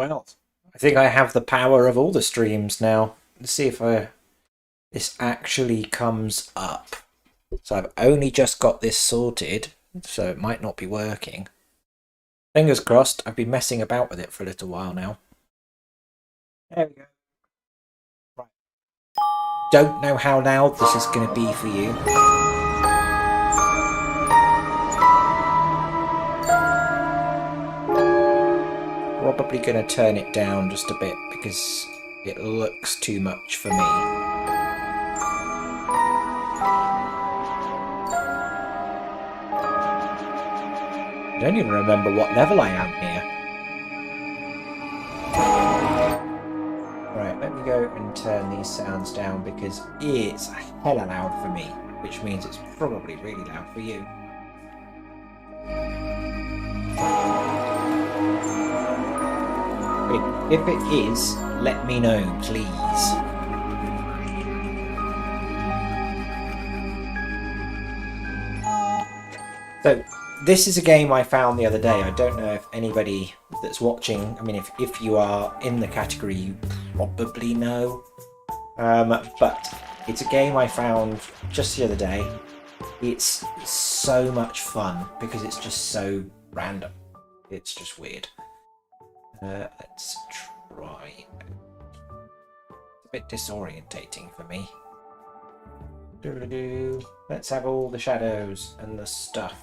Well, I think I have the power of all the streams now. Let's see if this actually comes up. So I've only just got this sorted, so it might not be working. Fingers crossed. I've been messing about with it for a little while now. There we go. Right. Don't know how loud this is going to be for you. Probably going to turn it down just a bit because it looks too much for me. I don't even remember what level I am here. Right, let me go and turn these sounds down because it's hella loud for me, which means it's probably really loud for you. If it is, let me know, please. So, this is a game I found the other day. I don't know if anybody that's watching, I mean, if you are in the category, you probably know. But it's a game I found just the other day. It's so much fun because it's just so random. It's just weird. Let's try. It's a bit disorientating for me. Let's have all the shadows and the stuff.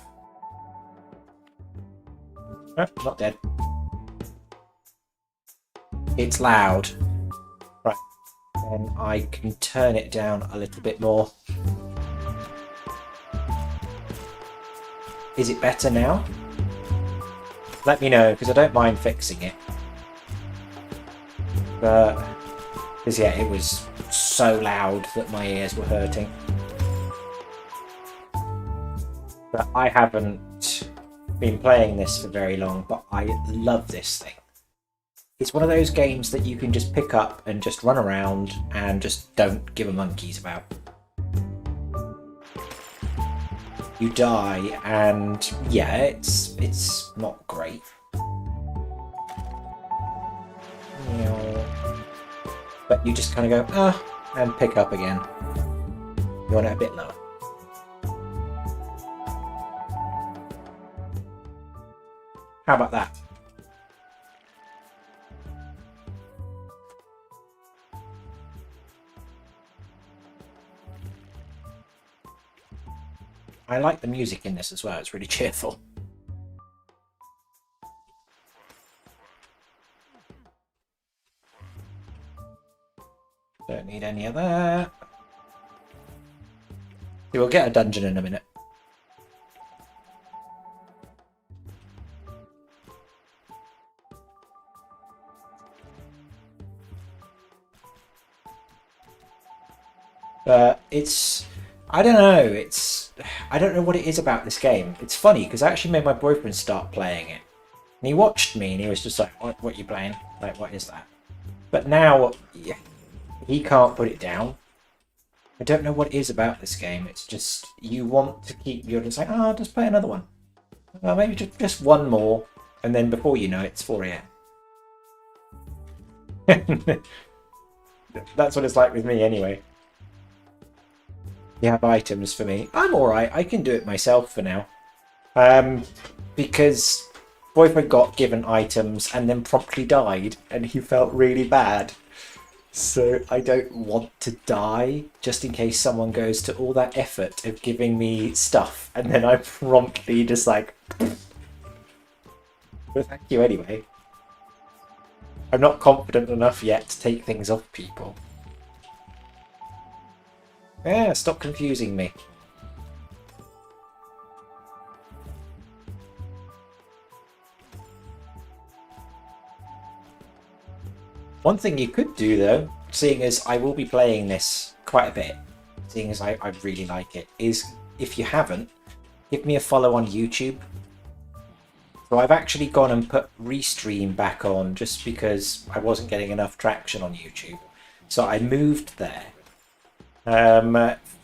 Oh, not dead. It's loud. Right. And I can turn it down a little bit more. Is it better now? Let me know, because I don't mind fixing it. But, because yeah, it was so loud that my ears were hurting. But I haven't been playing this for very long, but I love this thing. It's one of those games that you can just pick up and just run around and just don't give a monkey's about. You die, and yeah, it's not great. But you just kind of go, and pick up again. You want it a bit lower. How about that? I like the music in this as well, it's really cheerful. Don't need any of that. We'll get a dungeon in a minute. It's... I don't know, I don't know what it is about this game. It's funny, because I actually made my boyfriend start playing it. And he watched me, and he was just like, what are you playing? Like, what is that? But now, yeah, he can't put it down. I don't know what it is about this game. It's just, you want to keep, you're just like, oh, just play another one. Maybe just one more, and then before you know it, it's 4 AM. That's what it's like with me anyway. You have items for me. I'm alright, I can do it myself for now. Because boyfriend got given items and then promptly died, and he felt really bad. So I don't want to die, just in case someone goes to all that effort of giving me stuff, and then I promptly just like... But thank you anyway. I'm not confident enough yet to take things off people. Yeah, stop confusing me. One thing you could do though, seeing as I will be playing this quite a bit, seeing as I really like it, is if you haven't, give me a follow on YouTube. So I've actually gone and put Restream back on just because I wasn't getting enough traction on YouTube. So I moved there.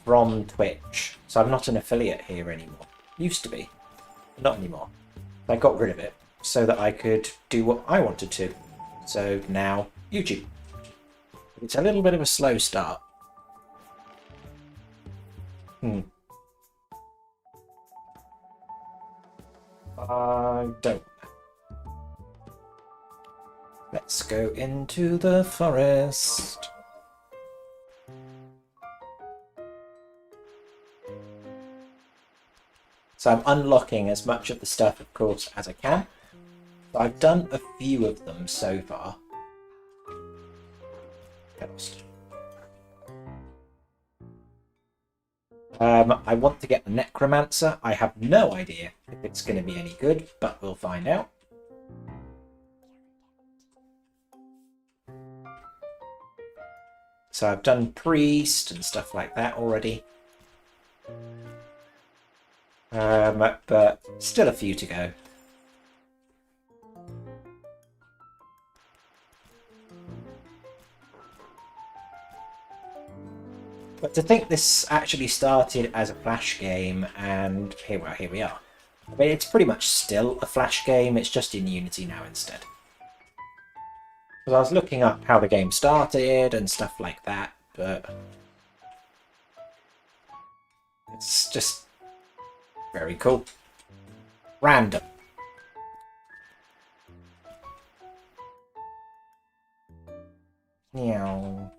From Twitch, so I'm not an affiliate here anymore. Used to be, not anymore. I got rid of it so that I could do what I wanted to. So now YouTube. It's a little bit of a slow start. I don't. Let's go into the forest. So I'm unlocking as much of the stuff, of course, as I can. But I've done a few of them so far. Get lost. I want to get the Necromancer. I have no idea if it's going to be any good, but we'll find out. So I've done Priest and stuff like that already. But still a few to go. But to think this actually started as a Flash game, and here we are. I mean, it's pretty much still a Flash game, it's just in Unity now instead. Because I was looking up how the game started and stuff like that, but it's just very cool. Random. Meow.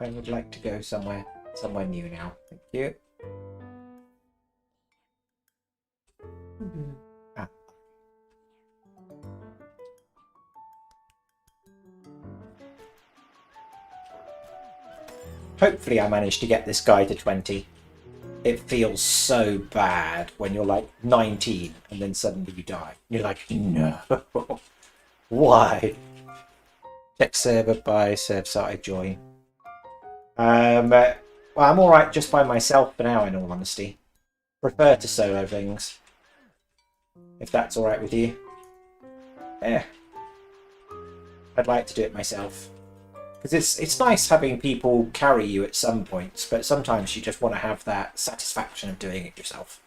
I would like to go somewhere new now. Thank you. Ah. Hopefully I managed to get this guy to 20. It feels so bad when you're like 19 and then suddenly you die. You're like, no. Why? Check server by serve site join. Well, I'm alright just by myself for now, in all honesty. Prefer to solo things. If that's alright with you. Yeah. I'd like to do it myself. Because it's nice having people carry you at some points, but sometimes you just want to have that satisfaction of doing it yourself.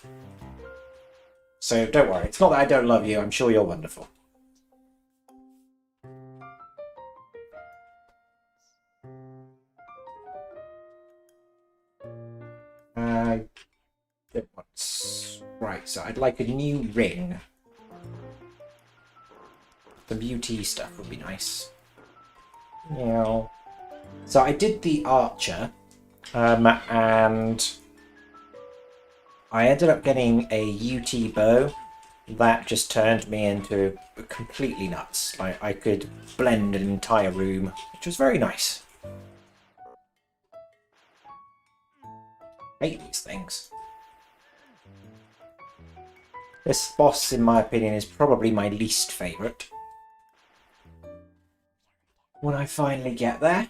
So don't worry, it's not that I don't love you, I'm sure you're wonderful. Right, so I'd like a new ring. The beauty stuff would be nice. Yeah. So I did the archer, and I ended up getting a UT bow. That just turned me into completely nuts. Like, I could blend an entire room, which was very nice. I hate these things. This boss, in my opinion, is probably my least favourite. When I finally get there.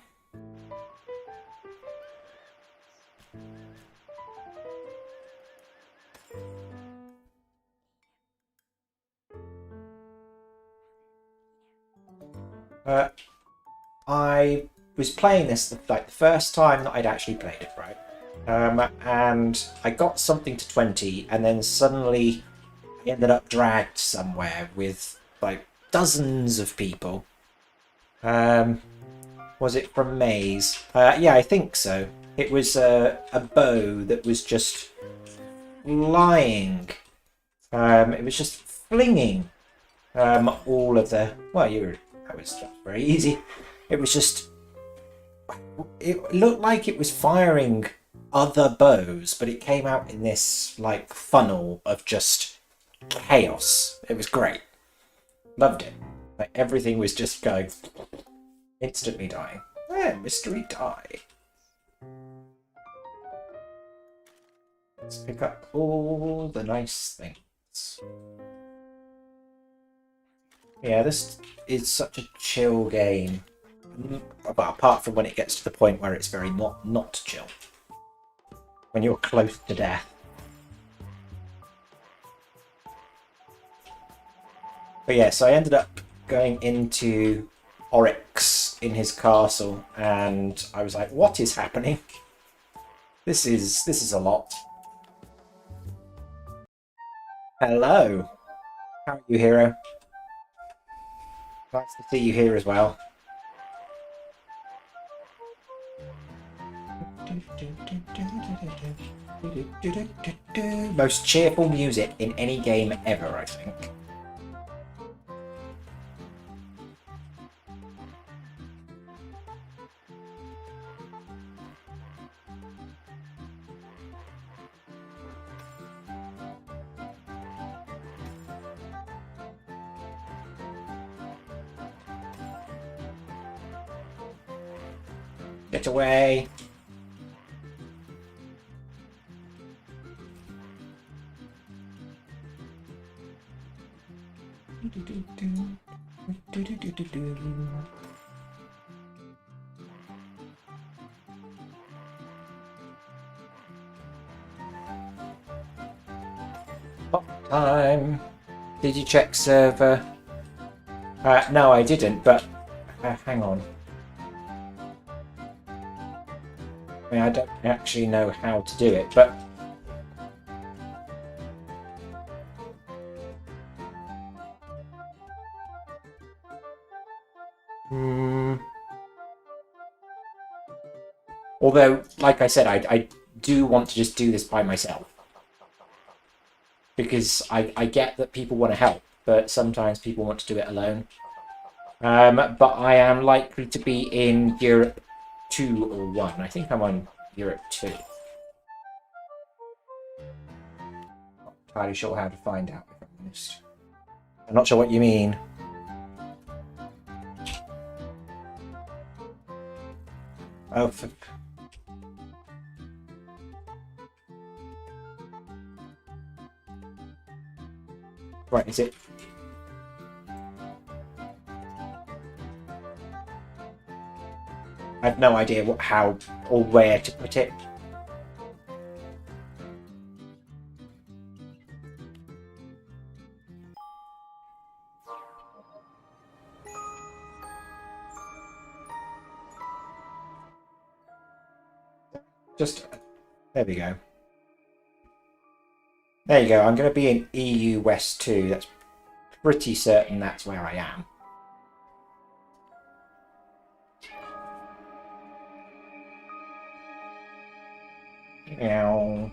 I was playing this like the first time that I'd actually played it, right? And I got something to 20, and then suddenly I ended up dragged somewhere with like dozens of people. Was it from Maze? Yeah, I think so. It was a bow that was just flying. It was just flinging all of the... Well, that was just very easy. It was just... It looked like it was firing other bows, but it came out in this like funnel of just chaos. It was great. Loved it. Like everything was just going... Instantly dying. Yeah, mystery die. Let's pick up all the nice things. Yeah, this is such a chill game. But apart from when it gets to the point where it's very not chill. When you're close to death. But yeah, so I ended up going into Oryx in his castle, and I was like, what is happening? This is a lot. Hello. How are you, hero? Nice to see you here as well. Most cheerful music in any game ever, I think. Get away! Time. Did you check server? No, I didn't, but hang on. I mean, I don't actually know how to do it, but although, like I said, I do want to just do this by myself. Because I get that people want to help, but sometimes people want to do it alone. But I am likely to be in Europe 2 or 1. I think I'm on Europe 2. Not entirely sure how to find out, if I'm honest. I'm not sure what you mean. Oh, right, is it? I have no idea how or where to put it. Just, there we go. There you go, I'm going to be in EU West 2. That's pretty certain that's where I am. Meow.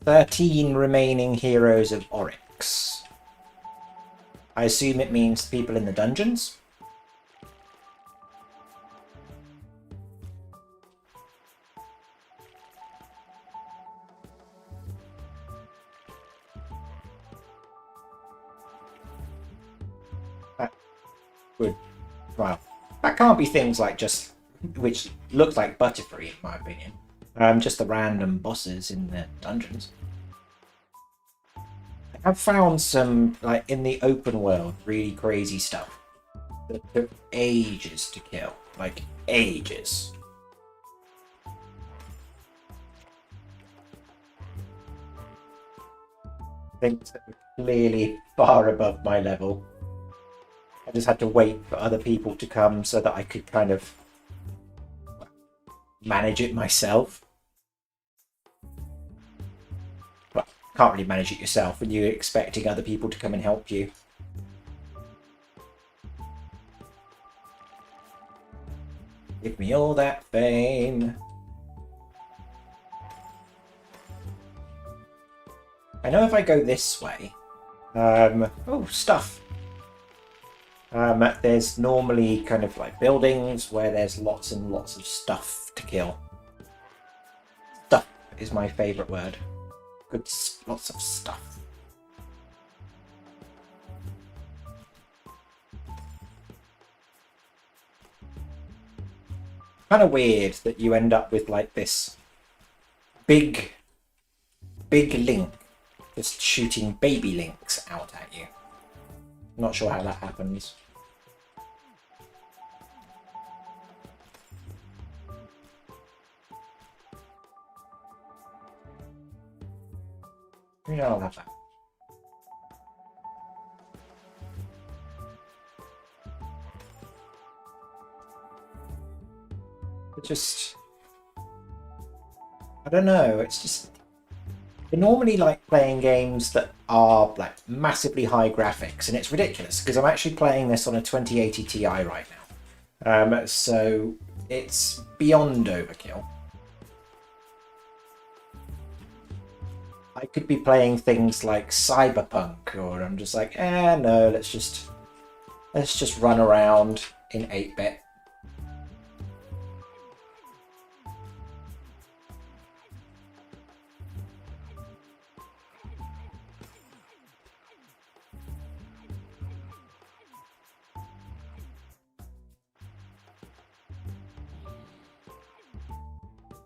"13 remaining heroes of Oryx." I assume it means people in the dungeons? That would... well, that can't be things like just... which look like Butterfree, in my opinion. Just the random bosses in the dungeons. I've found some, like, in the open world, really crazy stuff that took ages to kill. Like, ages. Things that were clearly far above my level. I just had to wait for other people to come so that I could kind of manage it myself. Well, can't really manage it yourself when you're expecting other people to come and help you. Give me all that fame. I know if I go this way... oh, stuff. There's normally kind of like buildings where there's lots and lots of stuff to kill. Stuff is my favourite word. Good, lots of stuff. Kind of weird that you end up with like this big link just shooting baby links out at you. Not sure how that happens. Yeah, I'll have that. It just... I don't know, it's just... I normally like playing games that are like massively high graphics, and it's ridiculous because I'm actually playing this on a 2080 Ti right now. So it's beyond overkill. I could be playing things like Cyberpunk, or I'm just like, no, let's just run around in 8-bit.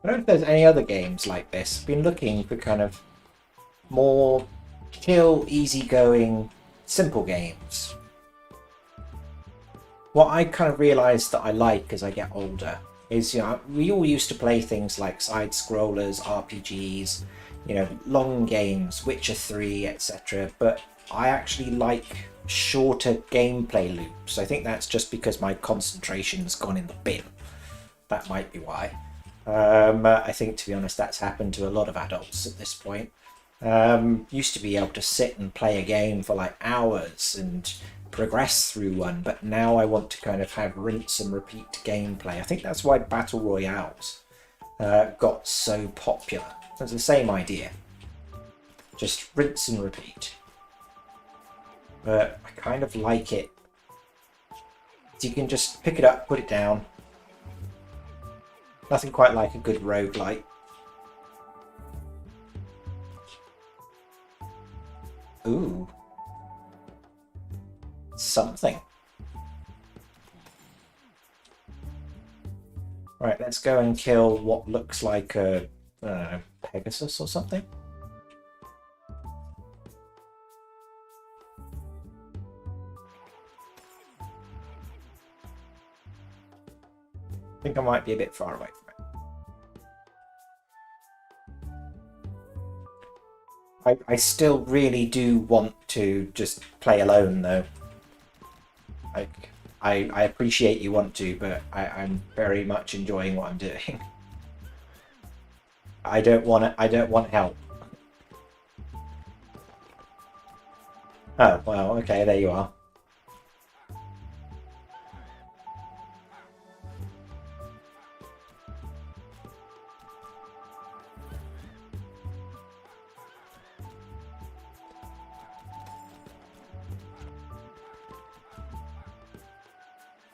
I don't know if there's any other games like this. I've been looking for kind of more chill, easygoing, simple games. What I kind of realised that I like as I get older is, we all used to play things like side-scrollers, RPGs, long games, Witcher 3, etc. But I actually like shorter gameplay loops. I think that's just because my concentration's gone in the bin. That might be why. I think, to be honest, that's happened to a lot of adults at this point. Used to be able to sit and play a game for like hours and progress through one, but now I want to kind of have rinse and repeat gameplay. I think that's why Battle Royales got so popular. It's the same idea. Just rinse and repeat. But I kind of like it. You can just pick it up, put it down. Nothing quite like a good roguelike. Ooh. Something. Right, let's go and kill what looks like a, I don't know, Pegasus or something. I think I might be a bit far away from it. I still really do want to just play alone, though. Like, I appreciate you want to, but I'm very much enjoying what I'm doing. I don't want help. Oh, well, okay, there you are.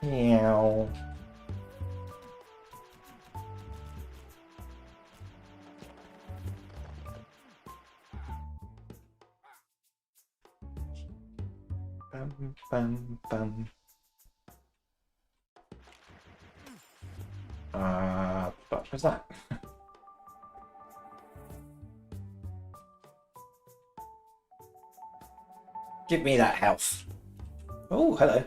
Meow. Bum, bum, bum. What was that? Give me that health. Oh, hello.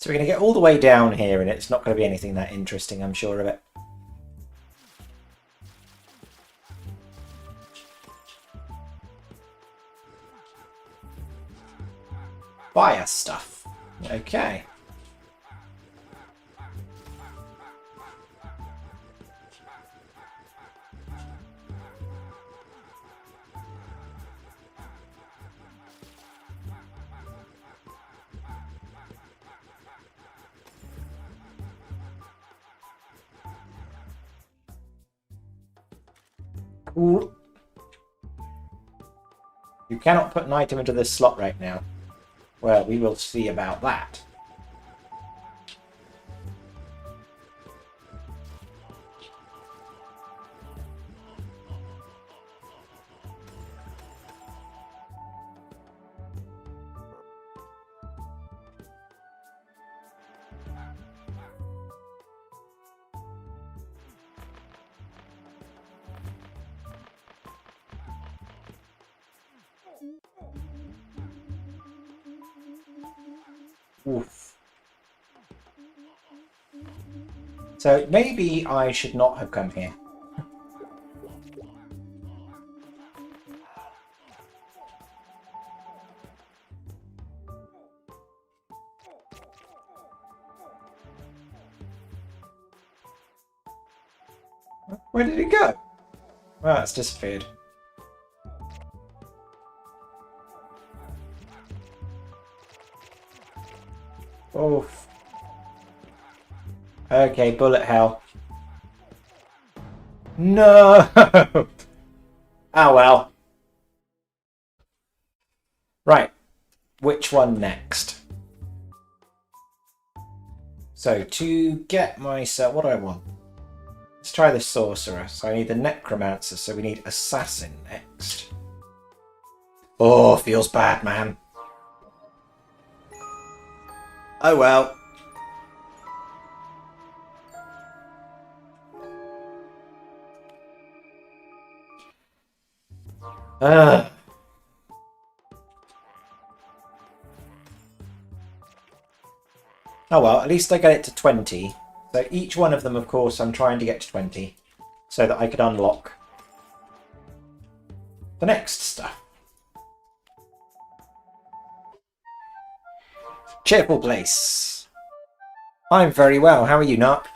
So we're going to get all the way down here and it's not going to be anything that interesting, I'm sure of it. Fire stuff. Okay. Ooh. You cannot put an item into this slot right now. Well, we will see about that. Oof. So maybe I should not have come here. Where did it go? Well, it's disappeared. Oof. Okay, bullet hell. No! Oh well. Right. Which one next? So, to get myself... What do I want? Let's try the sorcerer. So I need the necromancer, so we need assassin next. Oh, feels bad, man. Oh well. Oh well, at least I get it to 20. So each one of them, of course, I'm trying to get to 20. So that I could unlock the next stuff. Cheerful place. I'm very well. How are you, Narp?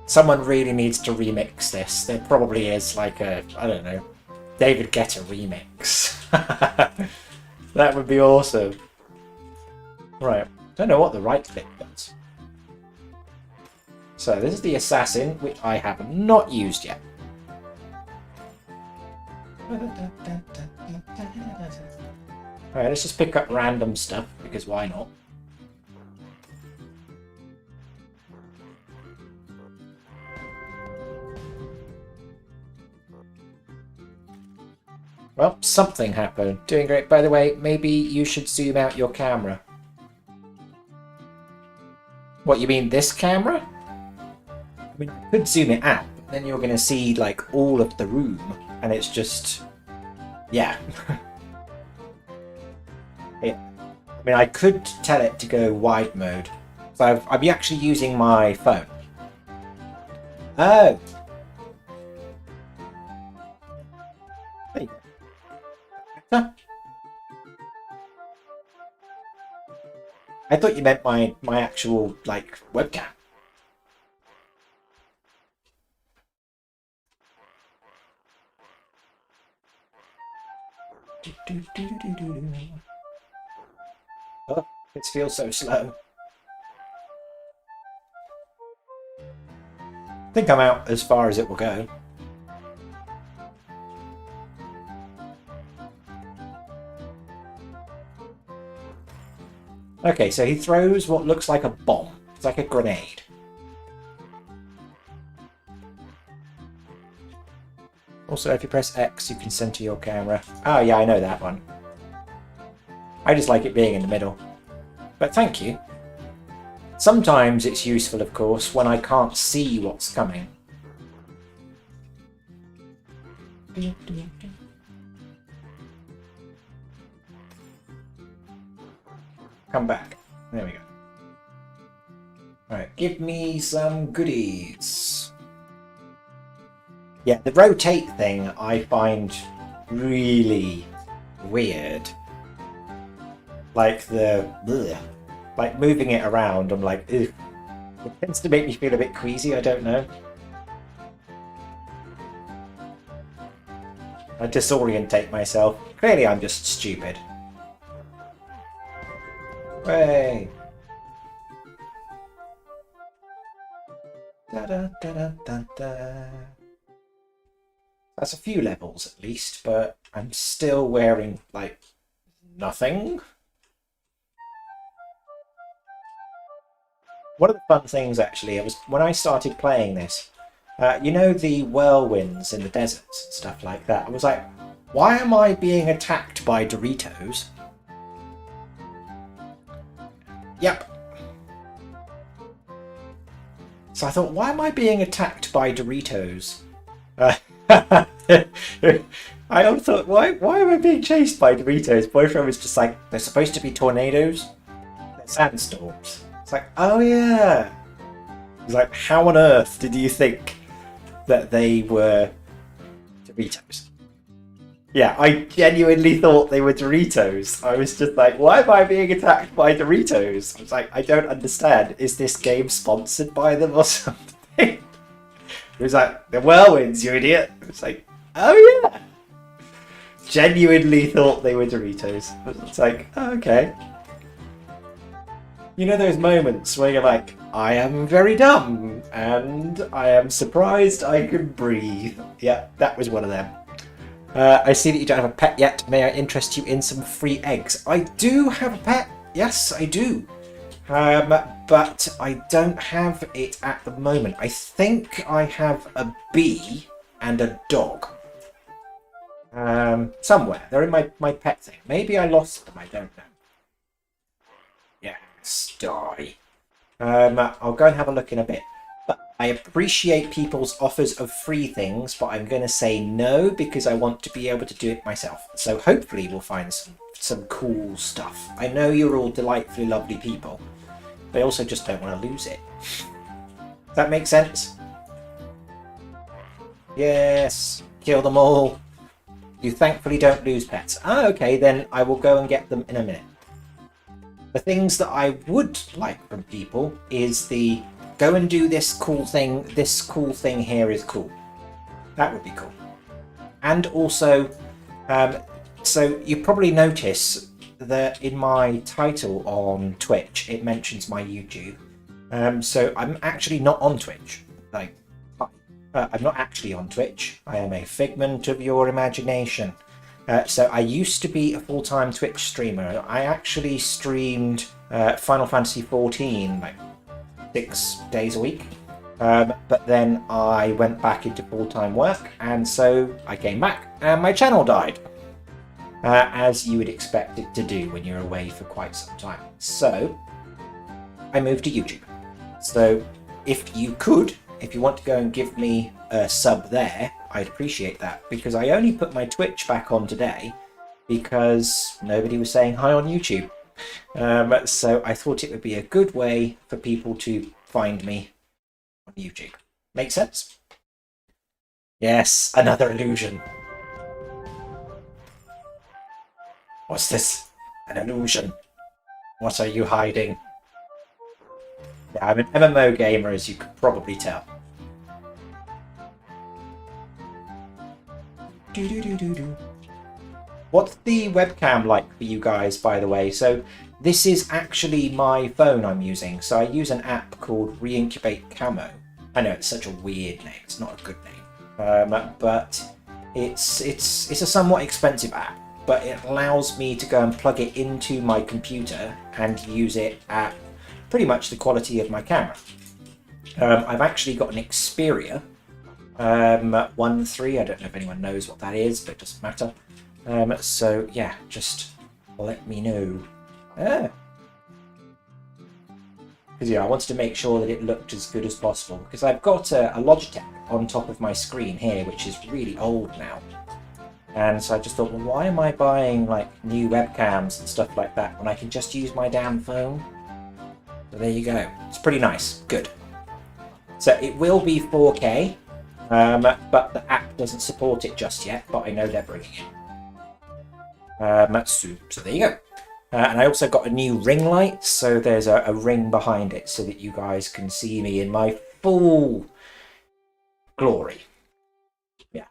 Someone really needs to remix this. There probably is like a, I don't know, David Guetta remix. That would be awesome. Right. Don't know what the right click does. So this is the assassin, which I have not used yet. Alright, let's just pick up random stuff, because why not? Well, something happened. Doing great. By the way, maybe you should zoom out your camera. What, you mean this camera? I mean, you could zoom it out, but then you're going to see, like, all of the room, and it's just... yeah. I mean, I could tell it to go wide mode. So I'm actually using my phone. Oh! There you go. Huh. I thought you meant my actual, like, webcam. Oh, it feels so slow. I think I'm out as far as it will go. Okay, so he throws what looks like a bomb. It's like a grenade. Also, if you press X, you can center your camera. Oh yeah, I know that one. I just like it being in the middle. But thank you. Sometimes it's useful, of course, when I can't see what's coming. Come back. There we go. Alright, give me some goodies. Yeah, the rotate thing I find really weird. Like like moving it around, I'm like, ugh. It tends to make me feel a bit queasy, I don't know. I disorientate myself. Clearly I'm just stupid. Hooray! Da da da da da da. That's a few levels at least, but I'm still wearing, like, nothing. One of the fun things, actually, was when I started playing this, you know the whirlwinds in the deserts and stuff like that? I was like, why am I being attacked by Doritos? Yep. So I thought, why am I being attacked by Doritos? I also thought, why am I being chased by Doritos? Boyfriend was just like, they're supposed to be tornadoes, they're sandstorms. It's like, oh yeah. He's like, how on earth did you think that they were Doritos? Yeah, I genuinely thought they were Doritos. I was just like, why am I being attacked by Doritos? I was like, I don't understand. Is this game sponsored by them or something? It was like, they're whirlwinds, you idiot. It was like, oh yeah. Genuinely thought they were Doritos. It's like, oh, okay. You know those moments where you're like, I am very dumb and I am surprised I can breathe. Yeah, that was one of them. I see that you don't have a pet yet. May I interest you in some free eggs? I do have a pet. Yes, I do. But I don't have it at the moment. I think I have a bee and a dog. Somewhere. They're in my pet thing. Maybe I lost them. I don't know. Yes, die. I'll go and have a look in a bit. But I appreciate people's offers of free things, but I'm going to say no because I want to be able to do it myself. So hopefully we'll find some cool stuff. I know you're all delightfully lovely people, but I also just don't want to lose it. Does that make sense? Yes, kill them all. You thankfully don't lose pets. Ah, okay, then I will go and get them in a minute. The things that I would like from people is the go and do this cool thing here is cool. That would be cool. And also, so you probably notice that in my title on Twitch, it mentions my YouTube. So I'm actually not on Twitch. Like, I'm not actually on Twitch. I am a figment of your imagination. So I used to be a full-time Twitch streamer. I actually streamed Final Fantasy XIV like 6 days a week. But then I went back into full-time work, and so I came back and my channel died. As you would expect it to do when you're away for quite some time. So I moved to YouTube. So if you want to go and give me a sub there, I'd appreciate that, because I only put my Twitch back on today because nobody was saying hi on YouTube. So I thought it would be a good way for people to find me on YouTube. Make sense? Yes, another illusion. What's this? An illusion. What are you hiding? Yeah, I'm an MMO gamer, as you could probably tell. What's the webcam like for you guys, by the way? So this is actually my phone I'm using. So I use an app called Reincubate Camo. I know it's such a weird name. It's not a good name, but it's a somewhat expensive app. But it allows me to go and plug it into my computer and use it at pretty much the quality of my camera. I've actually got an Xperia 1.3. I don't know if anyone knows what that is, but it doesn't matter. So yeah, just let me know. Because yeah, I wanted to make sure that it looked as good as possible, because I've got a Logitech on top of my screen here, which is really old now. And so I just thought, well, why am I buying like new webcams and stuff like that when I can just use my damn phone? So there you go. It's pretty nice. Good. So it will be 4K, but the app doesn't support it just yet, but I know they're bringing it. So there you go. And I also got a new ring light, so there's a ring behind it so that you guys can see me in my full glory. Yeah.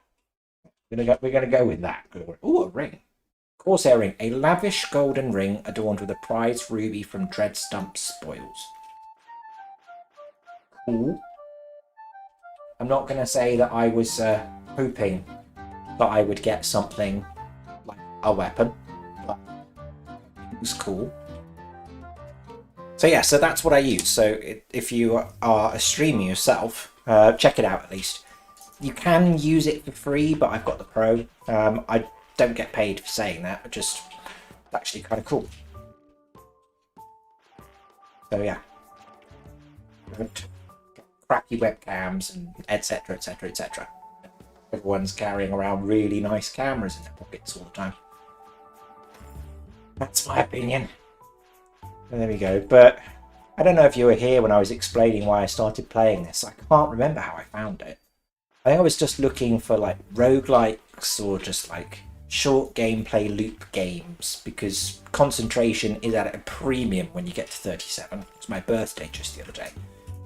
We're gonna go with that glory. Ooh, a ring. Corsair ring, a lavish golden ring adorned with a prized ruby from Dreadstump's spoils. Cool. I'm not going to say that I was hoping that I would get something like a weapon, but it was cool. So yeah, so that's what I use. So if you are a streamer yourself, check it out at least. You can use it for free, but I've got the Pro. I don't get paid for saying that, but just actually kind of cool. So yeah, crappy webcams and etc, etc, etc. Everyone's carrying around really nice cameras in their pockets all the time. That's my opinion. And there we go. But I don't know if you were here when I was explaining why I started playing this. I can't remember how I found it. I think I was just looking for like roguelikes or just like short gameplay loop games, because concentration is at a premium when you get to 37. It's my birthday just the other day.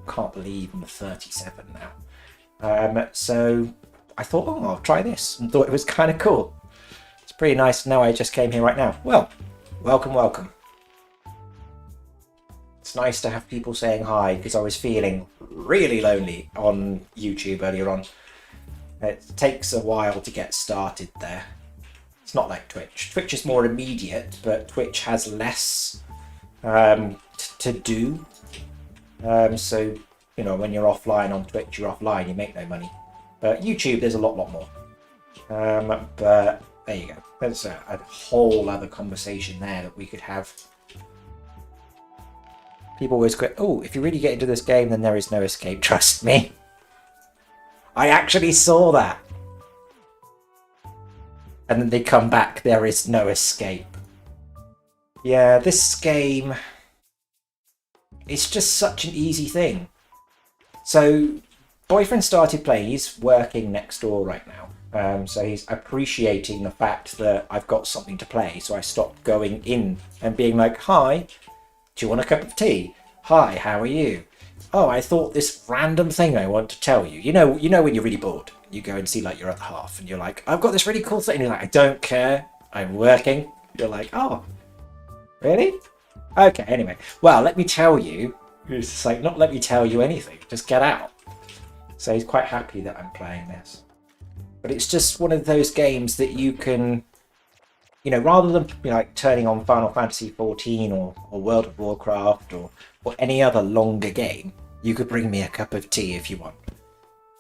Can't believe I'm 37 now. So I thought, oh, I'll try this, and thought it was kind of cool. It's pretty nice. Now I just came here right now. Well, welcome. It's nice to have people saying hi, because I was feeling really lonely on YouTube earlier on. It takes a while to get started there. It's not like Twitch. Twitch is more immediate, but Twitch has less to do. So, you know, when you're offline on Twitch, you're offline, you make no money. But YouTube, there's a lot more. But there you go. There's a whole other conversation there that we could have. People always go, oh, if you really get into this game, then there is no escape. Trust me. I actually saw that. And then they come back, there is no escape. Yeah, this game, it's just such an easy thing. So, boyfriend started playing, he's working next door right now. So he's appreciating the fact that I've got something to play. So I stopped going in and being like, hi, do you want a cup of tea? Hi, how are you? Oh, I thought this random thing I want to tell you. You know when you're really bored, you go and see like your other half and you're like, I've got this really cool thing. And you're like, I don't care, I'm working. You're like, oh, really? Okay, anyway. Well, let me tell you. It's just like, not let me tell you anything, just get out. So he's quite happy that I'm playing this. But it's just one of those games that you can, you know, rather than like turning on Final Fantasy 14 or World of Warcraft or any other longer game, you could bring me a cup of tea if you want.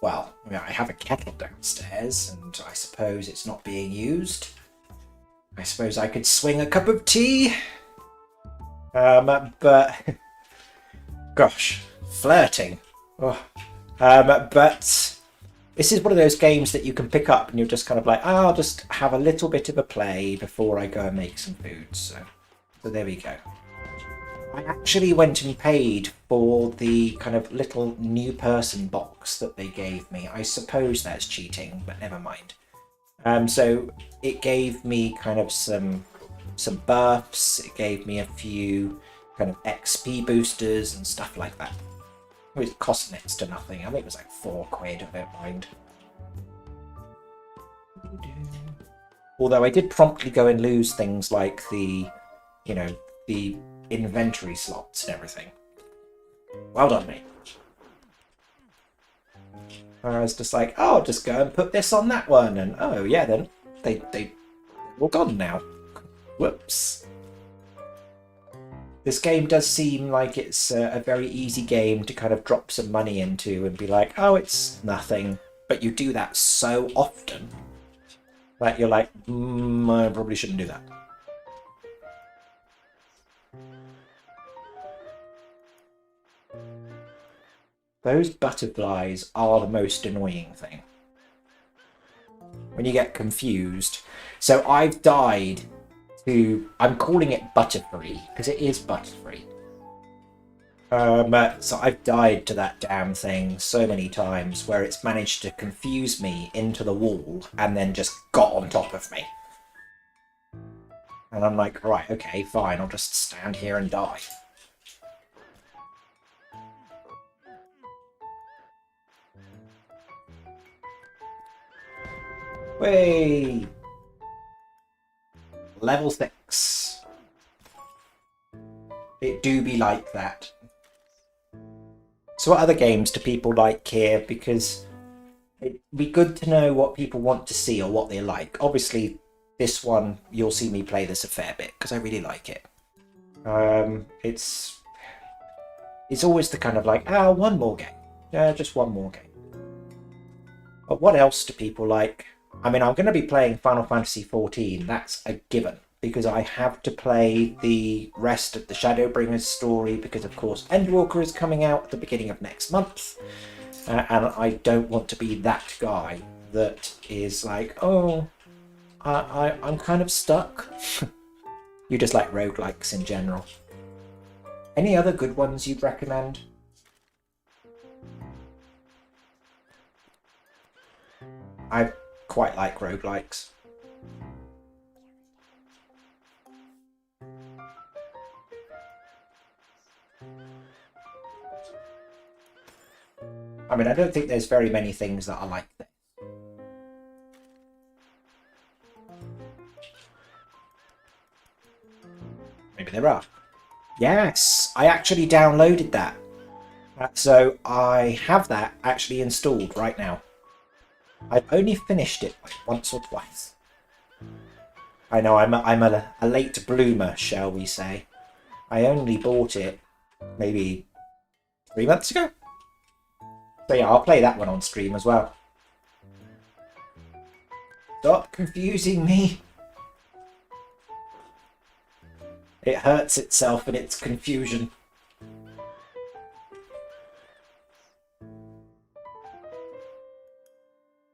Well, I mean, I have a kettle downstairs and I suppose it's not being used. I suppose I could swing a cup of tea. But gosh, flirting. Oh. But this is one of those games that you can pick up and you're just kind of like, oh, I'll just have a little bit of a play before I go and make some food. So there we go. I actually went and paid for the kind of little new person box that they gave me. I suppose that's cheating, but never mind. So it gave me kind of some buffs. It gave me a few kind of XP boosters and stuff like that. It cost next to nothing. I think it was like £4, I don't mind. Although I did promptly go and lose things like the inventory slots and everything. Well done, mate. I was just like, oh, I'll just go and put this on that one, and oh yeah, then they were gone now. Whoops. This game does seem like it's a very easy game to kind of drop some money into and be like, oh, it's nothing. But you do that so often that you're like, I probably shouldn't do that. Those butterflies are the most annoying thing. When you get confused. So I've died to, I'm calling it Butterfree, because it is Butterfree. So I've died to that damn thing so many times where it's managed to confuse me into the wall and then just got on top of me. And I'm like, right, okay, fine, I'll just stand here and die. Way. Level 6. It do be like that. So what other games do people like here? Because it'd be good to know what people want to see or what they like. Obviously, this one, you'll see me play this a fair bit because I really like it. It's always the kind of like, one more game. Yeah, just one more game. But what else do people like? I mean, I'm going to be playing Final Fantasy 14. That's a given. Because I have to play the rest of the Shadowbringers story. Because, of course, Endwalker is coming out at the beginning of next month. And I don't want to be that guy that is like, oh, I'm kind of stuck. You just like roguelikes in general. Any other good ones you'd recommend? I quite like roguelikes. I mean, I don't think there's very many things that are like this. Maybe there are. Yes, I actually downloaded that. So I have that actually installed right now. I've only finished it like once or twice. I know I'm a late bloomer, shall we say. I only bought it maybe 3 months ago. So yeah, I'll play that one on stream as well. Stop confusing me. It hurts itself in its confusion.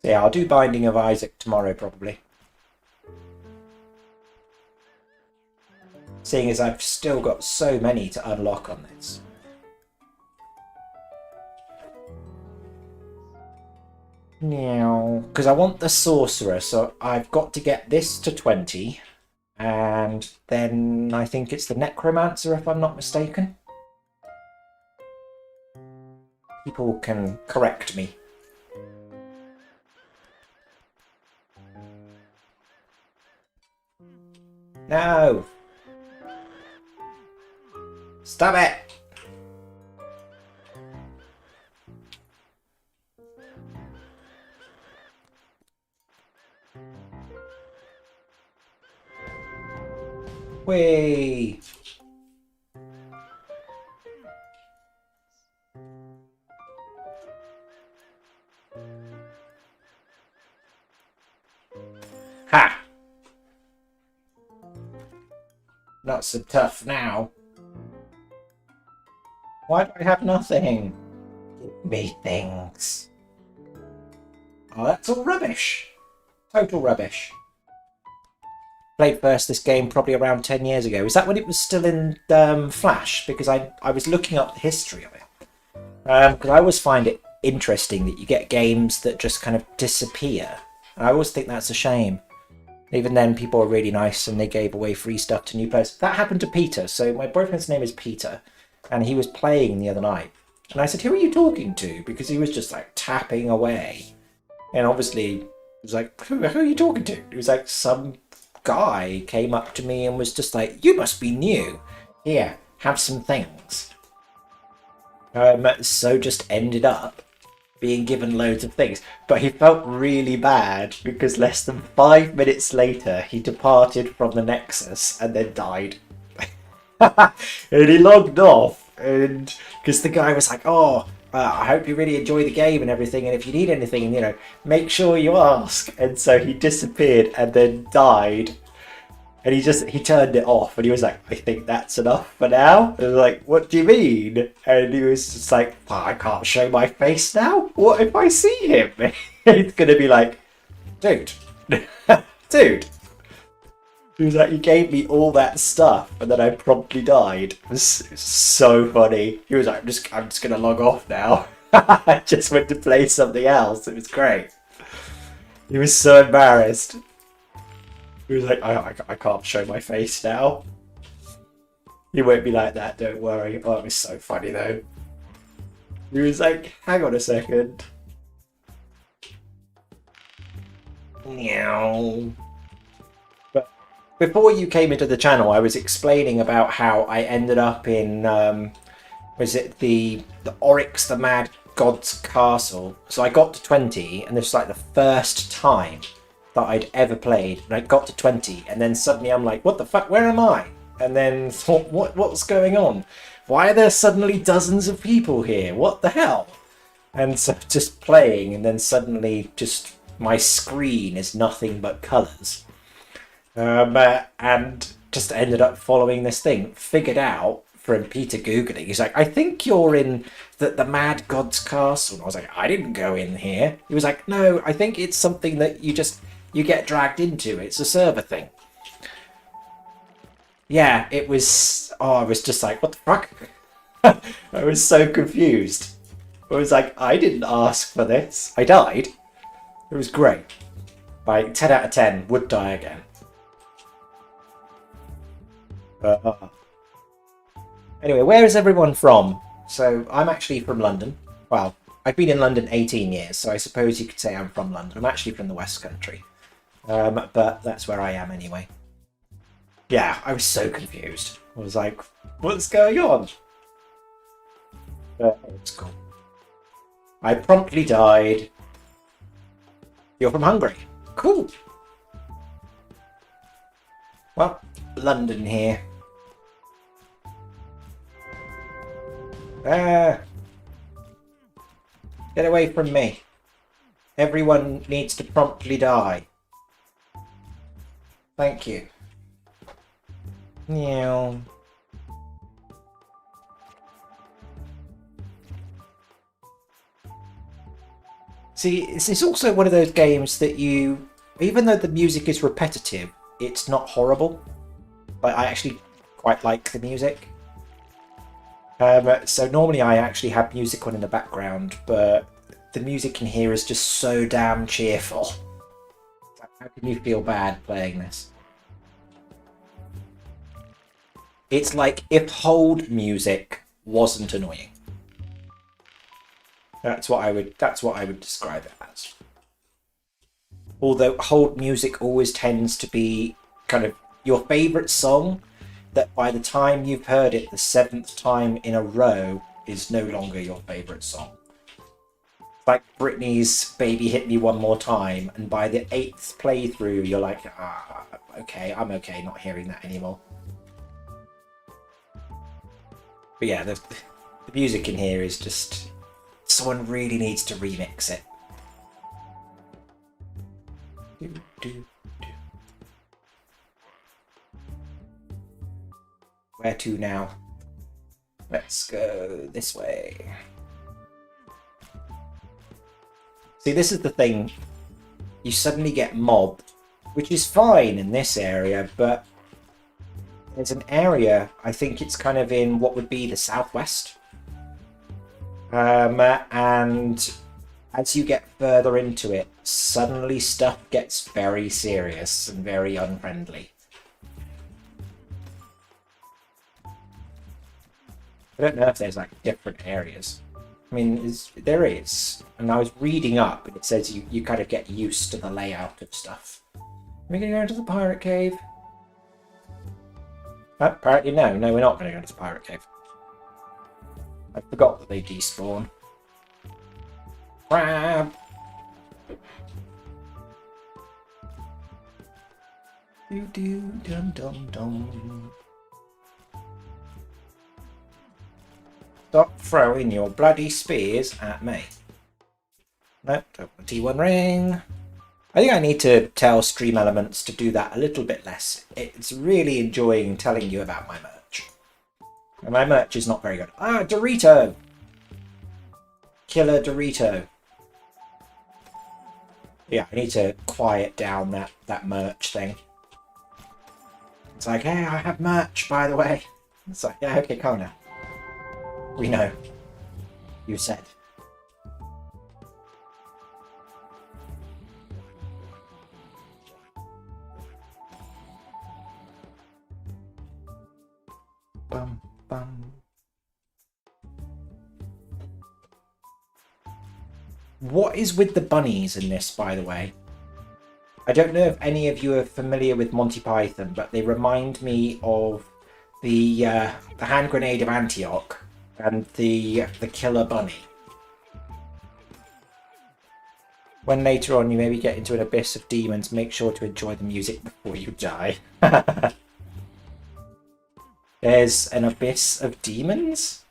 So yeah, I'll do Binding of Isaac tomorrow probably. Seeing as I've still got so many to unlock on this. Now, because I want the Sorcerer, so I've got to get this to 20. And then I think it's the Necromancer, if I'm not mistaken. People can correct me. No! Stop it! Whee! Ha! Not so tough now. Why do I have nothing? Give me things. Oh, that's all rubbish. Total rubbish. Played first this game probably around 10 years ago. Is that when it was still in Flash? Because I was looking up the history of it. Because I always find it interesting that you get games that just kind of disappear. And I always think that's a shame. Even then, people are really nice and they gave away free stuff to new players. That happened to Peter. So my boyfriend's name is Peter. And he was playing the other night. And I said, who are you talking to? Because he was just like tapping away. And obviously, he was like, who are you talking to? He was like, some guy came up to me and was just like, you must be new. Here, have some things. So just ended up being given loads of things. But he felt really bad because less than 5 minutes later, he departed from the Nexus and then died. And he logged off, and because the guy was like, oh, I hope you really enjoy the game and everything, and if you need anything, you know, make sure you ask. And so he disappeared and then died, and he turned it off, and he was like, I think that's enough for now. And I was like, what do you mean? And he was just like, oh, I can't show my face now. What if I see him? He's gonna be like, dude, dude. He was like, you gave me all that stuff, and then I promptly died. It was so funny. He was like, I'm just gonna log off now. I just went to play something else. It was great. He was so embarrassed. He was like, I can't show my face now. He won't be like that, don't worry. Oh, it was so funny though. He was like, hang on a second. Meow. Before you came into the channel, I was explaining about how I ended up in, was it the Oryx, the Mad God's Castle? So I got to 20, and this was like the first time that I'd ever played, and I got to 20, and then suddenly I'm like, what the fuck, where am I? And then thought, what's going on? Why are there suddenly dozens of people here? What the hell? And so just playing, and then suddenly just my screen is nothing but colours. And just ended up following this thing. Figured out from Peter googling. He's like, I think you're in the Mad God's castle. And I was like, I didn't go in here. He was like, no, I think it's something that you get dragged into. It's a server thing. Yeah, it was. Oh, I was just like, what the fuck? I was so confused. I was like, I didn't ask for this. I died. It was great. Like 10 out of 10. Would die again. Anyway, where is everyone from? So I'm actually from London. Well, I've been in London 18 years, so I suppose you could say I'm from London. I'm actually from the West Country. But that's where I am anyway. Yeah, I was so confused. I was like, what's going on? It's cool. I promptly died. You're from Hungary. Cool. Well, London here. Get away from me. Everyone needs to promptly die. Thank you. Yeah. See, it's also one of those games that even though the music is repetitive, it's not horrible. But I actually quite like the music. So normally I actually have music on in the background, but the music in here is just so damn cheerful. How can you feel bad playing this? It's like if hold music wasn't annoying. That's what I would describe it as. Although hold music always tends to be kind of your favourite song that by the time you've heard it the 7th time in a row is no longer your favourite song. Like Britney's Baby Hit Me One More Time, and by the 8th playthrough you're like, okay, I'm okay not hearing that anymore. But yeah, the music in here is just... Someone really needs to remix it. Where to now? Let's go this way. See, this is the thing. You suddenly get mobbed, which is fine in this area, but there's an area, I think it's kind of in what would be the southwest. And as you get further into it, suddenly stuff gets very serious and very unfriendly. I don't know if there's like different areas. I mean, there is. And I was reading up and it says you kind of get used to the layout of stuff. Are we going to go into the pirate cave? Apparently no. No, we're not going to go into the pirate cave. I forgot that they despawn. Crab! Dum-dum-dum. Stop throwing your bloody spears at me. Nope, don't want a T1 ring. I think I need to tell Stream Elements to do that a little bit less. It's really enjoying telling you about my merch. And my merch is not very good. Ah, Dorito! Killer Dorito. Yeah, I need to quiet down that merch thing. It's like, hey, I have merch, by the way. It's like, yeah, okay, calm down. We know. You said. Bum, bum. What is with the bunnies in this, by the way? I don't know if any of you are familiar with Monty Python, but they remind me of the hand grenade of Antioch and the killer bunny. When later on you maybe get into an abyss of demons, make sure to enjoy the music before you die. There's an abyss of demons?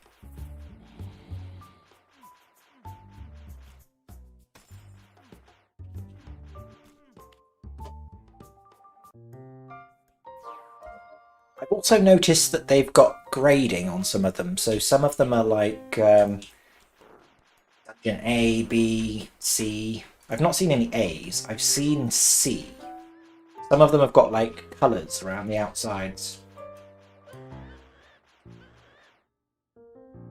I've also noticed that they've got grading on some of them. So some of them are like dungeon A, B, C. I've not seen any A's. I've seen C. Some of them have got like colours around the outsides.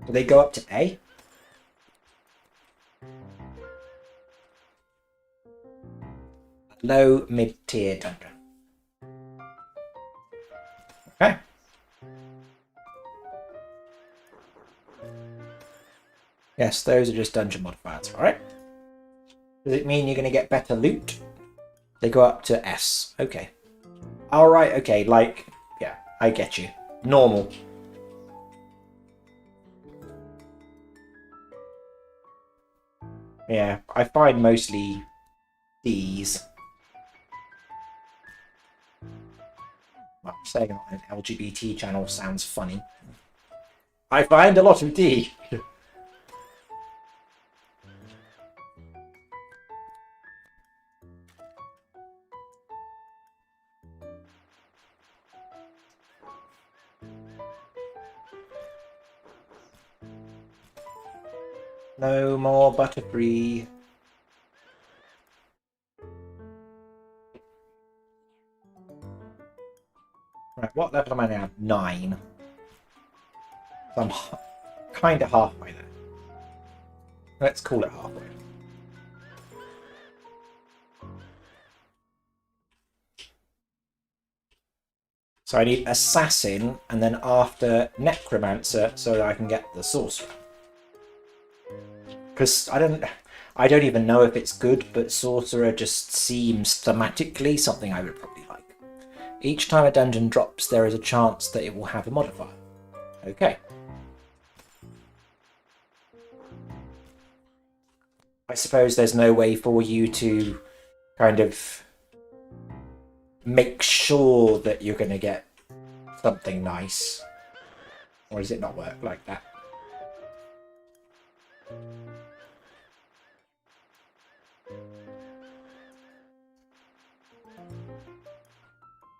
Do they go up to A? Low, mid-tier dungeon. Okay. Yes, those are just dungeon modifiers, alright? Does it mean you're going to get better loot? They go up to S. Okay. Alright, okay, like, yeah, I get you. Normal. Yeah, I find mostly D's. Well, saying on an LGBT channel sounds funny. I find a lot of D. No more Butterfree. Right, what level am I now? 9. So I'm kind of halfway there. Let's call it halfway. So I need Assassin, and then after Necromancer, so that I can get the Sorcerer. Because I don't even know if it's good, but Sorcerer just seems thematically something I would probably like. Each time a dungeon drops, there is a chance that it will have a modifier. Okay. I suppose there's no way for you to kind of make sure that you're going to get something nice. Or does it not work like that?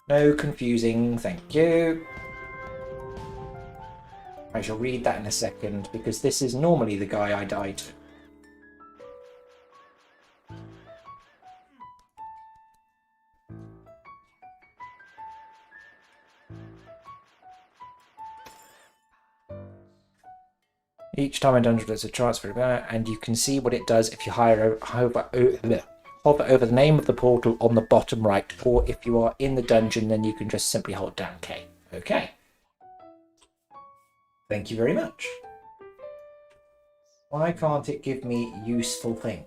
No confusing, thank you. I shall read that in a second, because this is normally the guy I died to. Each time a dungeon does a transfer, and you can see what it does if you hover over the name of the portal on the bottom right, or if you are in the dungeon, then you can just simply hold down K. Okay. Thank you very much. Why can't it give me useful things?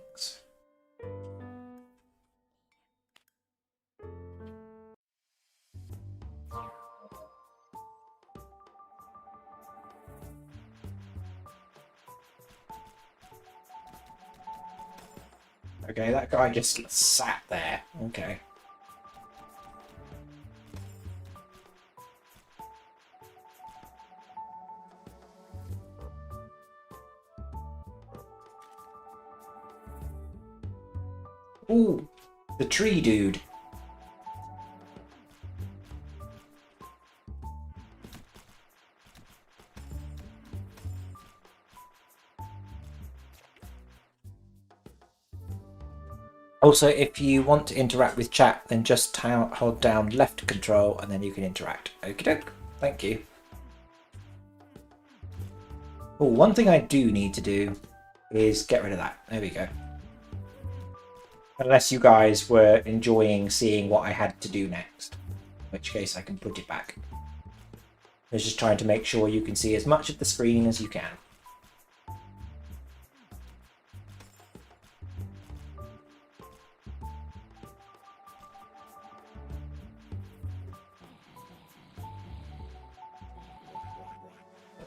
Okay, that guy just sat there. Okay. Ooh, the tree dude. Also, if you want to interact with chat, then just hold down left control and then you can interact. Okie doke. Thank you. Oh, one thing I do need to do is get rid of that. There we go. Unless you guys were enjoying seeing what I had to do next. In which case I can put it back. I was just trying to make sure you can see as much of the screen as you can.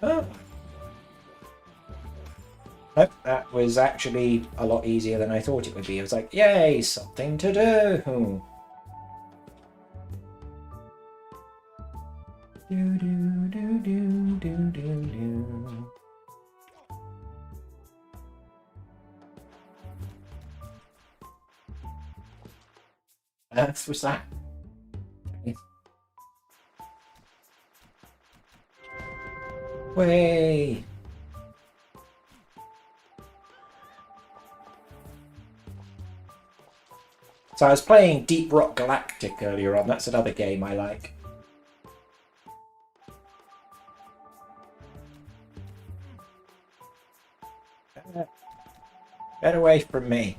Oh. Nope, that was actually a lot easier than I thought it would be. It was like, yay, something to do. Do, do, do, do, do, do, do. What's that? Way. So I was playing Deep Rock Galactic earlier on. That's another game I like. Get away from me.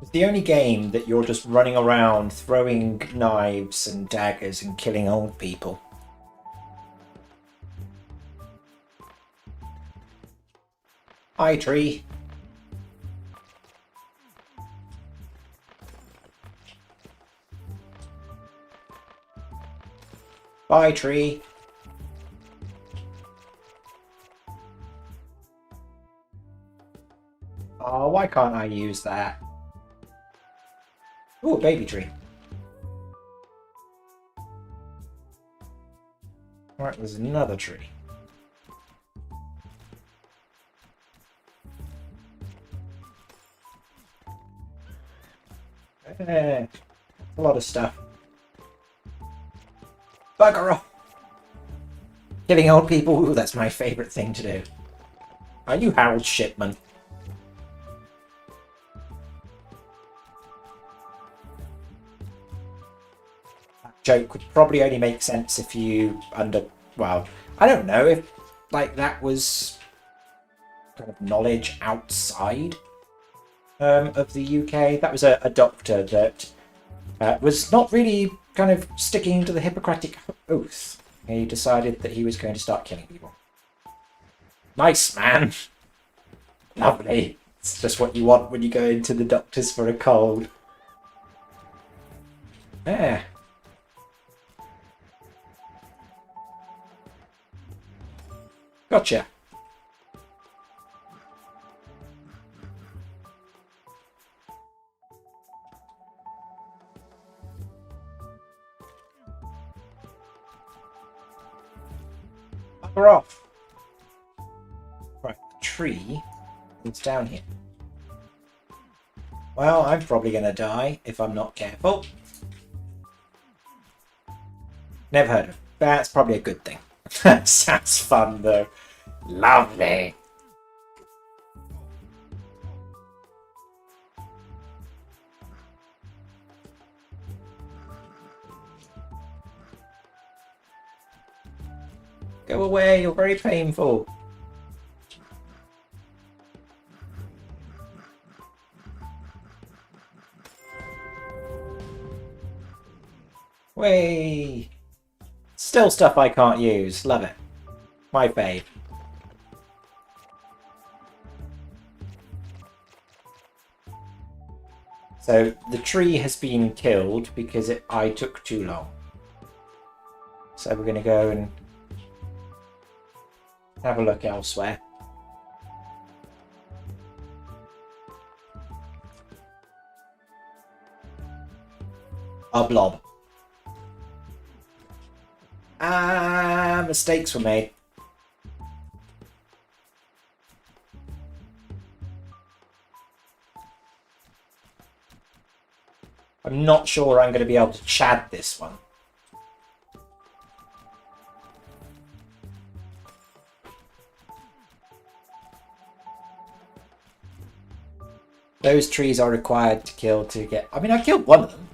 It's the only game that you're just running around throwing knives and daggers and killing old people. Hi, tree. Bye, tree. Oh, why can't I use that? Ooh, a baby tree. Right, there's another tree. A lot of stuff. Bugger off! Killing old people, ooh, that's my favourite thing to do. Are you Harold Shipman? That joke would probably only make sense if you well, I don't know if like that was kind of knowledge outside of the UK. That was a doctor that was not really kind of sticking to the Hippocratic Oath. He decided that he was going to start killing people. Nice, man. Lovely. It's just what you want when you go into the doctors for a cold. Yeah. Gotcha. Bugger off. Right, the tree is down here. Well, I'm probably going to die if I'm not careful. Never heard of it. That's probably a good thing. That sounds fun, though. Lovely. Go away, you're very painful. Way. Still stuff I can't use. Love it. My fave. So the tree has been killed because I took too long. So we're going to go and have a look elsewhere. A blob. Mistakes were made. I'm not sure I'm going to be able to chad this one. Those trees are required to kill to get... I mean, I killed one of them.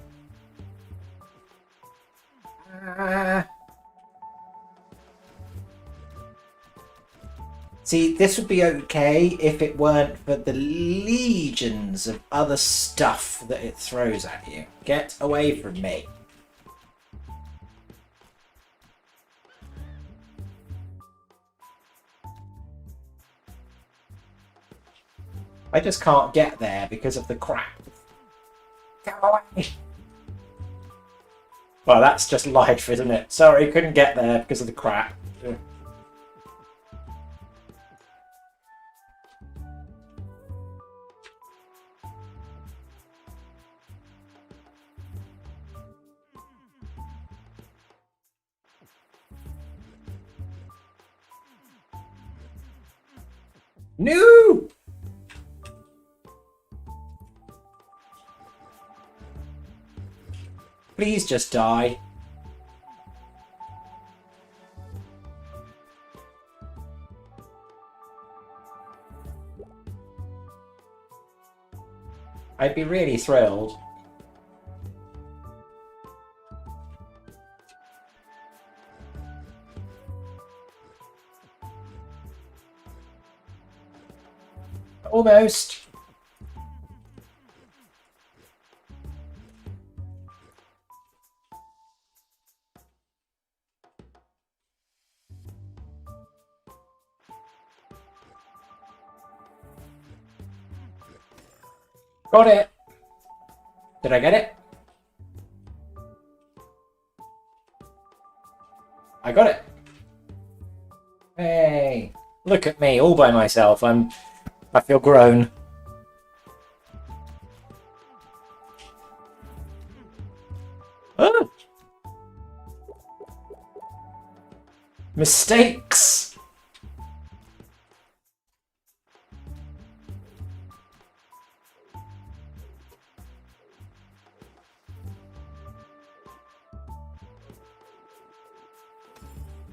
See, this would be okay if it weren't for the legions of other stuff that it throws at you. Get away from me. I just can't get there because of the crap. Go away! Well, that's just life, isn't it? Sorry, couldn't get there because of the crap. No! Please just die. I'd be really thrilled. Almost. Got it. Did I get it? I got it. Hey, look at me all by myself. I feel grown. Oh. Mistakes.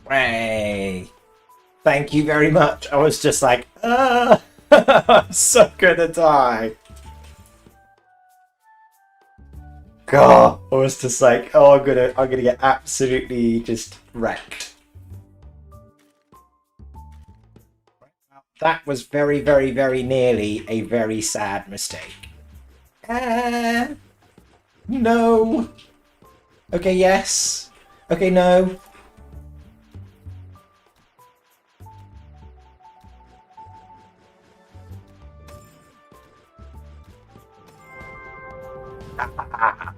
Hey, thank you very much. I was just like, I'm so gonna die. God, I was just like, oh, I'm gonna get absolutely just wrecked. That was very, very, very nearly a very sad mistake. No. Okay, yes. Okay, no.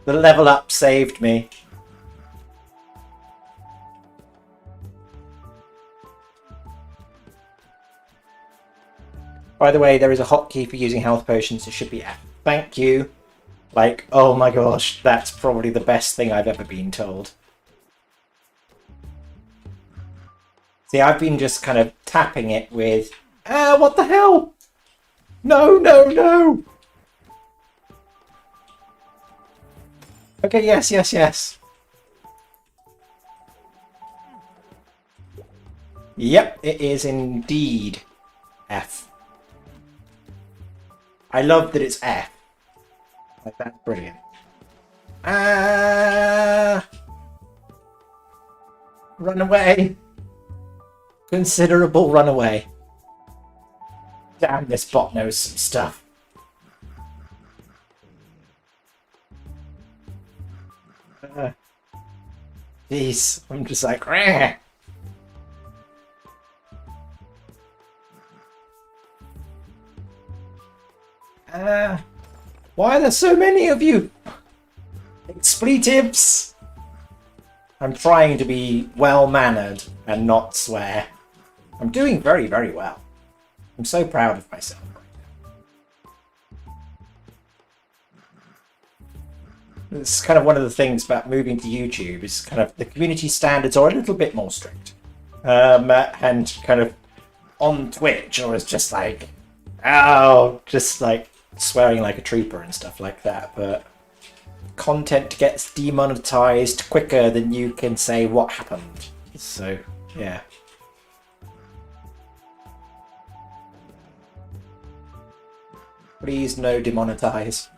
The level up saved me. By the way, there is a hotkey for using health potions. It should be F. Thank you. Like, oh my gosh, that's probably the best thing I've ever been told. See, I've been just kind of tapping it with, what the hell? No, no, no. Okay, yes, yes, yes. Yep, it is indeed F. I love that it's F. Like, that's brilliant. Run away. Considerable run away. Damn, this bot knows some stuff. Jeez, I'm just like, Rah! Why are there so many of you? Expletives! I'm trying to be well-mannered and not swear. I'm doing very, very well. I'm so proud of myself. It's kind of one of the things about moving to YouTube is kind of the community standards are a little bit more strict. And kind of on Twitch, I was just like, oh, just like swearing like a trooper and stuff like that. But content gets demonetized quicker than you can say what happened. So, yeah. Please no demonetize.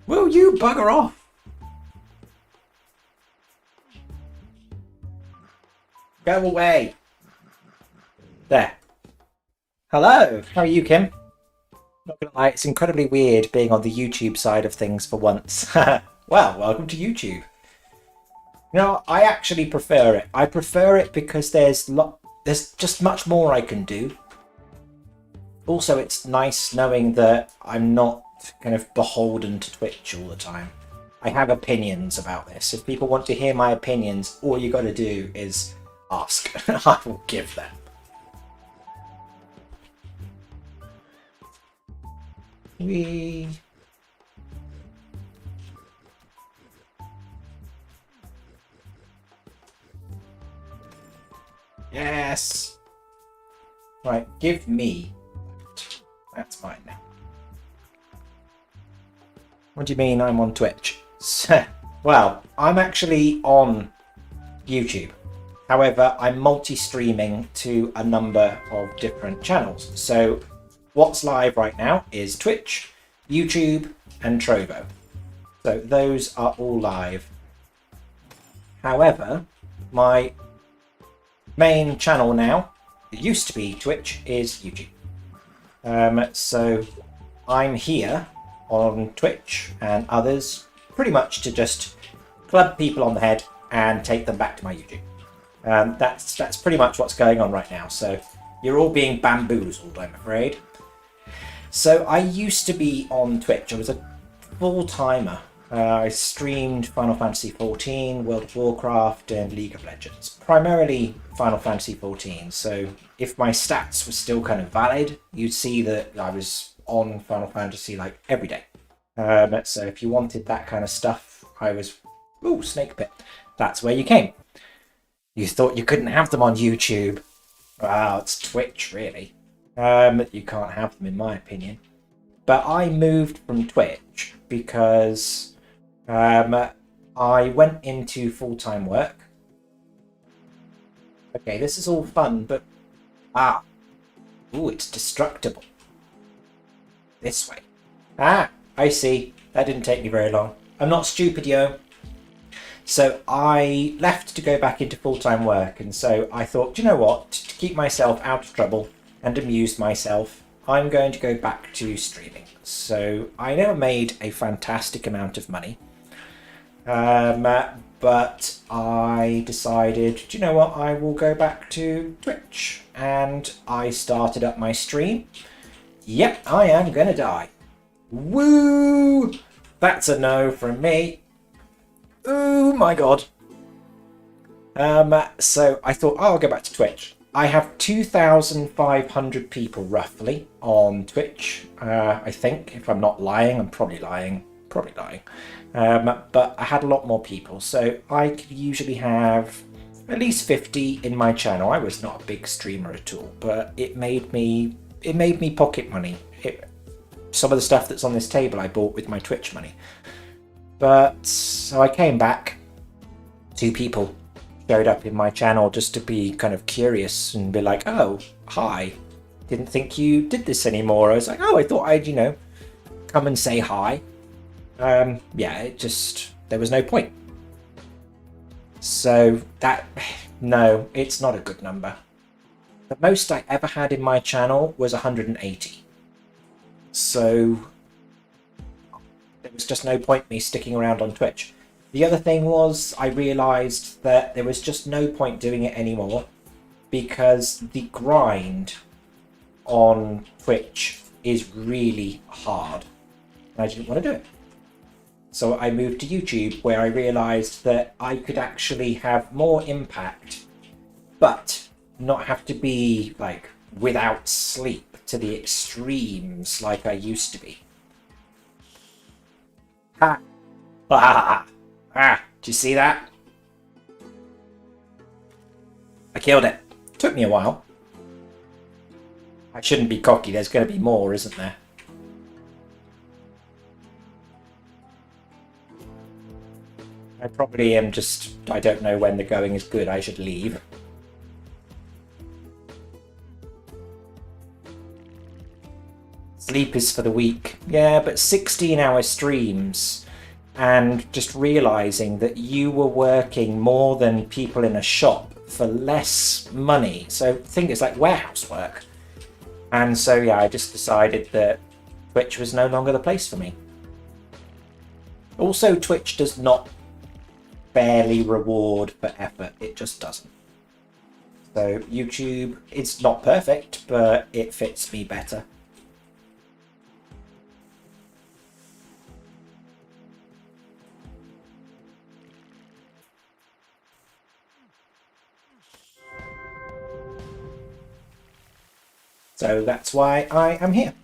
Will you bugger off? Go away. There. Hello. How are you, Kim? Not gonna lie, it's incredibly weird being on the YouTube side of things for once. Well, welcome to YouTube. You know, I actually prefer it. I prefer it because there's just much more I can do. Also, it's nice knowing that I'm not kind of beholden to Twitch all the time. I have opinions about this. If people want to hear my opinions, all you got to do is ask. I will give them. Whee. Yes. Right, give me that. That's mine now. What do you mean I'm on Twitch? Well, I'm actually on YouTube. However, I'm multi-streaming to a number of different channels. So what's live right now is Twitch, YouTube, and Trovo. So those are all live. However, my main channel now, it used to be Twitch, is YouTube. So I'm here on Twitch and others pretty much to just club people on the head and take them back to my YouTube. That's pretty much what's going on right now. So you're all being bamboozled, I'm afraid. So I used to be on Twitch. I was a full-timer. I streamed Final Fantasy XIV, World of Warcraft, and League of Legends. Primarily Final Fantasy XIV. So if my stats were still kind of valid, you'd see that I was on Final Fantasy like every day. So if you wanted that kind of stuff, I was... Ooh, Snake Pit. That's where you came. You thought you couldn't have them on YouTube. Wow, it's Twitch, really. You can't have them, in my opinion. But I moved from Twitch because I went into full-time work. Okay, this is all fun, but... Ooh, it's destructible. This way. I see. That didn't take me very long. I'm not stupid, yo. So I left to go back into full-time work, and so I thought, you know what, to keep myself out of trouble and amuse myself, I'm going to go back to streaming. So I never made a fantastic amount of money, but I decided, do you know what, I will go back to Twitch, and I started up my stream. Yep, I am gonna die. Woo! That's a no from me. Oh my god. So I thought, oh, I'll go back to Twitch. I have 2,500 people roughly on Twitch, I think. If I'm not lying, I'm probably lying. But I had a lot more people, so I could usually have at least 50 in my channel. I was not a big streamer at all, but it made me pocket money. Some of the stuff that's on this table I bought with my Twitch money. But so I came back. 2 people showed up in my channel just to be kind of curious and be like, oh, hi. Didn't think you did this anymore. I was like, oh, I thought I'd, come and say hi. Yeah, there was no point. So no, it's not a good number. The most I ever had in my channel was 180. So there was just no point me sticking around on Twitch. The other thing was I realised that there was just no point doing it anymore because the grind on Twitch is really hard. And I didn't want to do it. So I moved to YouTube, where I realised that I could actually have more impact, but not have to be like without sleep to the extremes like I used to be. Did you see that? I killed it. Took me a while. I shouldn't be cocky, there's going to be more, isn't there? I probably am just... I don't know when the going is good, I should leave. Sleep is for the weak. Yeah, but 16-hour streams and just realising that you were working more than people in a shop for less money. So think it's like warehouse work. And so, yeah, I just decided that Twitch was no longer the place for me. Also, Twitch does not fairly reward for effort. It just doesn't. So YouTube, it's not perfect, but it fits me better. So that's why I am here.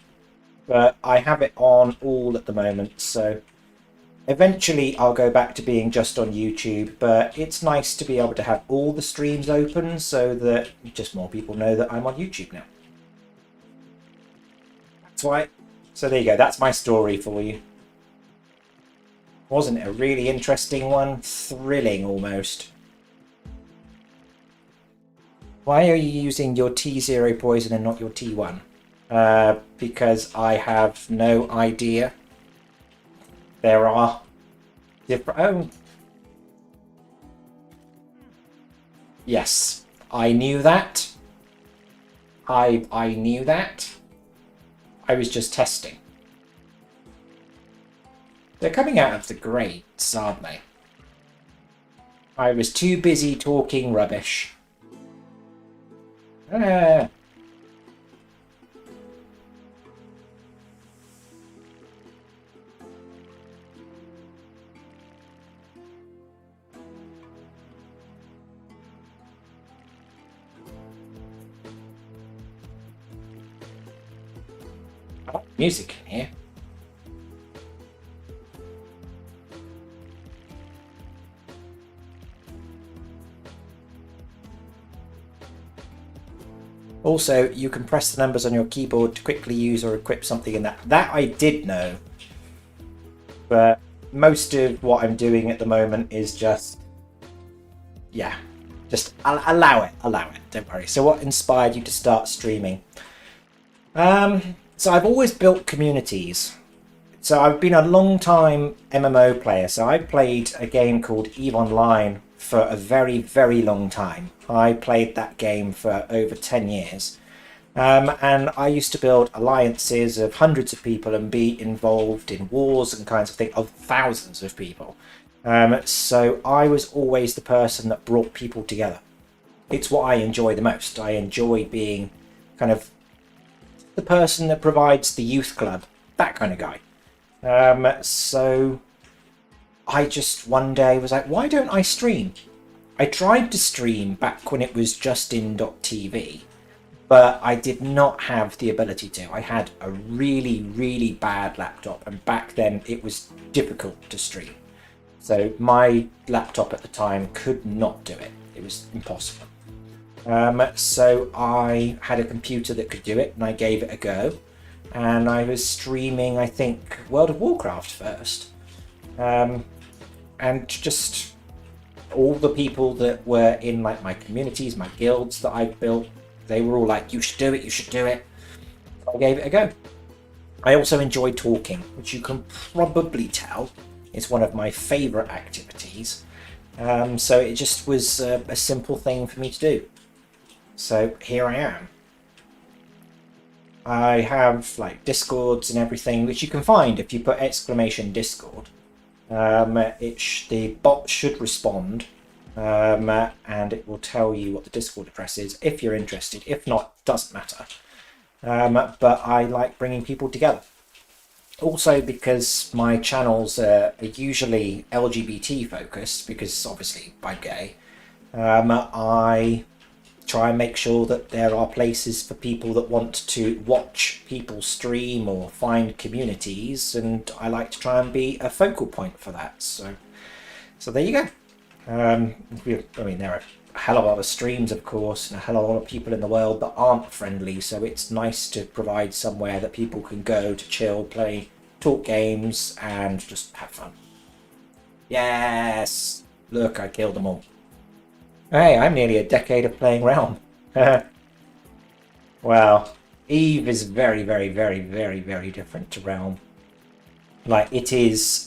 But I have it on all at the moment, so eventually I'll go back to being just on YouTube, but it's nice to be able to have all the streams open so that just more people know that I'm on YouTube now. That's why. So there you go, that's my story for you. Wasn't it a really interesting one? Thrilling almost. Why are you using your T0 poison and not your T1? Because I have no idea. There are different... Oh. Yes, I knew that. I knew that. I was just testing. They're coming out of the grates, aren't they? I was too busy talking rubbish. Music in here. Also, you can press the numbers on your keyboard to quickly use or equip something in that. That I did know. But most of what I'm doing at the moment is just... yeah. Just allow it. Don't worry. So what inspired you to start streaming? So I've always built communities. So I've been a long time MMO player. So I played a game called EVE Online for a very, very long time. I played that game for over 10 years. And I used to build alliances of hundreds of people and be involved in wars and kinds of things of thousands of people. So I was always the person that brought people together. It's what I enjoy the most. I enjoy being kind of the person that provides the youth club, that kind of guy. So I just one day was like, why don't I stream? I tried to stream back when it was just in .tv, but I did not have the ability to. I had a really, really bad laptop, and back then it was difficult to stream. So my laptop at the time could not do it. It was impossible. So I had a computer that could do it, and I gave it a go. And I was streaming, I think, World of Warcraft first. And just all the people that were in like my communities, my guilds that I built, they were all like, you should do it, you should do it. So I gave it a go. I also enjoy talking, which you can probably tell is one of my favourite activities. So it just was a simple thing for me to do. So here I am. I have like Discords and everything, which you can find if you put !Discord. The bot should respond, and it will tell you what the Discord address is if you're interested. If not, doesn't matter. But I like bringing people together. Also, because my channels are usually LGBT focused, because obviously I'm gay, I try and make sure that there are places for people that want to watch people stream or find communities, and I like to try and be a focal point for that. So there you go. I mean, there are a hell of a lot of streams, of course, and a hell of a lot of people in the world that aren't friendly, so it's nice to provide somewhere that people can go to chill, play, talk games, and just have fun. Yes! Look, I killed them all. Hey, I'm nearly a decade of playing Realm. Well, EVE is very, very, very, very, very different to Realm. Like, it's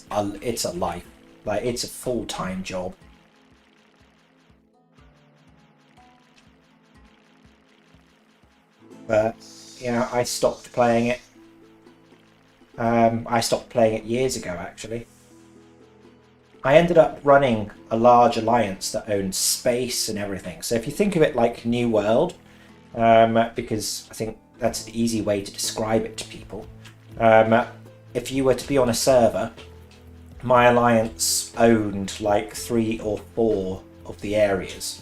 a life. Like, it's a full-time job. But, you know, I stopped playing it. I stopped playing it years ago, actually. I ended up running a large alliance that owns space and everything. So if you think of it like New World, because I think that's the easy way to describe it to people. If you were to be on a server, my alliance owned like 3 or 4 of the areas.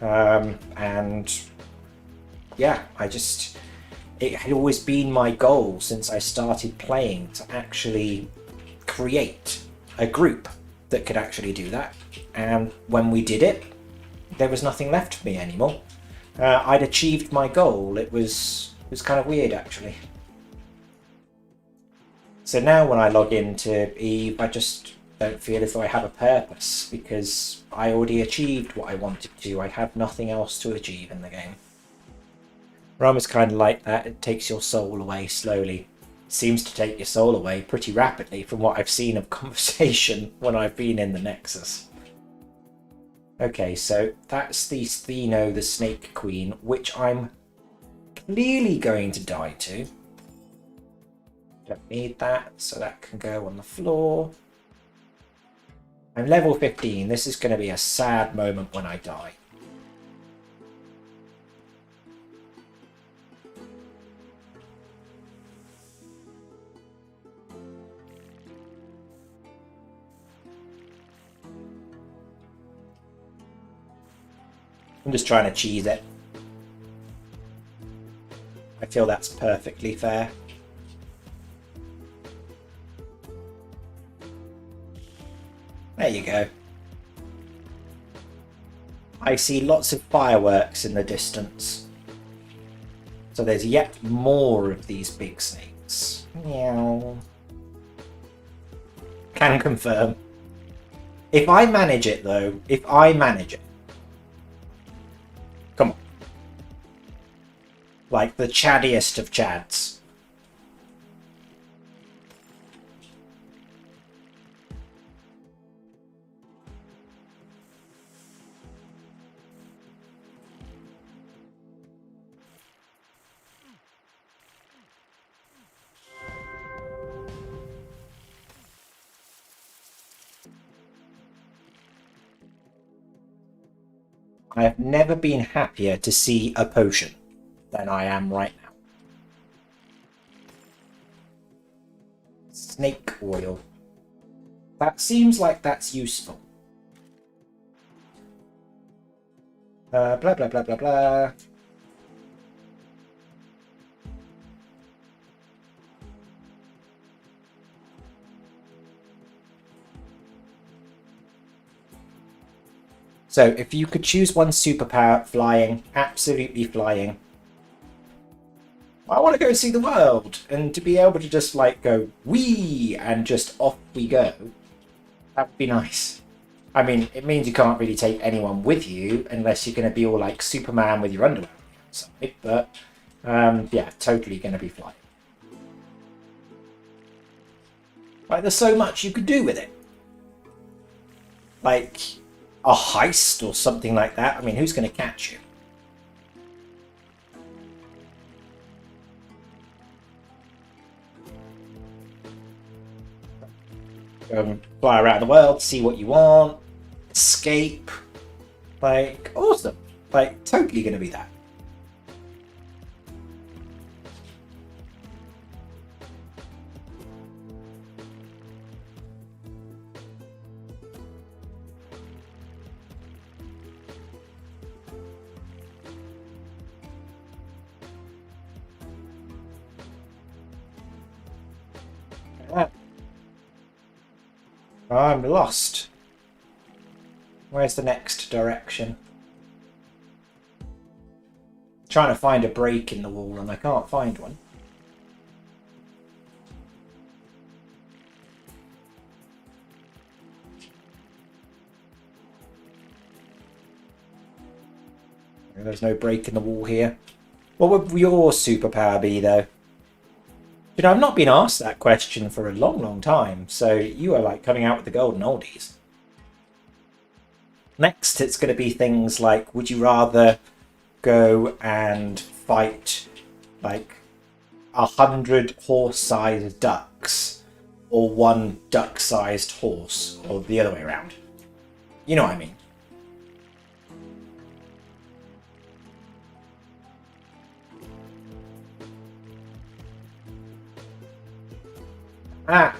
And yeah, it had always been my goal since I started playing to actually create a group that could actually do that. And when we did it, there was nothing left for me anymore. I'd achieved my goal. It was kind of weird, actually. So now when I log into EVE, I just don't feel as though I have a purpose because I already achieved what I wanted to. I have nothing else to achieve in the game. Rome is kind of like that. It takes your soul away slowly. It seems to take your soul away pretty rapidly from what I've seen of conversation when I've been in the Nexus. Okay, so that's the Stheno, the Snake Queen, which I'm clearly going to die to. Don't need that, so that can go on the floor. I'm level 15. This is going to be a sad moment when I die. I'm just trying to cheese it. I feel that's perfectly fair. There you go. I see lots of fireworks in the distance. So there's yet more of these big snakes. Meow. Can confirm. If I manage it though, if I manage it. Come on. Like the chaddiest of chads. I have never been happier to see a potion than I am right now. Snake oil. That seems like that's useful. Blah, blah, blah, blah, blah. So if you could choose one superpower, flying, absolutely flying. I want to go see the world, and to be able to just like go wee and just off we go. That would be nice. I mean, it means you can't really take anyone with you unless you're going to be all like Superman with your underwear outside. But yeah, totally going to be flying. Like, there's so much you could do with it. Like a heist or something like that. I mean, who's going to catch you? Fly around the world, see what you want, escape. Like, awesome. Like, totally going to be that. I'm lost. Where's the next direction? Trying to find a break in the wall and I can't find one. There's no break in the wall here. What would your superpower be though? You know, I've not been asked that question for a long, long time, so you are like coming out with the golden oldies. Next, it's going to be things like, would you rather go and fight like 100 horse-sized ducks or one duck-sized horse, or the other way around? You know what I mean. Ah.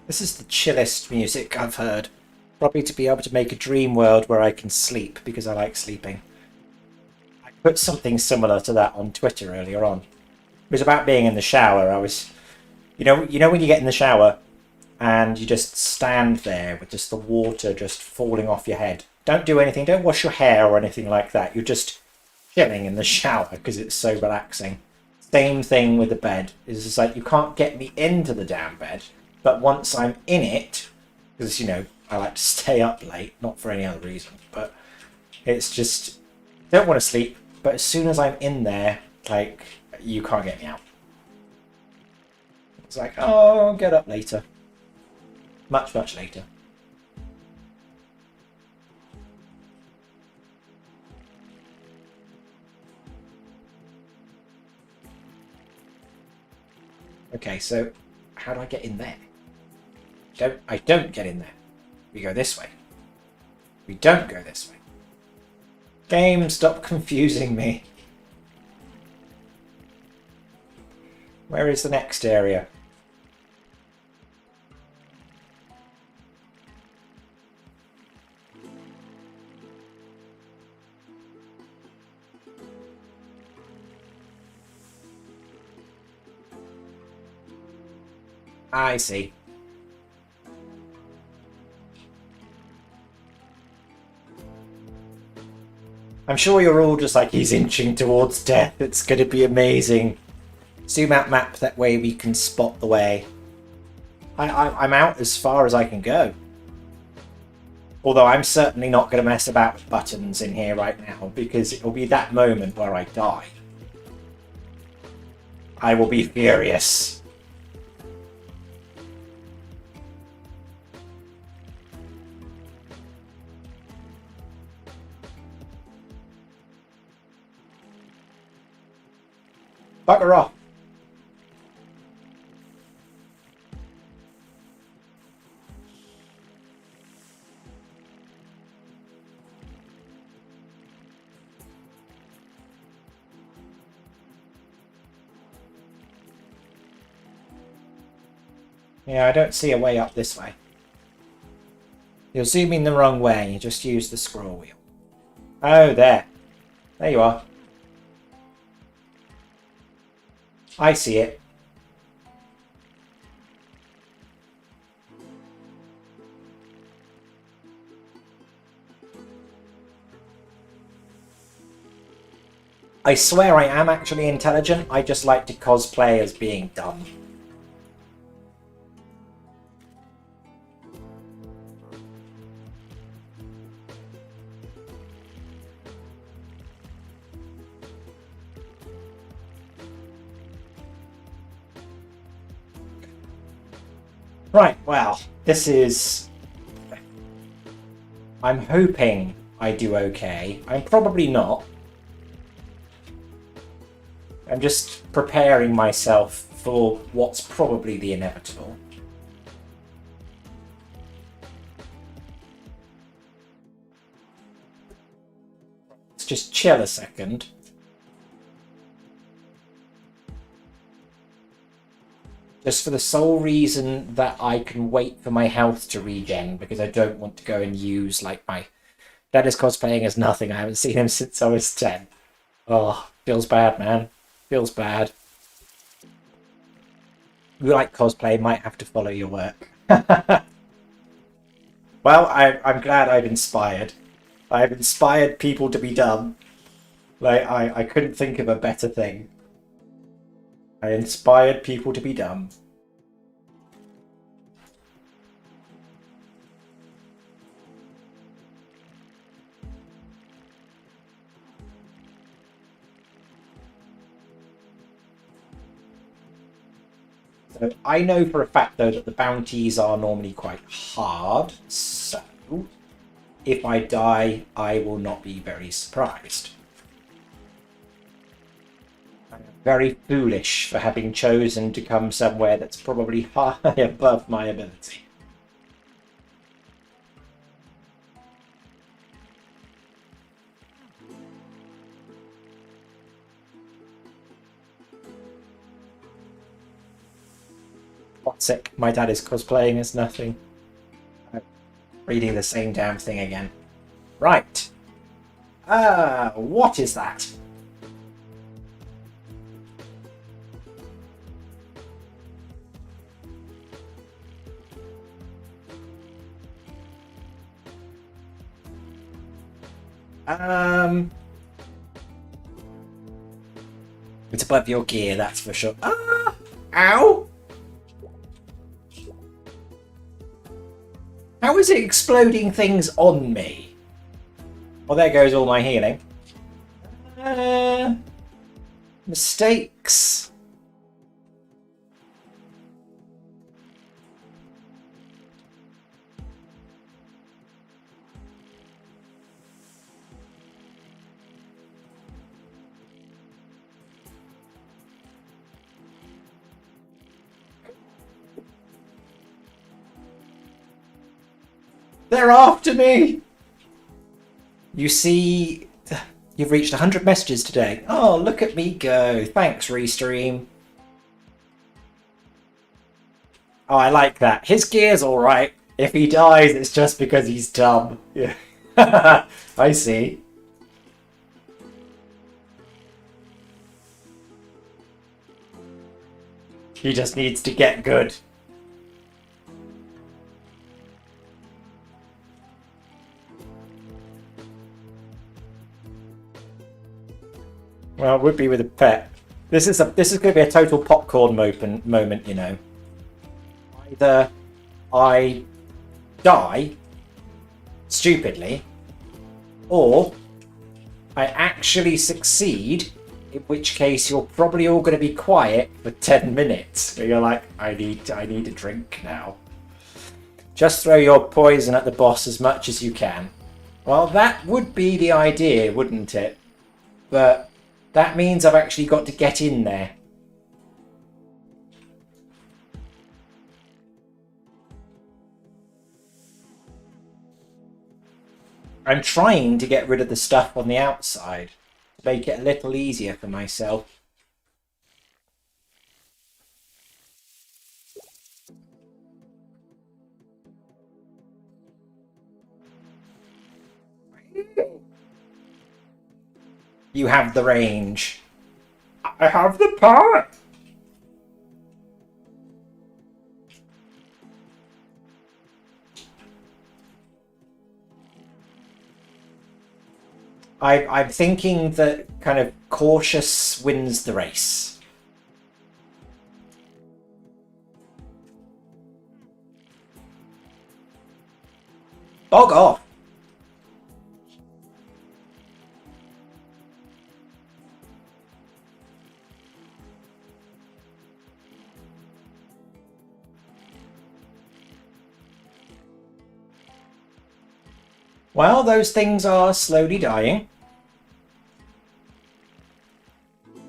This is the chillest music I've heard. Probably to be able to make a dream world where I can sleep, because I like sleeping. I put something similar to that on Twitter earlier on. It was about being in the shower. I was, you know when you get in the shower and you just stand there with just the water just falling off your head. Don't do anything. Don't wash your hair or anything like that. You're just chilling in the shower because it's so relaxing. Same thing with the bed. It's just like you can't get me into the damn bed, but once I'm in it, because I like to stay up late, not for any other reason, but it's just don't want to sleep. But as soon as I'm in there, like, you can't get me out. It's like, oh, I'll get up later. Much, much later. Okay, so how do I get in there? I don't get in there. We go this way. We don't go this way. Game, stop confusing me. Where is the next area? I see. I'm sure you're all just like, he's inching towards death. It's going to be amazing. Zoom out map, that way we can spot the way. I'm out as far as I can go. Although I'm certainly not going to mess about with buttons in here right now, because it will be that moment where I die. I will be furious. Bugger off. Yeah, I don't see a way up this way. You're zooming the wrong way. You just use the scroll wheel. Oh, there. There you are. I see it. I swear I am actually intelligent. I just like to cosplay as being dumb. Right, well, this is... I'm hoping I do okay. I'm probably not. I'm just preparing myself for what's probably the inevitable. Let's just chill a second. Just for the sole reason that I can wait for my health to regen, because I don't want to go and use, like, my... Dad is cosplaying as nothing. I haven't seen him since I was 10. Oh, feels bad, man. Feels bad. You like cosplay, might have to follow your work. Well, I'm glad I've inspired. I've inspired people to be dumb. Like, I couldn't think of a better thing. I inspired people to be dumb. So I know for a fact, though, that the bounties are normally quite hard, so if I die, I will not be very surprised. Very foolish for having chosen to come somewhere that's probably high above my ability. What's it? My dad is cosplaying as nothing. Reading the same damn thing again. Right. What is that? It's above your gear, that's for sure. Ah! Ow! How is it exploding things on me? Well, there goes all my healing. Mistakes. They're after me! You see, you've reached 100 messages today. Oh, look at me go. Thanks, Restream. Oh, I like that. His gear's alright. If he dies, it's just because he's dumb. Yeah. I see. He just needs to get good. Well, it would be with a pet. This is going to be a total popcorn moment, you know. Either I die stupidly, or I actually succeed, in which case you're probably all going to be quiet for 10 minutes. You're like, I need a drink now. Just throw your poison at the boss as much as you can. Well, that would be the idea, wouldn't it? But that means I've actually got to get in there. I'm trying to get rid of the stuff on the outside to make it a little easier for myself. You have the range. I have the power. I'm thinking that kind of cautious wins the race. Bog off. Well, those things are slowly dying.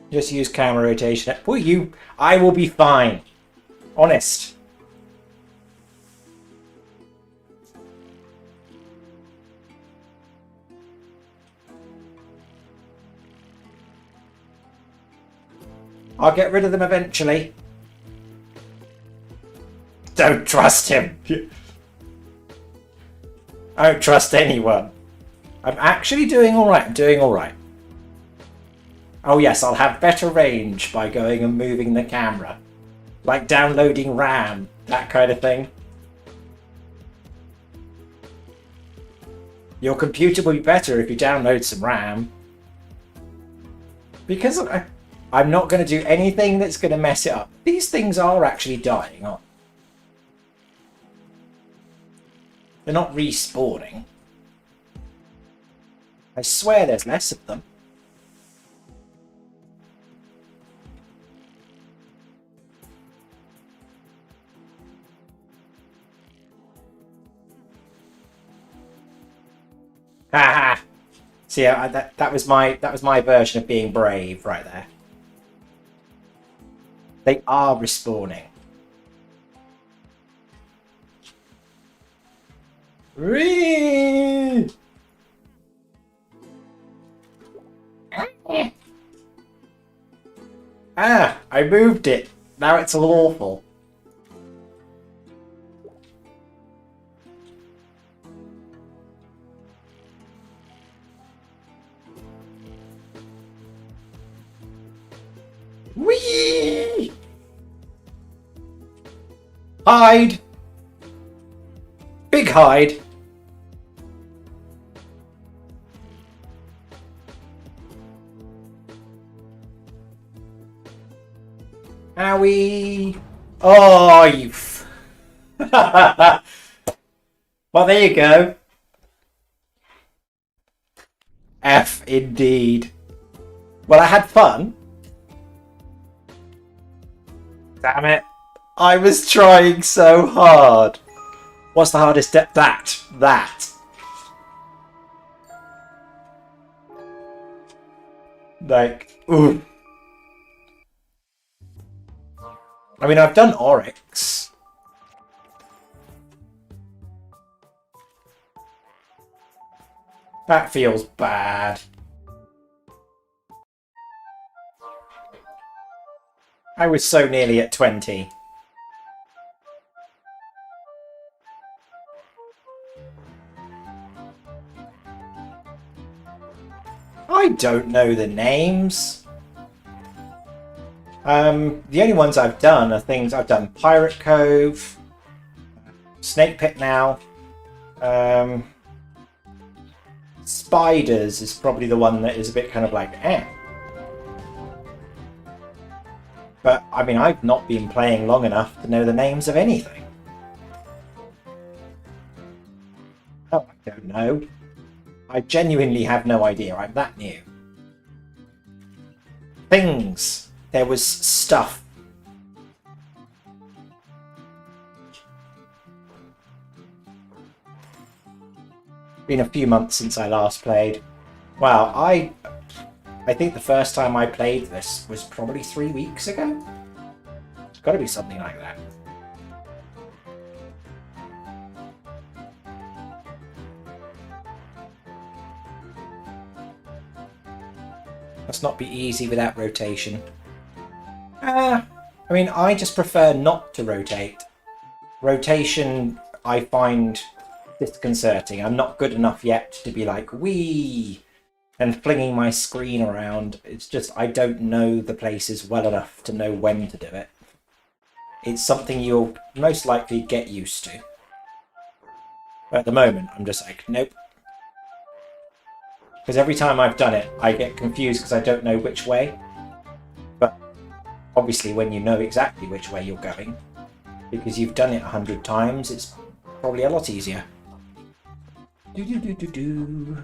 Just use camera rotation. Well, I will be fine. Honest. I'll get rid of them eventually. Don't trust him. I don't trust anyone. I'm actually doing alright. I'm doing alright. Oh yes, I'll have better range by going and moving the camera. Like downloading RAM, that kind of thing. Your computer will be better if you download some RAM. Because I'm not going to do anything that's going to mess it up. These things are actually dying, aren't they? They're not respawning. I swear there's less of them. Haha! See, that was my version of being brave right there. They are respawning. Whee! Ah, I moved it. Now it's all awful. Whee! Hide! Big hide! Owie! Oh, you... Well, there you go. F indeed. Well, I had fun. Damn it. I was trying so hard. What's the hardest step? That. Like, ooh. I mean, I've done Oryx. That feels bad. I was so nearly at 20. I don't know the names. The only ones I've done are things I've done: Pirate Cove, Snake Pit now. Spiders is probably the one that is a bit kind of like, eh. But, I mean, I've not been playing long enough to know the names of anything. Oh, I don't know. I genuinely have no idea. I'm that new. Things. There was stuff. Been a few months since I last played. Wow, I think the first time I played this was probably 3 weeks ago. It's got to be something like that. Must not be easy without rotation. I mean, I just prefer not to rotate. Rotation, I find disconcerting. I'm not good enough yet to be like, wee, and flinging my screen around. It's just, I don't know the places well enough to know when to do it. It's something you'll most likely get used to. But at the moment, I'm just like, nope. Because every time I've done it, I get confused because I don't know which way. But obviously, when you know exactly which way you're going, because you've done it 100 times, it's probably a lot easier. Do.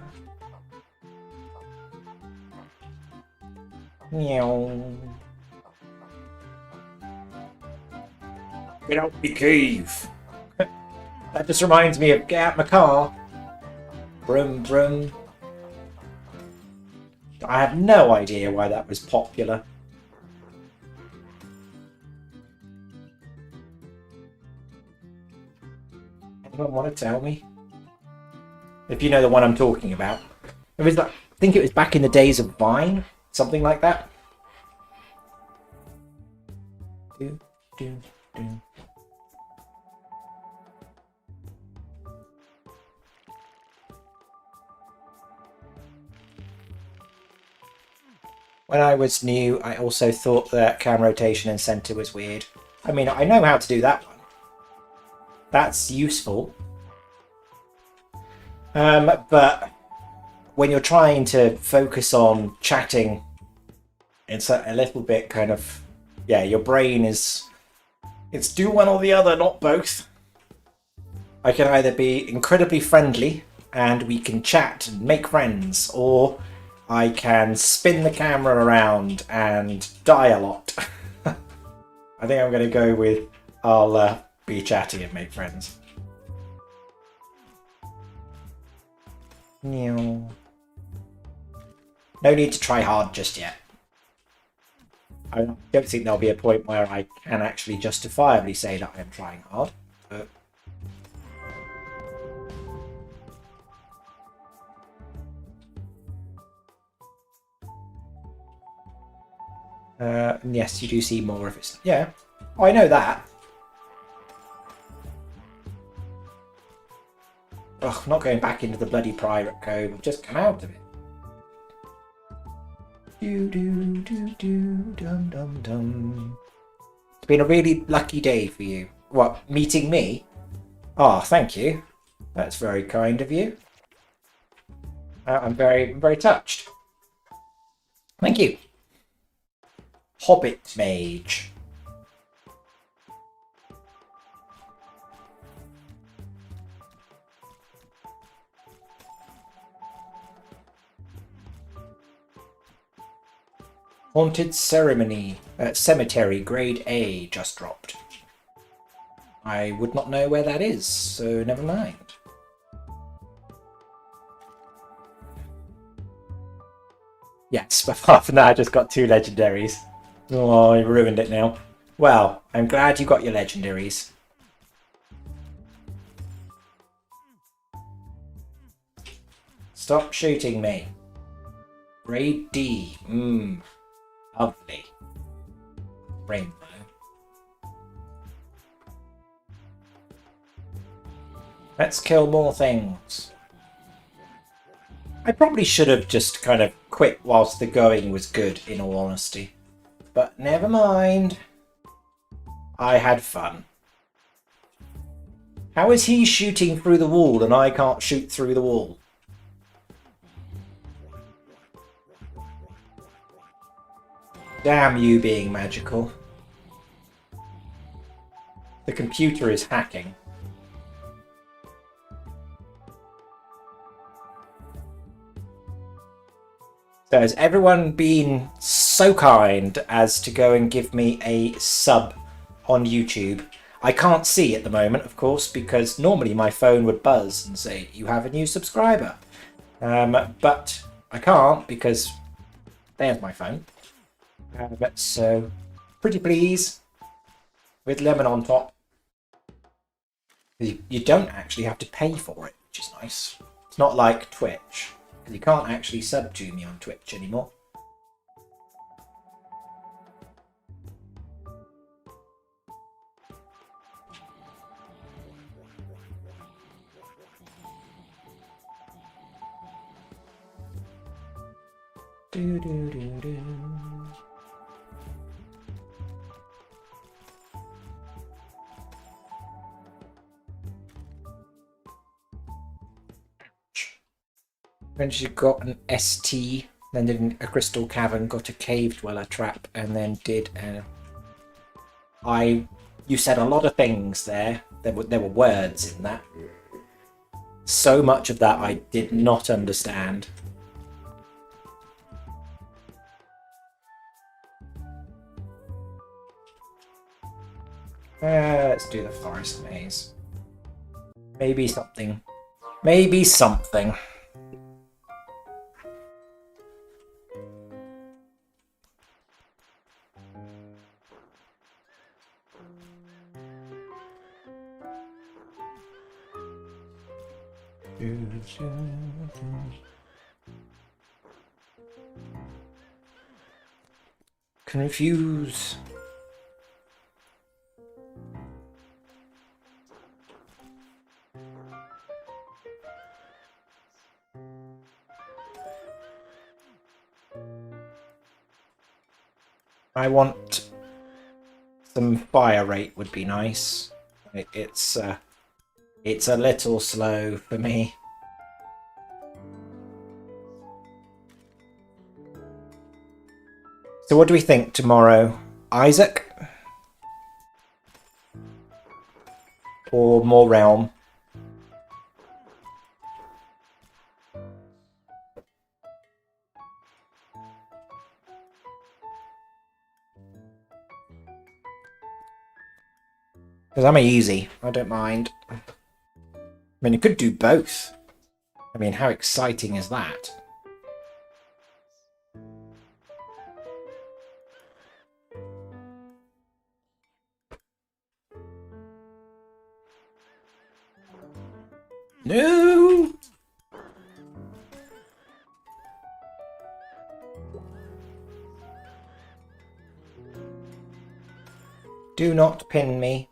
Meow. Get out the cave. That just reminds me of get out my car. Brum brum. I have no idea why that was popular. Anyone want to tell me? If you know the one I'm talking about. It was like, I think it was back in the days of Vine. Something like that. Do. When I was new, I also thought that cam rotation and center was weird. I mean, I know how to do that one. That's useful. But when you're trying to focus on chatting, it's a little bit kind of, yeah, your brain is, it's do one or the other, not both. I can either be incredibly friendly and we can chat and make friends, or I can spin the camera around and die a lot. I think I'm going to go with I'll be chatty and make friends. No need to try hard just yet. I don't think there'll be a point where I can actually justifiably say that I am trying hard. Yes, you do see more if it's... Yeah, oh, I know that. Ugh, I'm not going back into the bloody Pirate Cove. I've just come out of it. Do do do do dum dum dum. It's been a really lucky day for you. What, meeting me? Oh, thank you. That's very kind of you. I'm very touched. Thank you. Hobbit Mage. Haunted Cemetery Grade A just dropped. I would not know where that is, so never mind. Yes, but apart from that, I just got 2 legendaries. Oh, I ruined it now. Well, I'm glad you got your legendaries. Stop shooting me. Grade D. Lovely. Rainbow. Let's kill more things. I probably should have just kind of quit whilst the going was good, in all honesty. But never mind. I had fun. How is he shooting through the wall and I can't shoot through the wall? Damn you being magical. The computer is hacking. So has everyone been so kind as to go and give me a sub on YouTube? I can't see at the moment, of course, because normally my phone would buzz and say, you have a new subscriber. But I can't because there's my phone. So, pretty please, with lemon on top. You don't actually have to pay for it, which is nice. It's not like Twitch. You can't actually sub to me on Twitch anymore. Do do do do. When she got an ST, then did a crystal cavern, got a cave dweller trap, and then did you said a lot of things there. There were words in that. So much of that I did not understand. Let's do the forest maze. Maybe something. Maybe something. Confuse. I want some fire rate would be nice. It's a little slow for me. So what do we think tomorrow? Isaac? Or more Realm? Because I'm easy. I don't mind. I mean, you could do both. I mean, how exciting is that? No! Do not pin me.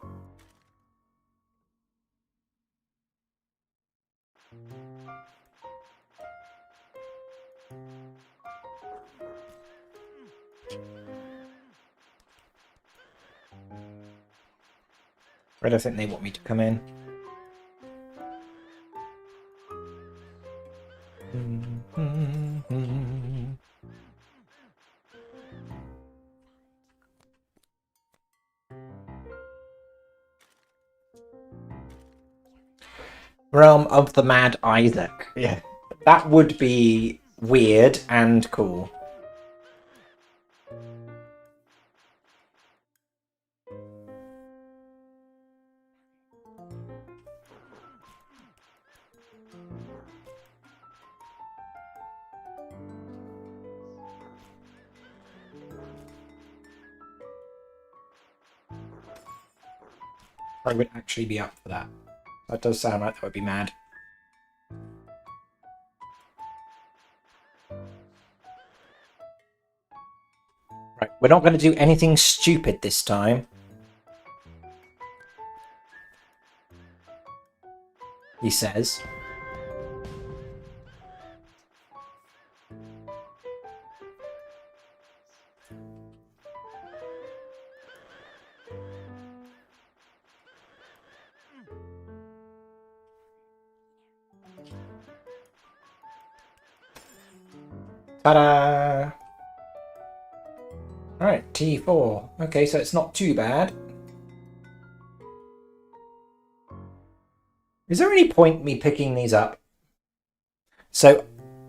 I don't think they want me to come in. Realm of the Mad Isaac. Yeah. That would be weird and cool. I would actually be up for that. That does sound like that would be mad. Right, we're not going to do anything stupid this time. He says. Ta-da! Alright, T4. Okay, so it's not too bad. Is there any point me picking these up? So,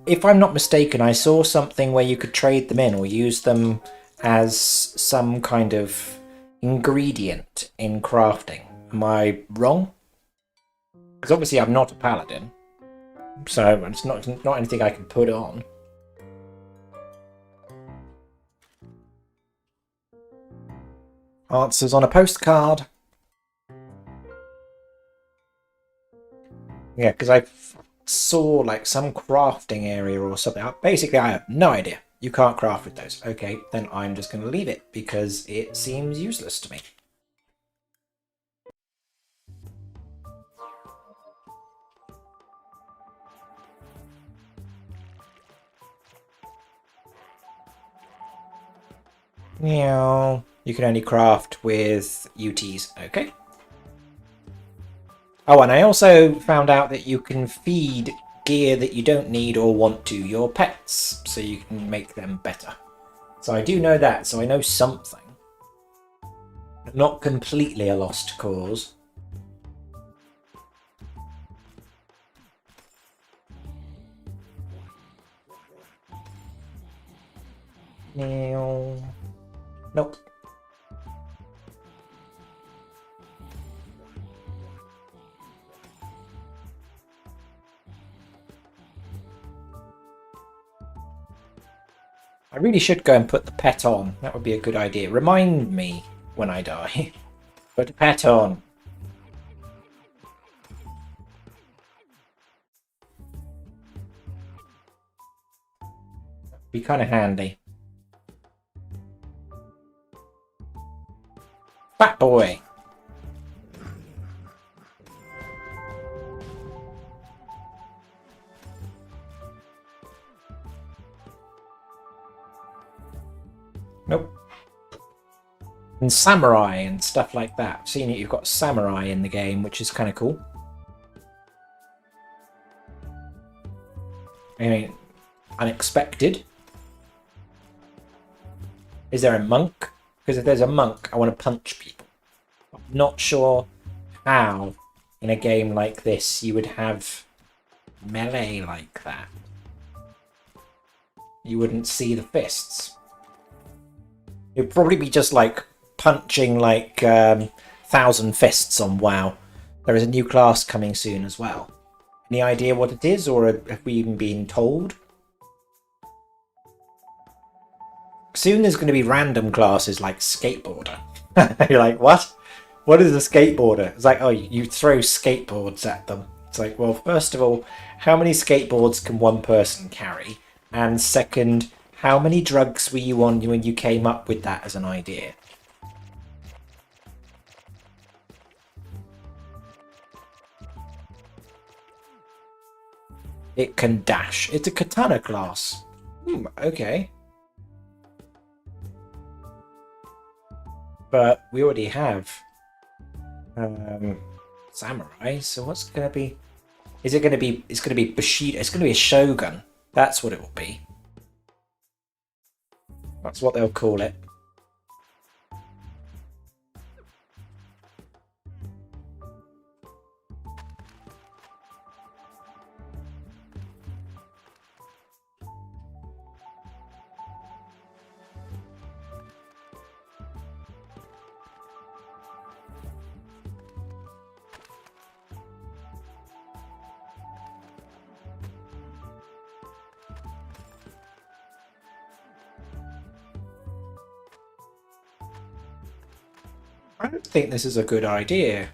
if I'm not mistaken, I saw something where you could trade them in or use them as some kind of ingredient in crafting. Am I wrong? Because obviously I'm not a paladin, so it's not anything I can put on. Answers on a postcard. Yeah, because I saw like some crafting area or something. Basically, I have no idea. You can't craft with those. Okay, then I'm just going to leave it because it seems useless to me. Yeah, you can only craft with UTs. Okay. Oh, and I also found out that you can feed gear that you don't need or want to your pets, so you can make them better. So I do know that, so I know something. Not completely a lost cause. No. Nope. I really should go and put the pet on. That would be a good idea. Remind me when I die. Put the pet on. Be kind of handy. Fat boy. Nope. And samurai and stuff like that. Seeing that you've got samurai in the game, which is kind of cool. I mean, unexpected. Is there a monk? Because if there's a monk, I want to punch people. I'm not sure how, in a game like this, you would have melee like that. You wouldn't see the fists. It'd probably be just like punching like 1,000 fists on WoW. There is a new class coming soon as well. Any idea what it is, or have we even been told? Soon there's going to be random classes like skateboarder. You're like, what? What is a skateboarder? It's like, oh, you throw skateboards at them. It's like, well, first of all, how many skateboards can one person carry? And second, how many drugs were you on when you came up with that as an idea? It can dash. It's a katana class. Okay. But we already have Samurai. So what's it gonna be? Is it gonna be? It's gonna be Bushido. It's gonna be a shogun. That's what it will be. That's what they'll call it. I don't think this is a good idea.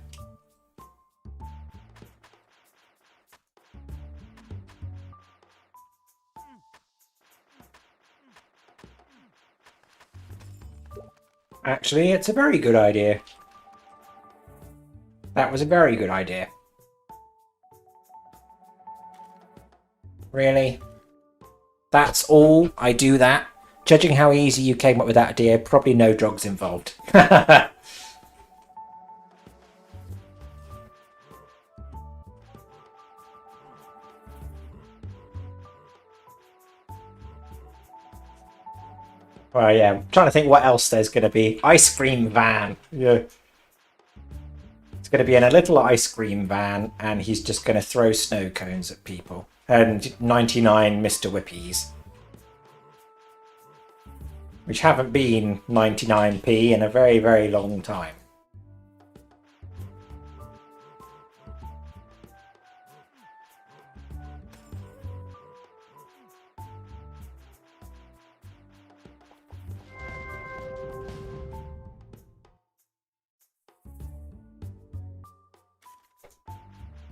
Actually, it's a very good idea. That was a very good idea. Really? That's all? I do that? Judging how easy you came up with that idea, probably no drugs involved. Well, yeah, I'm trying to think what else there's going to be. Ice cream van. Yeah. It's going to be in a little ice cream van, and he's just going to throw snow cones at people. And 99 Mr. Whippies. Which haven't been 99p in a very, very long time.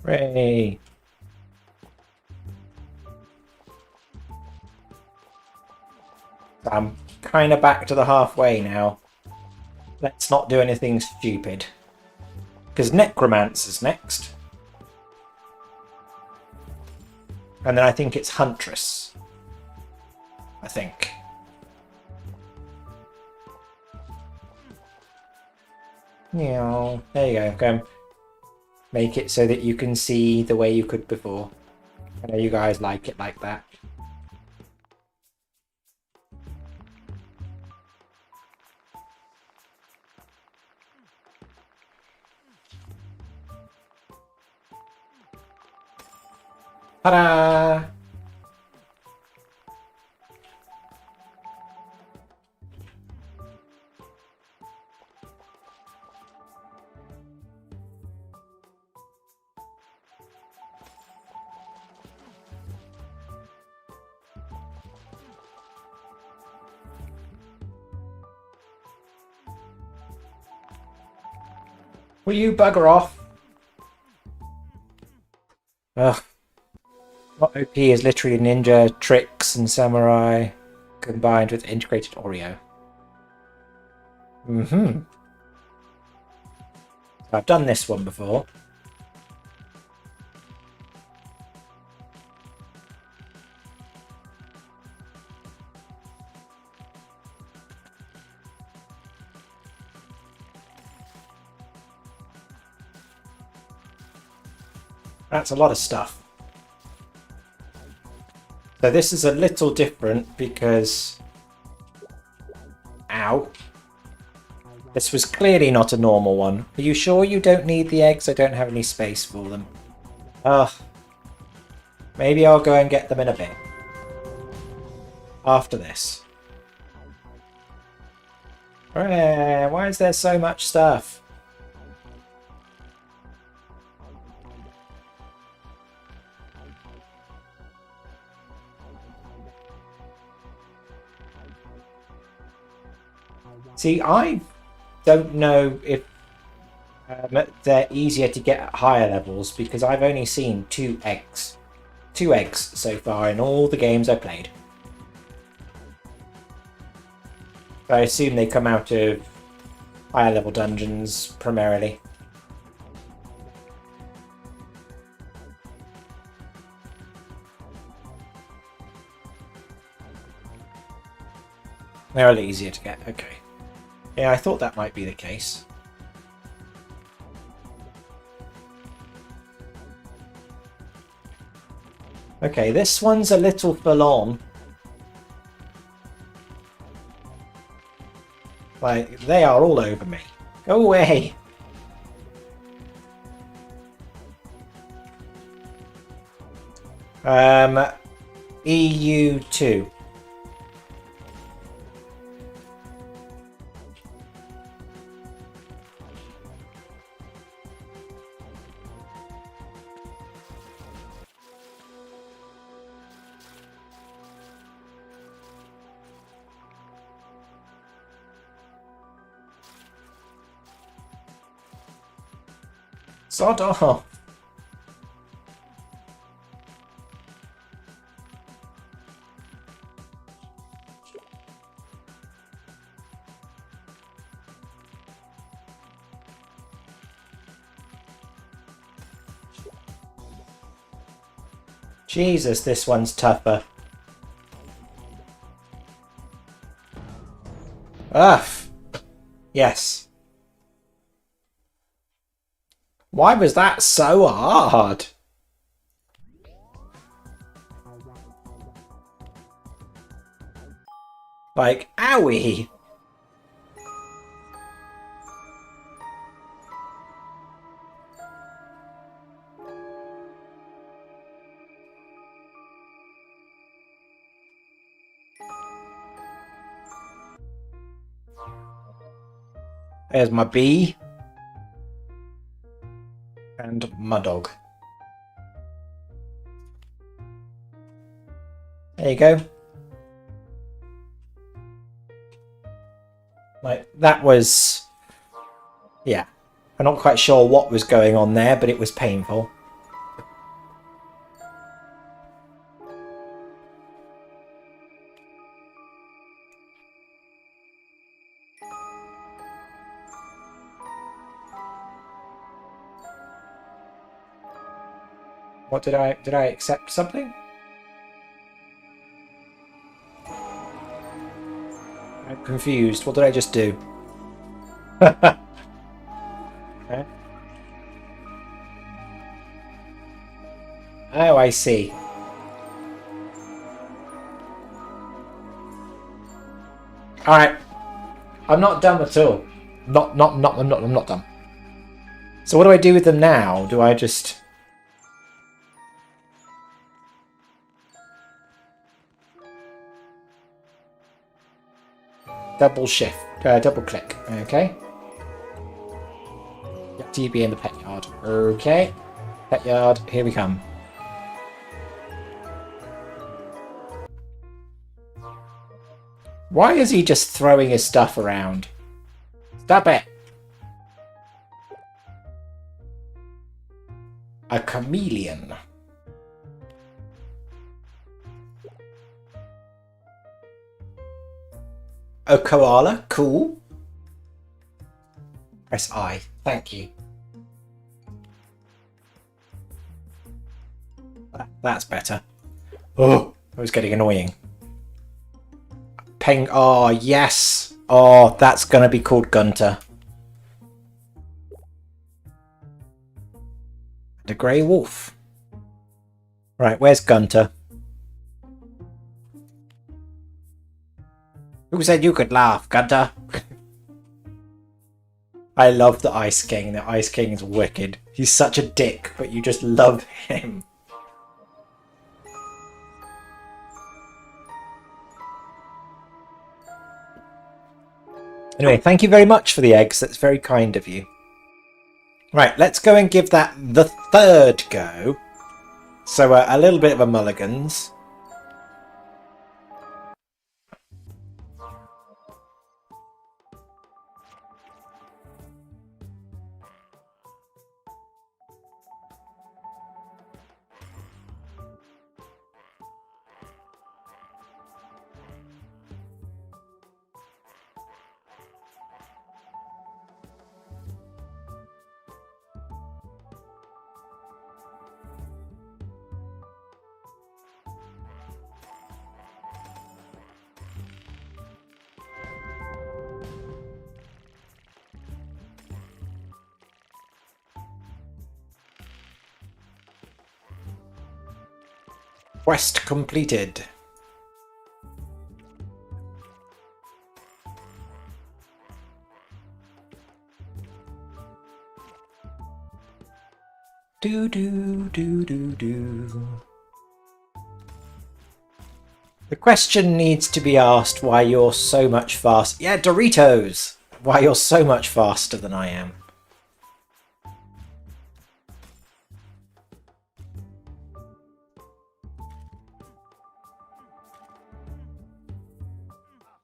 Hooray! I'm kind of back to the halfway now. Let's not do anything stupid. Because Necromancer's next. And then I think it's Huntress. I think. Yeah, there you go. Go. Make it so that you can see the way you could before. I know you guys like it like that. Ta-da! Will you bugger off? Ugh. What OP is literally ninja, tricks, and samurai combined with integrated Oreo. I've done this one before. That's a lot of stuff. So this is a little different because... Ow. This was clearly not a normal one. Are you sure you don't need the eggs? I don't have any space for them. Ugh. Maybe I'll go and get them in a bit. After this. Why is there so much stuff? See, I don't know if they're easier to get at higher levels because I've only seen 2 eggs. 2 eggs so far in all the games I played. I assume they come out of higher level dungeons primarily. They're a little easier to get, okay. Yeah, I thought that might be the case. Okay, this one's a little full on. Like, they are all over me. Go away! EU2. Sod off! Jesus, this one's tougher. Ugh. Yes. Why was that so hard? Like, owie! There's my bee. And my dog. There you go. Like, that was... Yeah. I'm not quite sure what was going on there, but it was painful. What did I accept something? I'm confused. What did I just do? Okay. Oh, I see. All right. I'm not done at all. I'm not done. So what do I do with them now? Do I just... double shift, double click. Okay. Do you be in the pet yard? Okay. Pet yard, here we come. Why is he just throwing his stuff around? Stop it! A chameleon. A koala, cool. Press I, thank you. That's better. Oh, that was getting annoying. Peng, oh yes. Oh, that's gonna be called Gunter. The grey wolf. Right, where's Gunter? Who said you could laugh, Gunter? I love the Ice King. The Ice King's wicked. He's such a dick, but you just love him. Anyway, thank you very much for the eggs. That's very kind of you. Right, let's go and give that the third go. So a little bit of a mulligans. Quest completed. Do do do do do. The question needs to be asked why you're so much faster. Yeah, Doritos! Why you're so much faster than I am.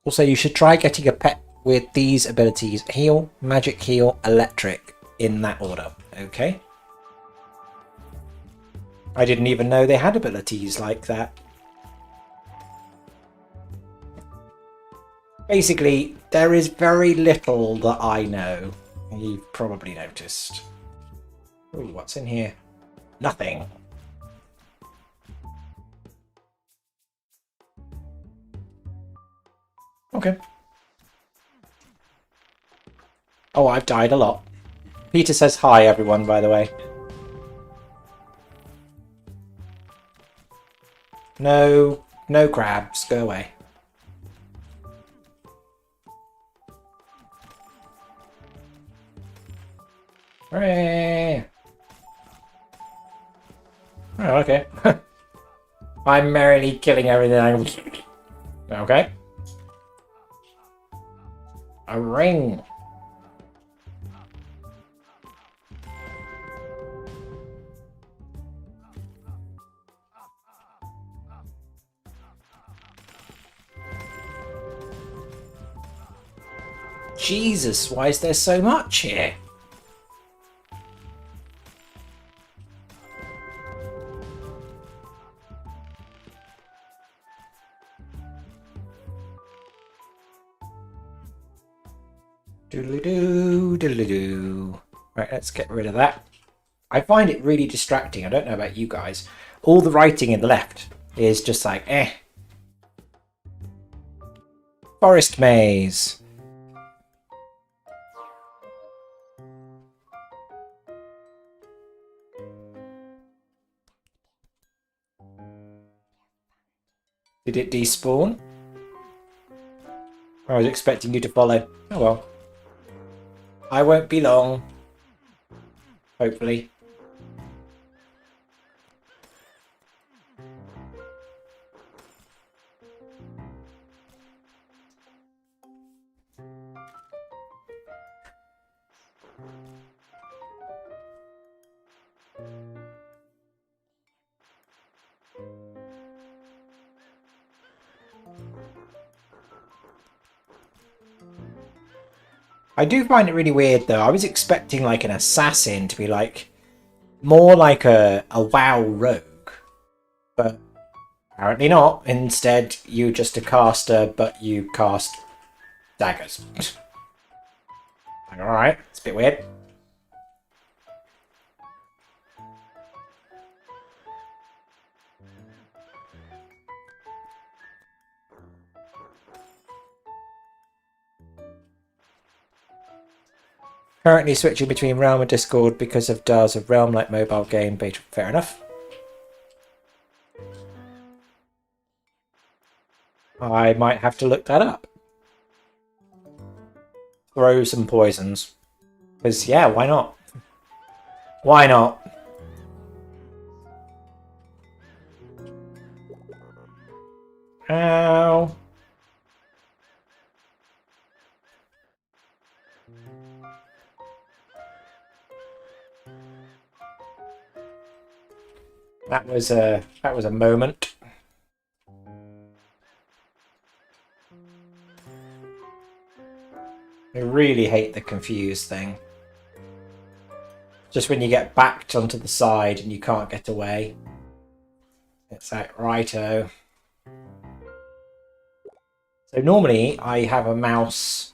Also, you should try getting a pet with these abilities. Heal, Magic Heal, Electric. In that order, okay? I didn't even know they had abilities like that. Basically, there is very little that I know. You've probably noticed. Ooh, what's in here? Nothing. Okay. Oh, I've died a lot. Peter says hi, everyone, by the way. No crabs. Go away. Hooray! Oh, okay. I'm merrily killing everything. Okay. A ring. Jesus, why is there so much here? Doodly-doo, doodly-doo. Right, let's get rid of that. I find it really distracting. I don't know about you guys. All the writing in the left is just like, eh. Forest maze. Did it despawn? I was expecting you to follow. Oh well. I won't be long. Hopefully. I do find it really weird though. I was expecting like an assassin to be like more like a WoW rogue, but apparently not. Instead, you're just a caster, but you cast daggers. Like, alright, it's a bit weird. Currently switching between Realm and Discord because of DAR's of Realm like mobile game beta. Fair enough. I might have to look that up. Throw some poisons. Because, yeah, why not? Why not? Ow. That was a moment. I really hate the confused thing. Just when you get backed onto the side and you can't get away. It's like, righto. So normally I have a mouse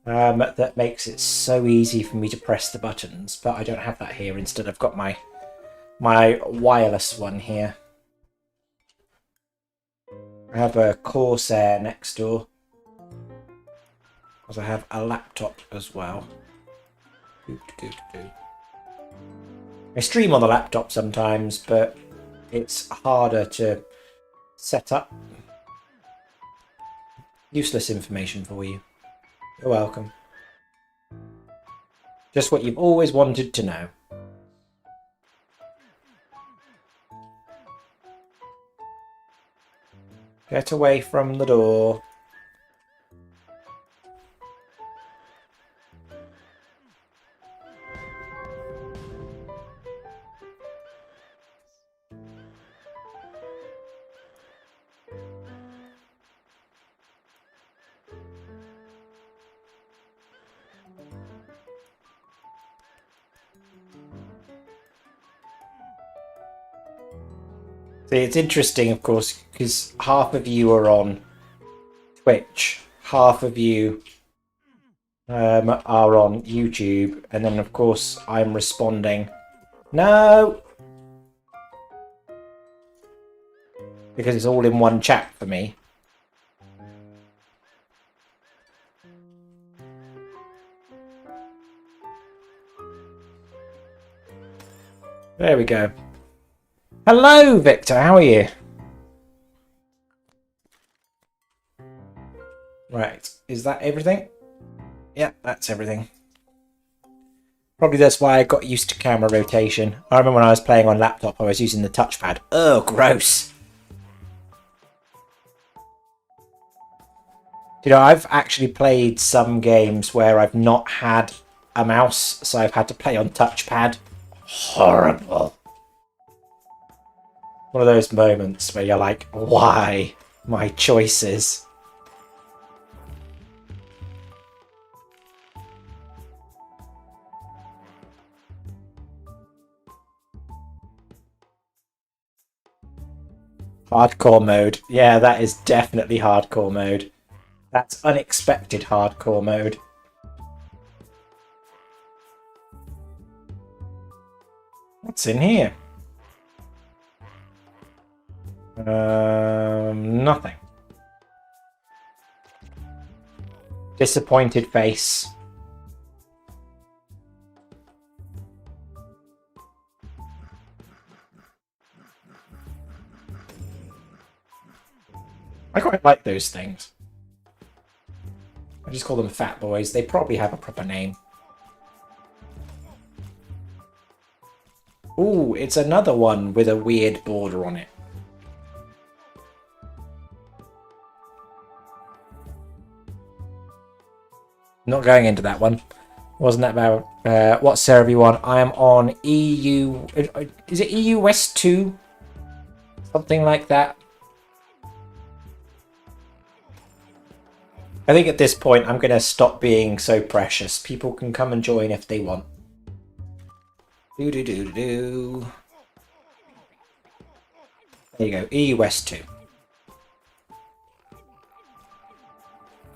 that makes it so easy for me to press the buttons, but I don't have that here. Instead I've got my wireless one here. I have a Corsair next door. Because I have a laptop as well. I stream on the laptop sometimes, but it's harder to set up. Useless information for you. You're welcome. Just what you've always wanted to know. Get away from the door. See, it's interesting, of course, because half of you are on Twitch, half of you are on YouTube, and then, of course, I'm responding, no! Because it's all in one chat for me. There we go. Hello, Victor. How are you? Right. Is that everything? Yeah, that's everything. Probably that's why I got used to camera rotation. I remember when I was playing on laptop, I was using the touchpad. Oh, gross. You know, I've actually played some games where I've not had a mouse, so I've had to play on touchpad. Horrible. One of those moments where you're like, why my choices? Hardcore mode. Yeah, that is definitely hardcore mode. That's unexpected hardcore mode. What's in here? Nothing. Disappointed face. I quite like those things. I just call them fat boys. They probably have a proper name. Ooh, it's another one with a weird border on it. Not going into that one. Wasn't that about what server you on? I am on EU. Is it EU West 2? Something like that. I think at this point I'm going to stop being so precious. People can come and join if they want. Do do do do. There you go. EU West 2.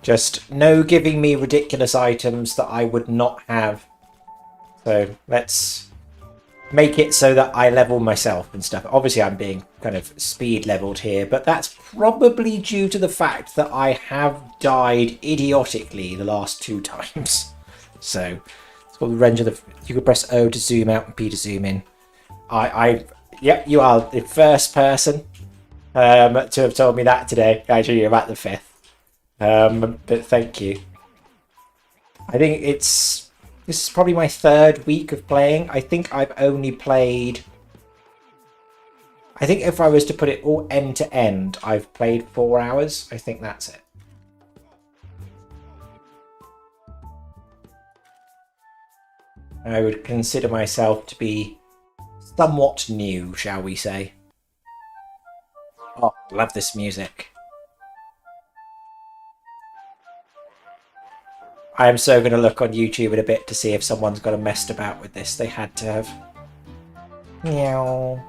Just no giving me ridiculous items that I would not have. So let's make it so that I level myself and stuff. Obviously I'm being kind of speed leveled here, but that's probably due to the fact that I have died idiotically the last 2 times. So it's called the range of the... You can press O to zoom out and P to zoom in. Yep, you are the first person to have told me that today. Actually, you're about the 5th. But thank you. I think this is probably my 3rd week of playing. I think I've only played... I think if I was to put it all end to end, I've played 4 hours. I think that's it. I would consider myself to be somewhat new, shall we say. Oh, love this music. I am so going to look on YouTube in a bit to see if someone's got messed about with this. They had to have. Meow.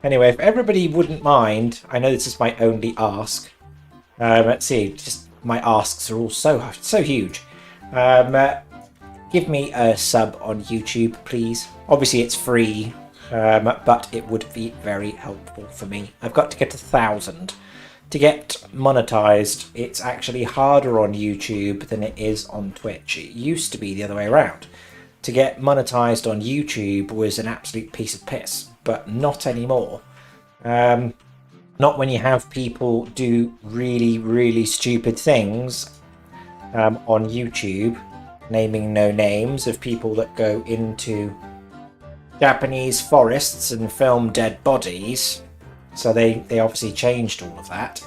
Anyway, if everybody wouldn't mind, I know this is my only ask. Let's see, just my asks are all so huge. Give me a sub on YouTube, please. Obviously, it's free. But it would be very helpful for me. I've got to get 1,000. To get monetized, it's actually harder on YouTube than it is on Twitch. It used to be the other way around. to get monetized on YouTube was an absolute piece of piss, but not anymore. Not when you have people do really, really stupid things on YouTube, naming no names of people that go into Japanese forests and film dead bodies. So they obviously changed all of that.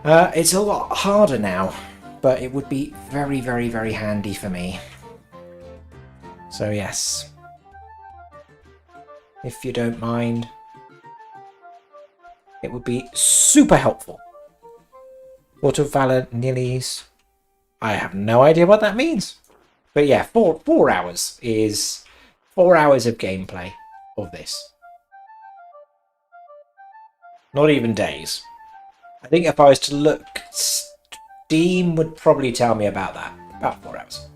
It's a lot harder now, but it would be very, very, very handy for me. So yes, if you don't mind, it would be super helpful. What of Valor Nillies? I have no idea what that means. But yeah, 4 hours is 4 hours of gameplay of this. Not even days. I think if I was to look, Steam would probably tell me about that. About 4 hours.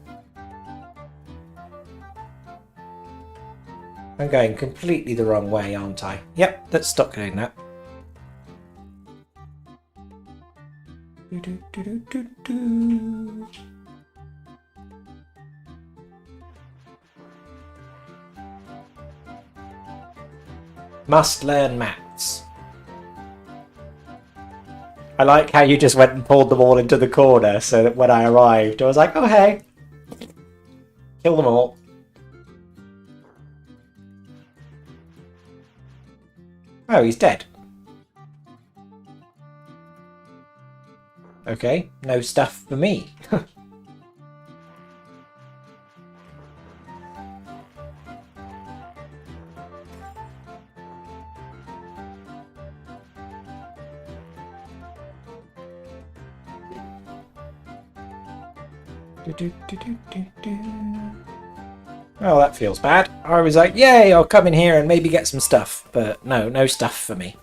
I'm going completely the wrong way, aren't I? Yep, let's stop doing that. Must learn maths. I like how you just went and pulled them all into the corner so that when I arrived I was like, oh hey, kill them all. Oh, he's dead. Okay, no stuff for me. Oh, that feels bad. I was like, yay, I'll come in here and maybe get some stuff. But no stuff for me.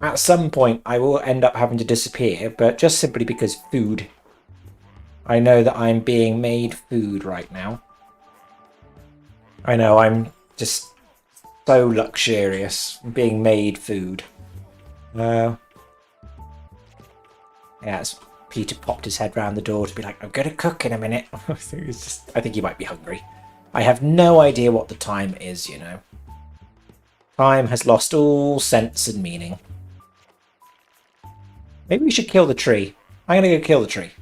At some point, I will end up having to disappear, but just simply because food. I know that I'm being made food right now. I know, I'm just so luxurious. I'm being made food. Yeah, it's Peter popped his head round the door to be like, I'm going to cook in a minute. I think he might be hungry. I have no idea what the time is, you know. Time has lost all sense and meaning. Maybe we should kill the tree. I'm going to go kill the tree.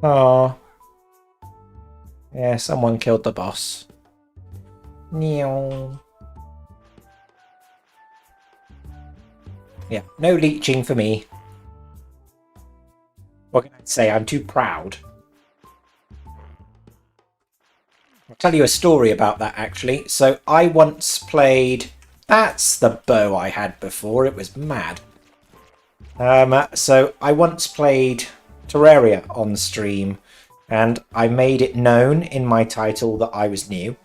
Oh. Yeah, someone killed the boss. Meow. Yeah, no leeching for me. What can I say? I'm too proud. I'll tell you a story about that, actually. So I once played... That's the bow I had before. It was mad. So I once played Terraria on stream, and I made it known in my title that I was new.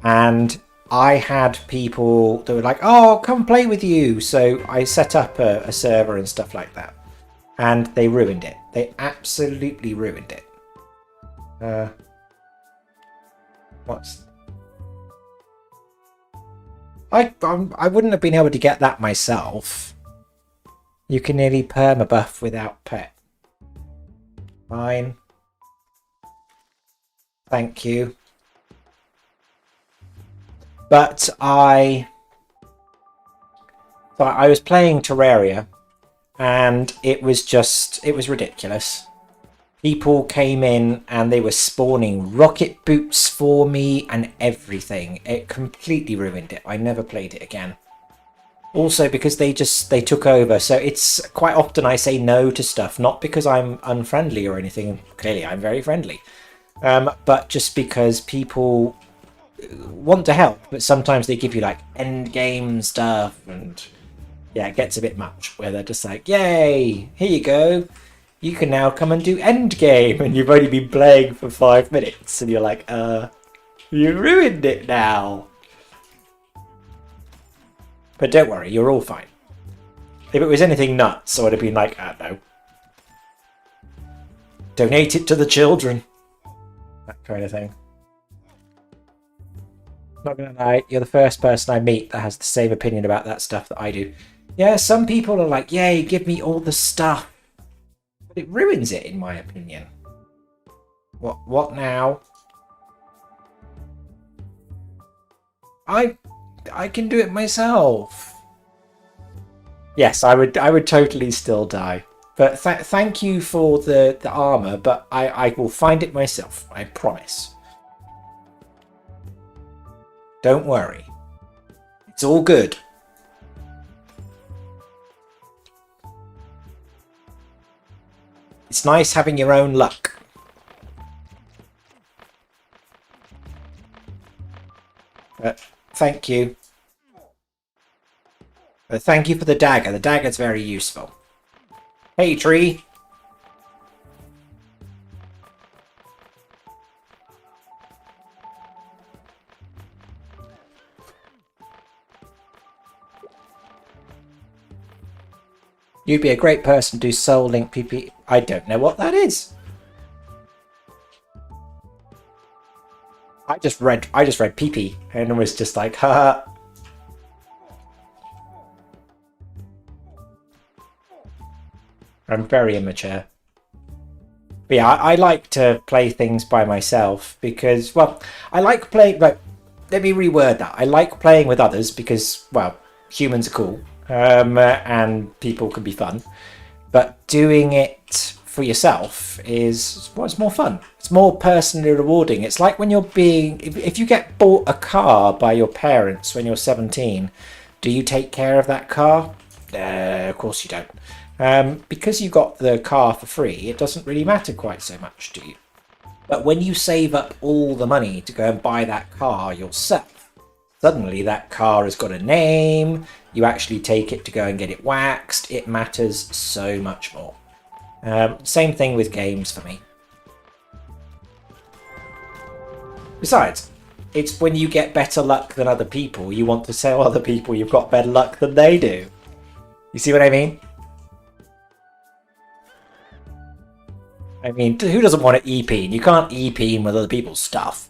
And I had people that were like, oh, come play with you. So I set up a server and stuff like that. And they ruined it. They absolutely ruined it. I wouldn't have been able to get that myself. You can nearly permabuff without pet. Fine. Thank you. But I was playing Terraria, and it was ridiculous. People came in and they were spawning rocket boots for me and everything. It completely ruined it. I never played it again. Also because they took over. So it's quite often I say no to stuff, not because I'm unfriendly or anything. Clearly I'm very friendly. But just because people want to help, but sometimes they give you like end game stuff, and yeah, it gets a bit much where they're just like, yay, here you go. You can now come and do end game, and you've only been playing for 5 minutes, and you're like, you ruined it now. But don't worry, you're all fine. If it was anything nuts, I would have been like, no. Donate it to the children. That kind of thing. Not gonna lie, you're the first person I meet that has the same opinion about that stuff that I do. Yeah, some people are like, yay, give me all the stuff. But it ruins it, in my opinion. What now? I can do it myself. Yes, I would totally still die. But thank you for the armor, but I will find it myself. I promise. Don't worry. It's all good. It's nice having your own luck. Thank you. Thank you for the dagger. The dagger's very useful. Hey, tree. You'd be a great person to do Soul Link PP. I don't know what that is. I just read PP and was just like, haha. I'm very immature. But yeah, I like to play things by myself because, well, I like playing, like, let me reword that. I like playing with others because, well, humans are cool and people can be fun. But doing it for yourself is, well, it's more fun. It's more personally rewarding. It's like when you're being, if you get bought a car by your parents when you're 17, do you take care of that car? Of course you don't. Because you got the car for free, it doesn't really matter quite so much to you. But when you save up all the money to go and buy that car yourself, suddenly that car has got a name, you actually take it to go and get it waxed, it matters so much more. Same thing with games for me. Besides, it's when you get better luck than other people, you want to tell other people you've got better luck than they do. You see what I mean? I mean, who doesn't want to EP? You can't EP with other people's stuff.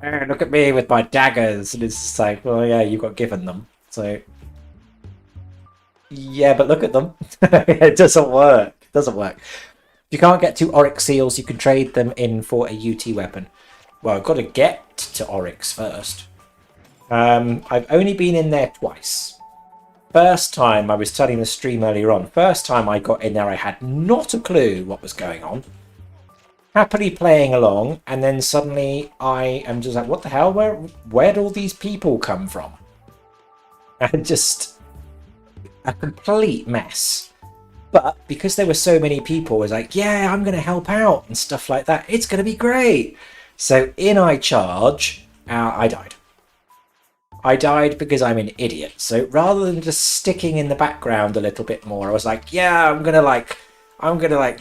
Oh, look at me with my daggers. And it's just like, well, yeah, you got given them. So, yeah, but look at them. It doesn't work. It doesn't work. If you can't get 2 Oryx seals, you can trade them in for a UT weapon. Well, I've got to get to Oryx first. I've only been in there twice. First time, I was studying the stream earlier on. First time I got in there, I had not a clue what was going on. Happily playing along, and then suddenly I am just like, what the hell? Where'd all these people come from? And just a complete mess. But because there were so many people, I was like, yeah, I'm going to help out and stuff like that. It's going to be great. So in I charge, I died. I died because I'm an idiot. So rather than just sticking in the background a little bit more, I was like, yeah, I'm gonna like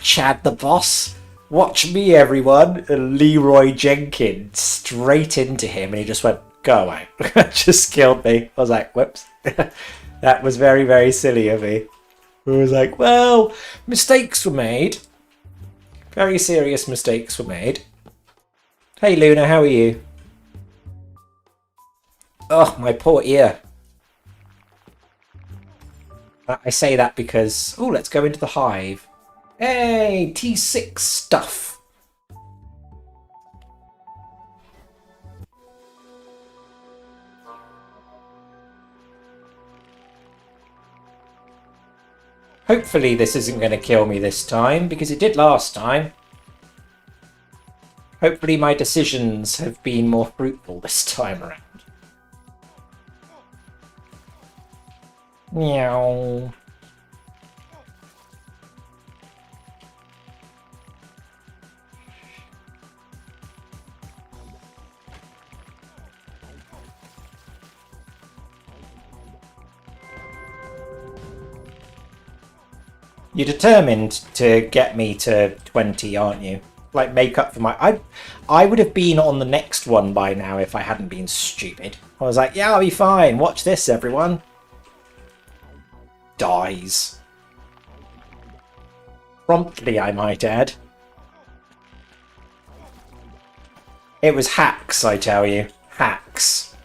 Chad the boss. Watch me, everyone. And Leroy Jenkins straight into him, and he just went, go away. Just killed me. I was like, whoops. That was very, very silly of me. I was like, well, mistakes were made. Very serious mistakes were made. Hey Luna, how are you? Oh, my poor ear. I say that because... oh, let's go into the hive. Hey, T6 stuff. Hopefully this isn't going to kill me this time, because it did last time. Hopefully my decisions have been more fruitful this time around. Meow. You're determined to get me to 20, aren't you? Like, make up for my... I would have been on the next one by now if I hadn't been stupid. I was like, yeah, I'll be fine. Watch this, everyone. Dies. Promptly, I might add. It was hacks, I tell you. Hacks.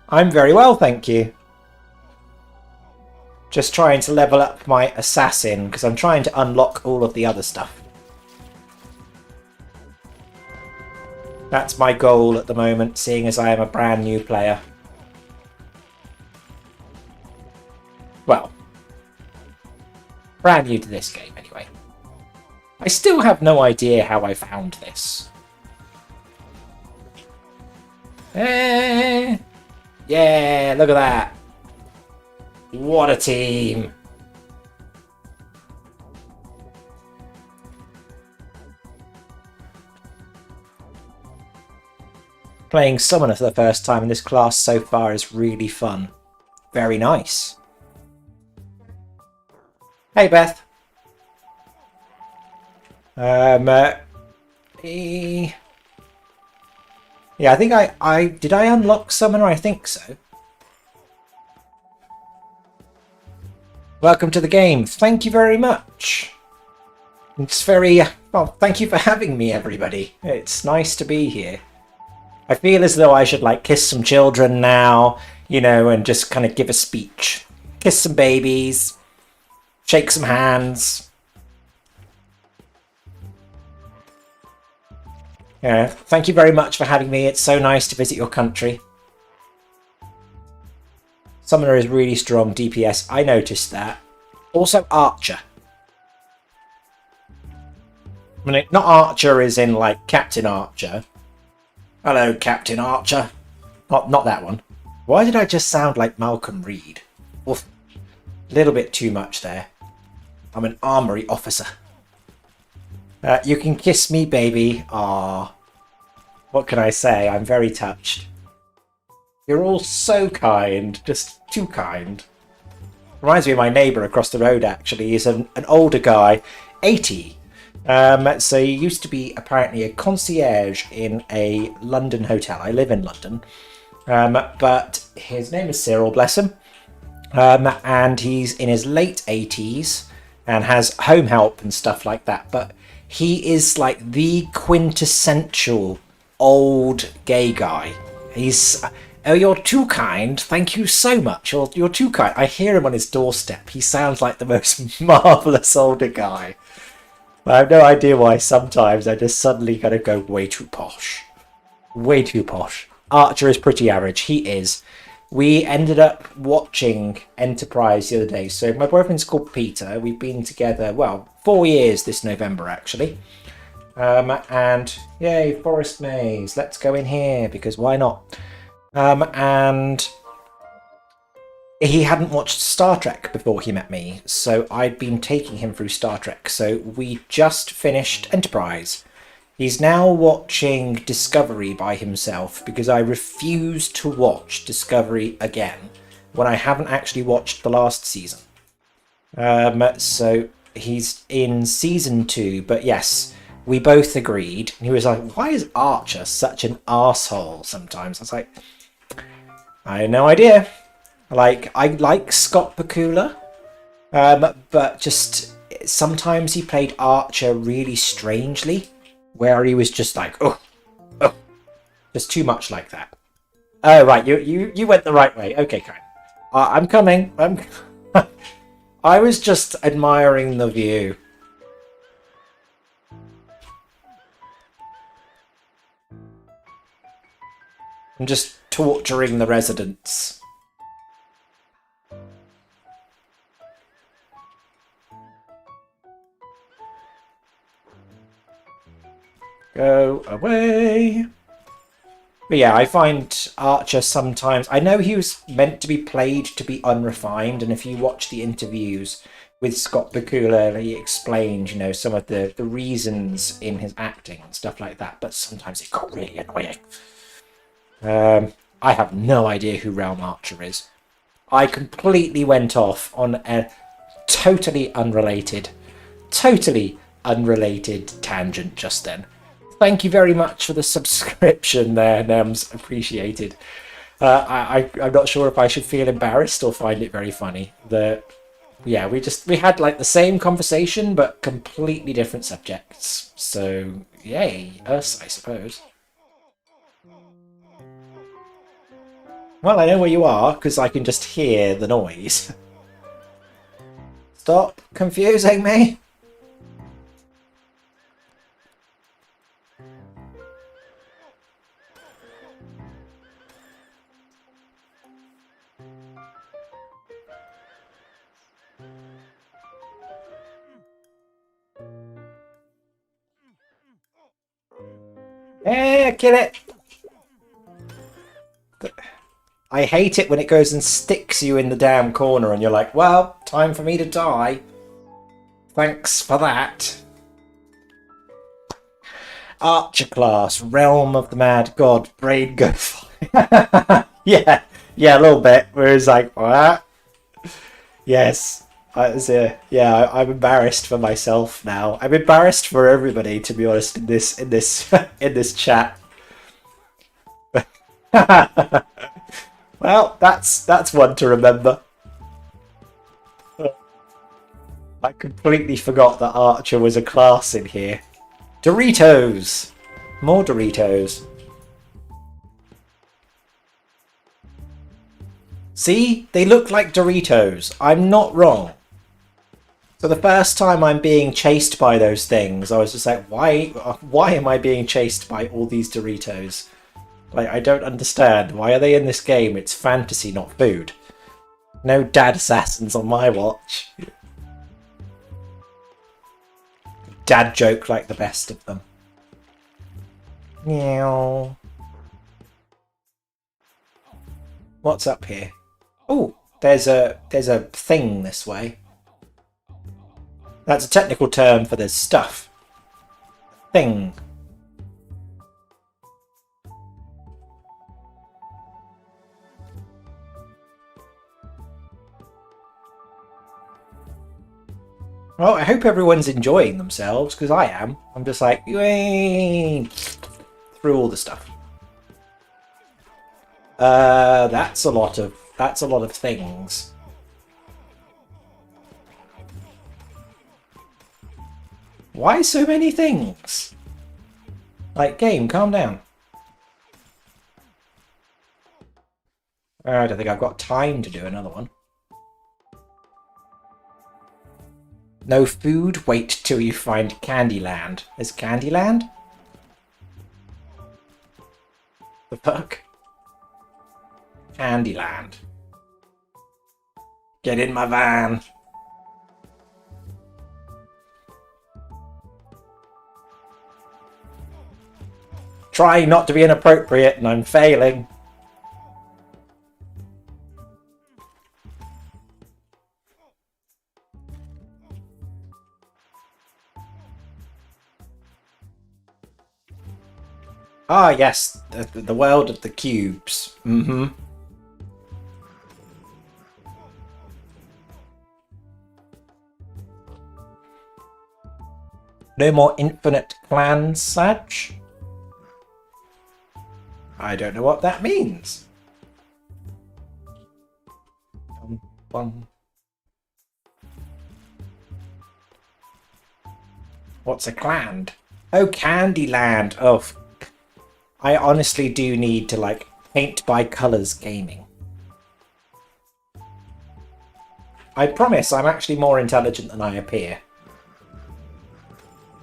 I'm very well, thank you. Just trying to level up my assassin, because I'm trying to unlock all of the other stuff. That's my goal at the moment, seeing as I am a brand new player. Well, brand new to this game, anyway. I still have no idea how I found this. Yeah, look at that. What a team. Playing Summoner for the first time in this class so far is really fun. Very nice. Hey, Beth. Yeah, I think did I unlock Summoner? I think so. Welcome to the game. Thank you very much. It's very well. Thank you for having me, everybody. It's nice to be here. I feel as though I should like kiss some children now, you know, and just kind of give a speech. Kiss some babies. Shake some hands. Yeah, thank you very much for having me. It's so nice to visit your country. Summoner is really strong DPS. I noticed that. Also Archer. I mean, not Archer as in like Captain Archer. Hello, Captain Archer. Not that one. Why did I just sound like Malcolm Reed? Oof. A little bit too much there. I'm an armory officer. You can kiss me, baby. Ah, what can I say? I'm very touched. You're all so kind. Just too kind. Reminds me of my neighbour across the road, actually. He's an older guy, 80. So he used to be apparently a concierge in a London hotel. I live in London. But his name is Cyril, bless him. And he's in his late 80s and has home help and stuff like that. But he is like the quintessential old gay guy. He's... Oh, you're too kind. Thank you so much. You're too kind. I hear him on his doorstep. He sounds like the most marvellous older guy. I have no idea why sometimes I just suddenly kind of go way too posh. Way too posh. Archer is pretty average. He is. We ended up watching Enterprise the other day. So my boyfriend's called Peter. We've been together, well, 4 years this November, actually. And yay, Forest Maze. Let's go in here, because why not? And he hadn't watched Star Trek before he met me, so I'd been taking him through Star Trek. So we just finished Enterprise. He's now watching Discovery by himself because I refuse to watch Discovery again when I haven't actually watched the last season. So he's in season 2, but yes, we both agreed. He was like, why is Archer such an arsehole sometimes? I was like, I had no idea. Like, I like Scott Bakula, but just sometimes he played Archer really strangely, where he was just like, oh, just too much like that. Oh, right, you went the right way. Okay, kind. I'm coming. I was just admiring the view. I'm just torturing the residents. Go away. But yeah, I find Archer sometimes... I know he was meant to be played to be unrefined, and if you watch the interviews with Scott Bakula, he explained, you know, some of the reasons in his acting and stuff like that, but sometimes it got really annoying. I have no idea who Realm Archer is. I completely went off on a totally unrelated tangent just then. Thank you very much for the subscription there, Nems. Appreciated. I'm not sure if I should feel embarrassed or find it very funny. Yeah, we had like the same conversation but completely different subjects. So yay, us, I suppose. Well, I know where you are, because I can just hear the noise. Stop confusing me! Kill it! I hate it when it goes and sticks you in the damn corner and you're like, well, time for me to die. Thanks for that. Archer class, Realm of the Mad God, Brain Go Yeah, a little bit. Where it's like, what? Yes. I'm embarrassed for myself now. I'm embarrassed for everybody, to be honest, in this in this chat. Well, that's one to remember. I completely forgot that Archer was a class in here. Doritos! More Doritos. See? They look like Doritos. I'm not wrong. So the first time I'm being chased by those things, I was just like, why am I being chased by all these Doritos? Like, I don't understand. Why are they in this game? It's fantasy, not food. No dad assassins on my watch. Dad joke like the best of them. Meow. What's up here? Oh, there's a thing this way. That's a technical term for this stuff. Thing. Well, I hope everyone's enjoying themselves, because I am. I'm just like, yay, through all the stuff. That's a lot of things. Why so many things? Like, game, calm down. I don't think I've got time to do another one. No food? Wait till you find Candyland. Is Candyland? The fuck? Candyland. Get in my van. Trying not to be inappropriate and I'm failing. Ah, yes, the world of the cubes. Mm-hmm. No more infinite clans, Saj? I don't know what that means. Bum, bum. What's a clan? Oh, Candyland. Oh, I honestly do need to, like, paint by colours gaming. I promise I'm actually more intelligent than I appear.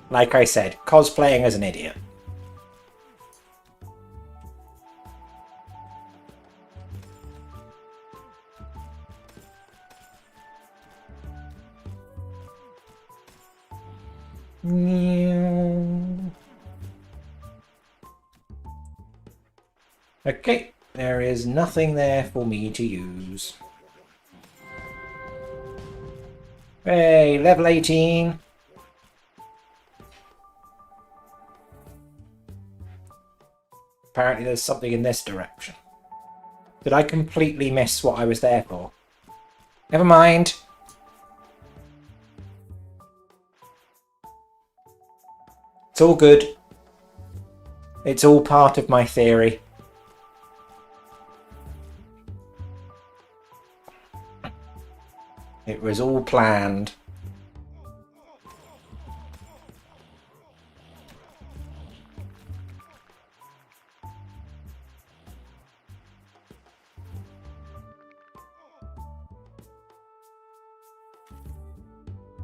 Like I said, cosplaying as an idiot. Okay, there is nothing there for me to use. Hey, level 18. Apparently there's something in this direction. Did I completely miss what I was there for? Never mind. It's all good. It's all part of my theory. It was all planned.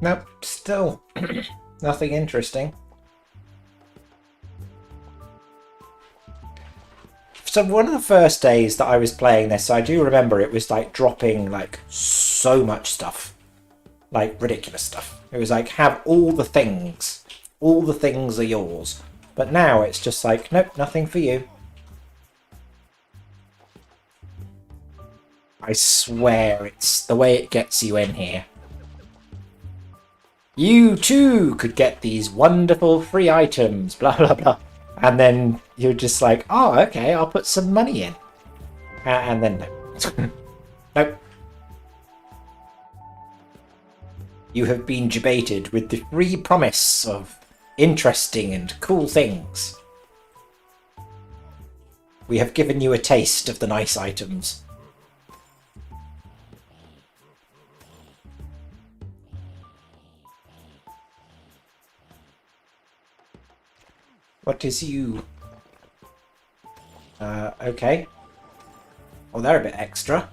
Nope, still nothing interesting. So one of the first days that I was playing this, I do remember it was like dropping like so much stuff. Like ridiculous stuff. It was like, have all the things. All the things are yours. But now it's just like, nope, nothing for you. I swear it's the way it gets you in here. You too could get these wonderful free items, blah blah blah. And then you're just like, oh, okay, I'll put some money in. And then no. Nope. You have been debated with the free promise of interesting and cool things. We have given you a taste of the nice items. What is you? Okay. Oh, they're a bit extra.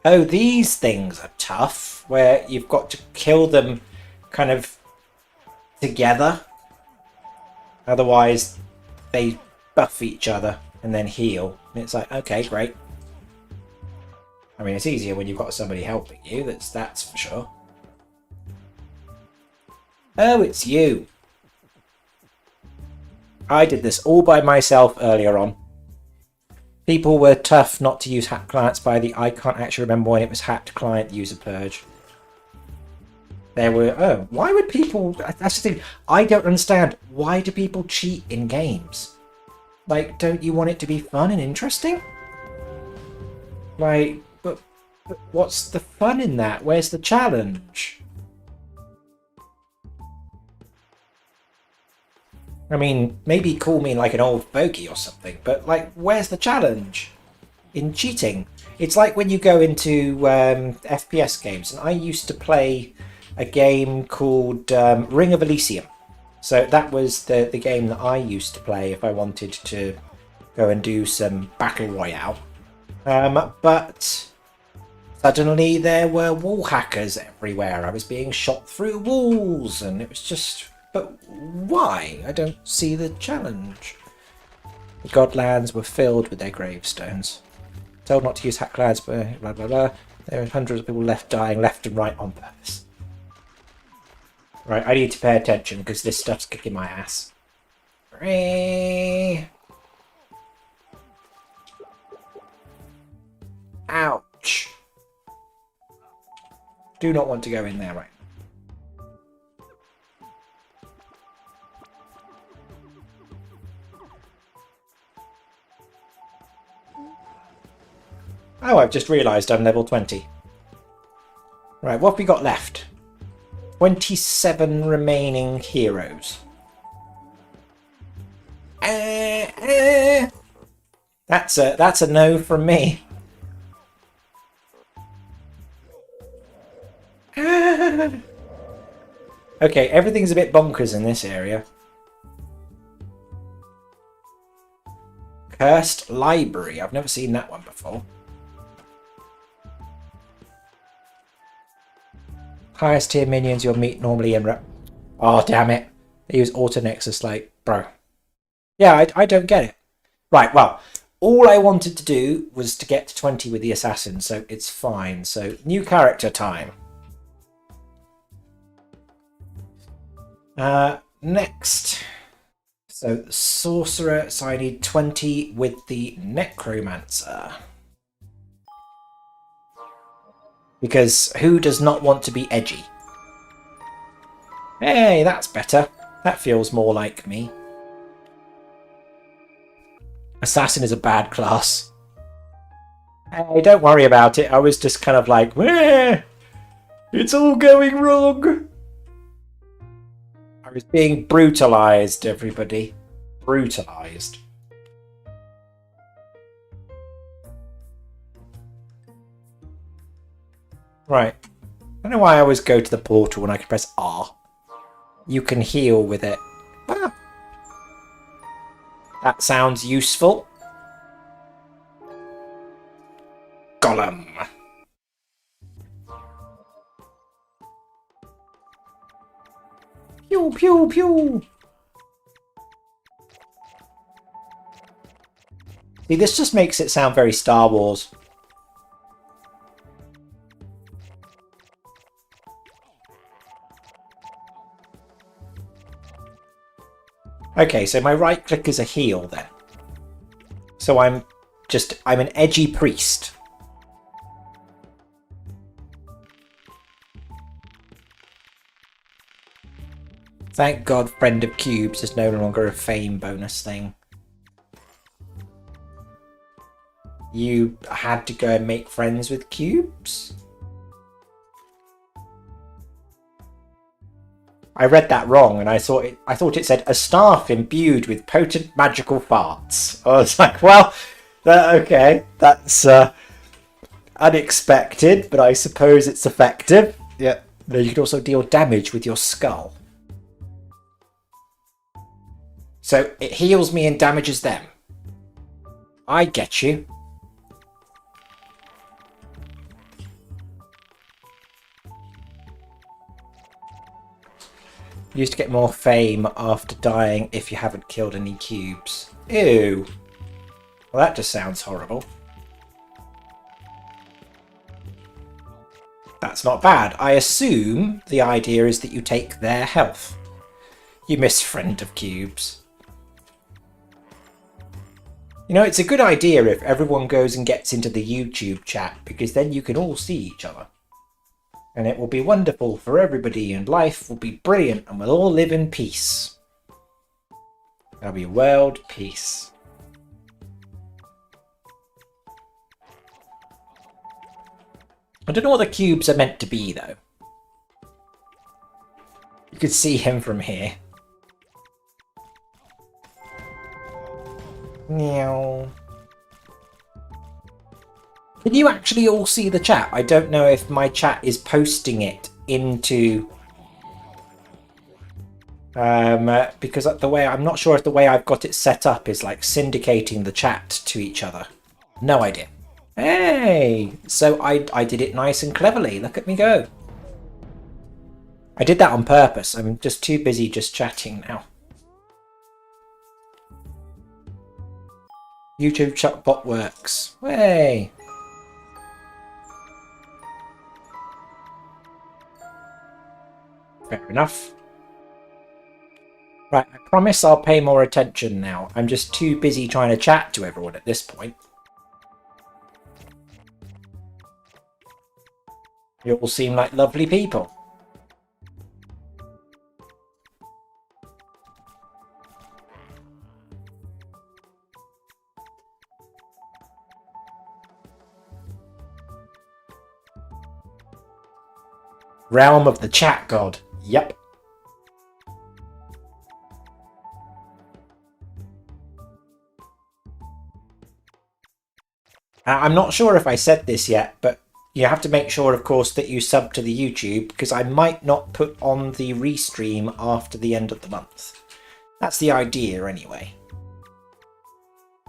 Oh, these things are tough, where you've got to kill them kind of together. Otherwise, they buff each other and then heal. And it's like, okay, great. I mean, it's easier when you've got somebody helping you, that's for sure. Oh, it's you. I did this all by myself earlier on. People were tough not to use hacked clients I can't actually remember when it was hacked client user purge. There were... Oh, why would people... That's the thing. I don't understand. Why do people cheat in games? Like, don't you want it to be fun and interesting? Like, but what's the fun in that? Where's the challenge? I mean, maybe call me like an old fogey or something, but like, where's the challenge in cheating? It's like when you go into FPS games, and I used to play a game called Ring of Elysium. So that was the game that I used to play if I wanted to go and do some Battle Royale. But suddenly there were wall hackers everywhere. I was being shot through walls, and it was just... But why? I don't see the challenge. The Godlands were filled with their gravestones. Told not to use hack lads, but blah blah blah. There are hundreds of people left dying left and right on purpose. Right, I need to pay attention because this stuff's kicking my ass. Ouch. Do not want to go in there right now. Oh, I've just realised I'm level 20. Right, what have we got left? 27 remaining heroes. That's a no from me. Okay, everything's a bit bonkers in this area. Cursed Library. I've never seen that one before. Highest tier minions you'll meet normally in Oh, damn it. They use Auto Nexus, like, bro. Yeah, I don't get it. Right, well, all I wanted to do was to get to 20 with the assassin, so it's fine. So, new character time. Next. So, Sorcerer, so I need 20 with the Necromancer. Because who does not want to be edgy? Hey, that's better. That feels more like me. Assassin is a bad class. Hey, don't worry about it. I was just kind of like, it's all going wrong. I was being brutalized, everybody. Brutalized. Right. I don't know why I always go to the portal when I can press R. You can heal with it. Ah. That sounds useful. golem. Pew, pew, pew. See, this just makes it sound very Star Wars. Okay, so my right click is a heal then. So I'm an edgy priest. Thank God Friend of Cubes is no longer a fame bonus thing. You had to go and make friends with cubes? I read that wrong, and I thought it said a staff imbued with potent magical farts. I was like, well, okay, that's unexpected, but I suppose it's effective. Yeah. You can also deal damage with your skull. So it heals me and damages them. I get you. You used to get more fame after dying if you haven't killed any cubes. Ew. Well, that just sounds horrible. That's not bad. I assume the idea is that you take their health. You miss Friend of Cubes. You know, it's a good idea if everyone goes and gets into the YouTube chat, because then you can all see each other. And it will be wonderful for everybody, and life will be brilliant, and we'll all live in peace. There'll be world peace. I don't know what the cubes are meant to be, though. You could see him from here. Meow. Can you actually all see the chat? I don't know if my chat is posting it into... because the way I'm not sure if the way I've got it set up is like syndicating the chat to each other. No idea. Hey! So I did it nice and cleverly. Look at me go. I did that on purpose. I'm just too busy just chatting now. YouTube chat bot works. Hey! Fair enough. Right, I promise I'll pay more attention now. I'm just too busy trying to chat to everyone at this point. You all seem like lovely people. Realm of the Chat God. Yep. I'm not sure if I said this yet, but you have to make sure, of course, that you sub to the YouTube, because I might not put on the restream after the end of the month. That's the idea, anyway.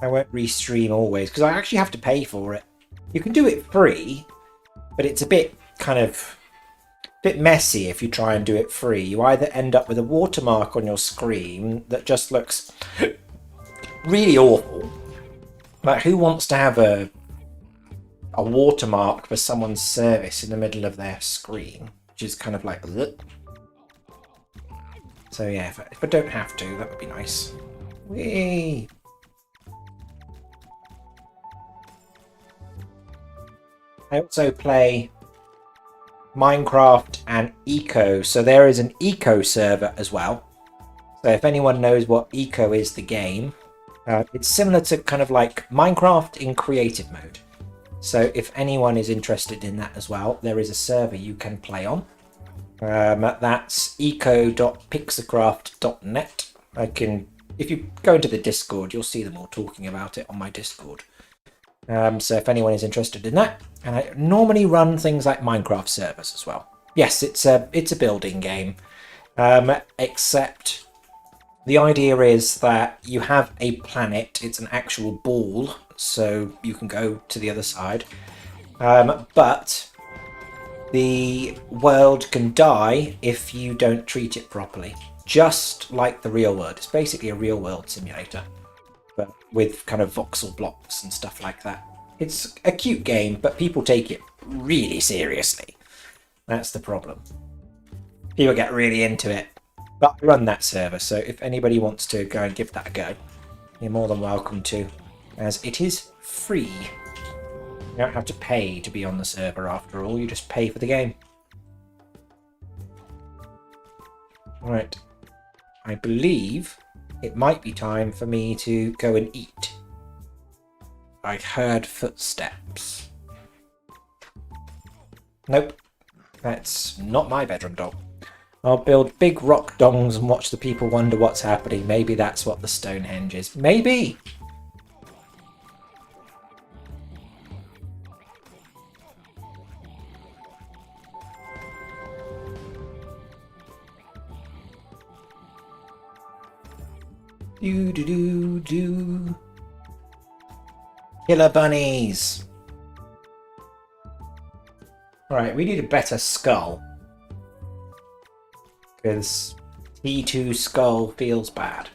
I won't restream always, because I actually have to pay for it. You can do it free, but it's a bit kind of... bit messy if you try and do it free. You either end up with a watermark on your screen that just looks really awful. Like, who wants to have a watermark for someone's service in the middle of their screen, which is kind of like, ugh. So yeah, if I don't have to, that would be nice. Whee! I also play Minecraft and Eco, so there is an Eco server as well. So if anyone knows what Eco is, the game, it's similar to kind of like Minecraft in creative mode. So if anyone is interested in that as well, there is a server you can play on. That's eco.pixacraft.net. If you go into the Discord, you'll see them all talking about it on my Discord. So if anyone is interested in that, and I normally run things like Minecraft servers as well. Yes, it's a building game, except the idea is that you have a planet. It's an actual ball, so you can go to the other side, But the world can die if you don't treat it properly. Just like the real world. It's basically a real world simulator, but with kind of voxel blocks and stuff like that. It's a cute game, but people take it really seriously. That's the problem. People get really into it. But I run that server, so if anybody wants to go and give that a go, you're more than welcome to, as it is free. You don't have to pay to be on the server after all, you just pay for the game. Right. I believe it might be time for me to go and eat. I heard footsteps. Nope. That's not my bedroom dog. I'll build big rock dongs and watch the people wonder what's happening. Maybe that's what the Stonehenge is. Maybe! Do do do do. Killer bunnies! Alright, we need a better skull. Because T2 skull feels bad.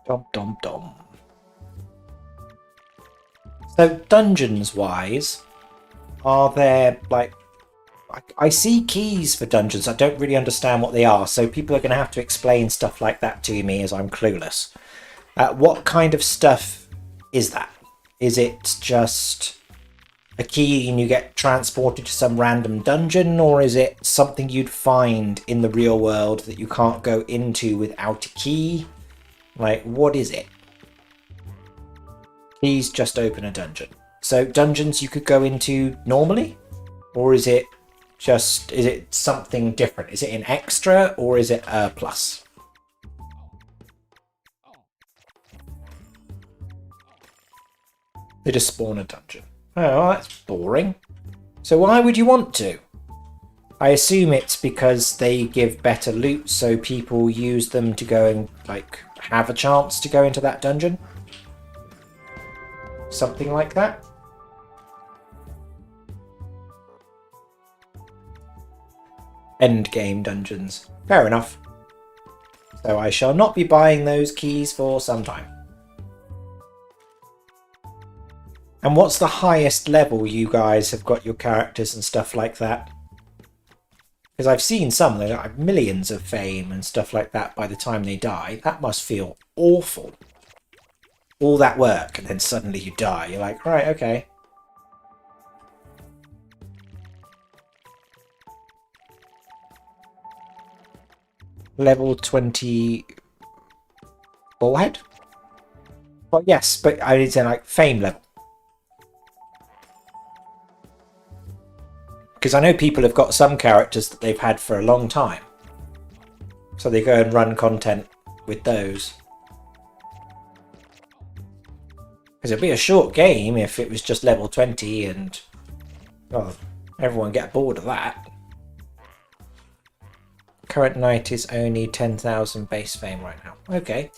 Dom dom dom. So dungeons wise, are there like I see keys for dungeons. I don't really understand what they are, so people are going to have to explain stuff like that to me as I'm clueless. What kind of stuff is that? Is it just a key and you get transported to some random dungeon, or is it something you'd find in the real world that you can't go into without a key? Like, what is it? Keys just open a dungeon. So dungeons you could go into normally? Or is it something different? Is it an extra or is it a plus? They just spawn a dungeon. Oh, well, that's boring. So why would you want to? I assume it's because they give better loot, so people use them to go and, like, have a chance to go into that dungeon? Something like that? Endgame dungeons. Fair enough. So I shall not be buying those keys for some time. And what's the highest level you guys have got your characters and stuff like that? Because I've seen some that have millions of fame and stuff like that by the time they die. That must feel awful. All that work and then suddenly you die. You're like, right, okay. Level 20 bullhead? Well, yes, but I need to like fame level. Because I know people have got some characters that they've had for a long time. So they go and run content with those. Because it'd be a short game if it was just level 20 and... oh, everyone get bored of that. Current knight is only 10,000 base fame right now. Okay.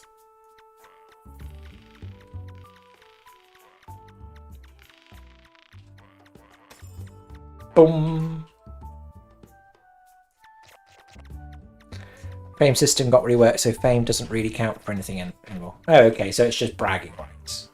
Boom. Fame system got reworked, so fame doesn't really count for anything anymore. Oh, okay, so it's just bragging rights.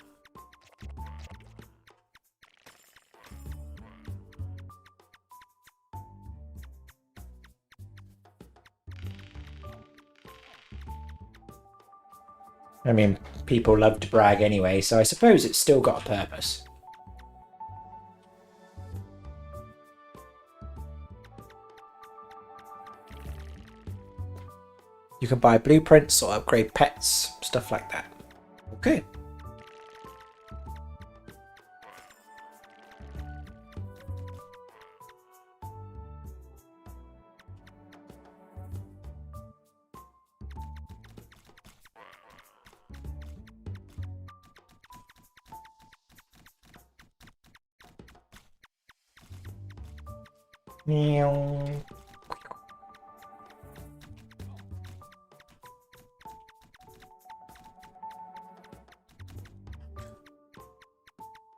I mean, people love to brag anyway, so I suppose it's still got a purpose. You can buy blueprints or upgrade pets, stuff like that. Okay. Meow.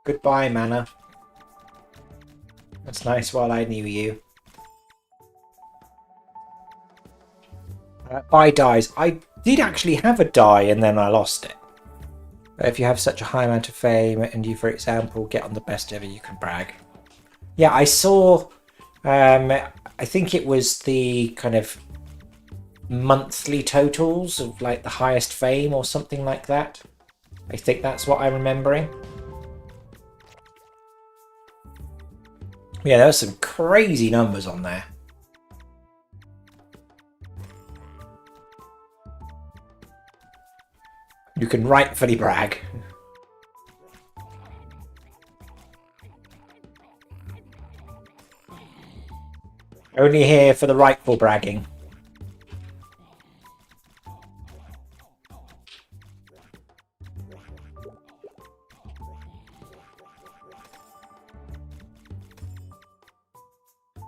Goodbye, Mana. That's nice while I knew you. Buy dies. I did actually have a die and then I lost it. If you have such a high amount of fame and you, for example, get on the best ever, you can brag. Yeah, I saw, I think it was the kind of monthly totals of like the highest fame or something like that. I think that's what I'm remembering. Yeah, there were some crazy numbers on there. You can rightfully brag. Only here for the rightful bragging.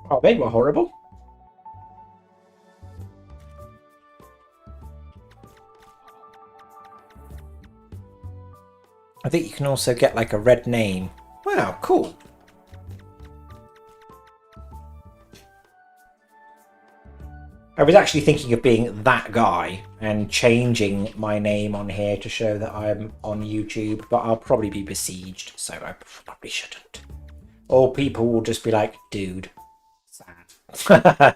Oh, they were horrible. I think you can also get like a red name. Wow, cool. I was actually thinking of being that guy and changing my name on here to show that I'm on YouTube, but I'll probably be besieged, so I probably shouldn't. Or people will just be like, dude, sad.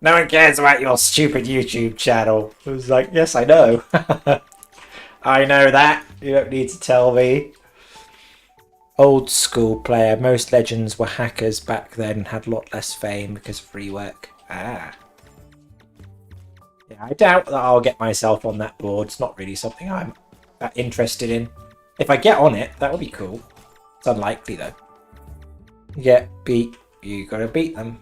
No one cares about your stupid YouTube channel. I was like, yes, I know. I know that. You don't need to tell me. Old school player. Most legends were hackers back then, had a lot less fame because of rework. Ah. Yeah, I doubt that I'll get myself on that board. It's not really something I'm that interested in. If I get on it, that would be cool. It's unlikely though. You get beat, you gotta beat them.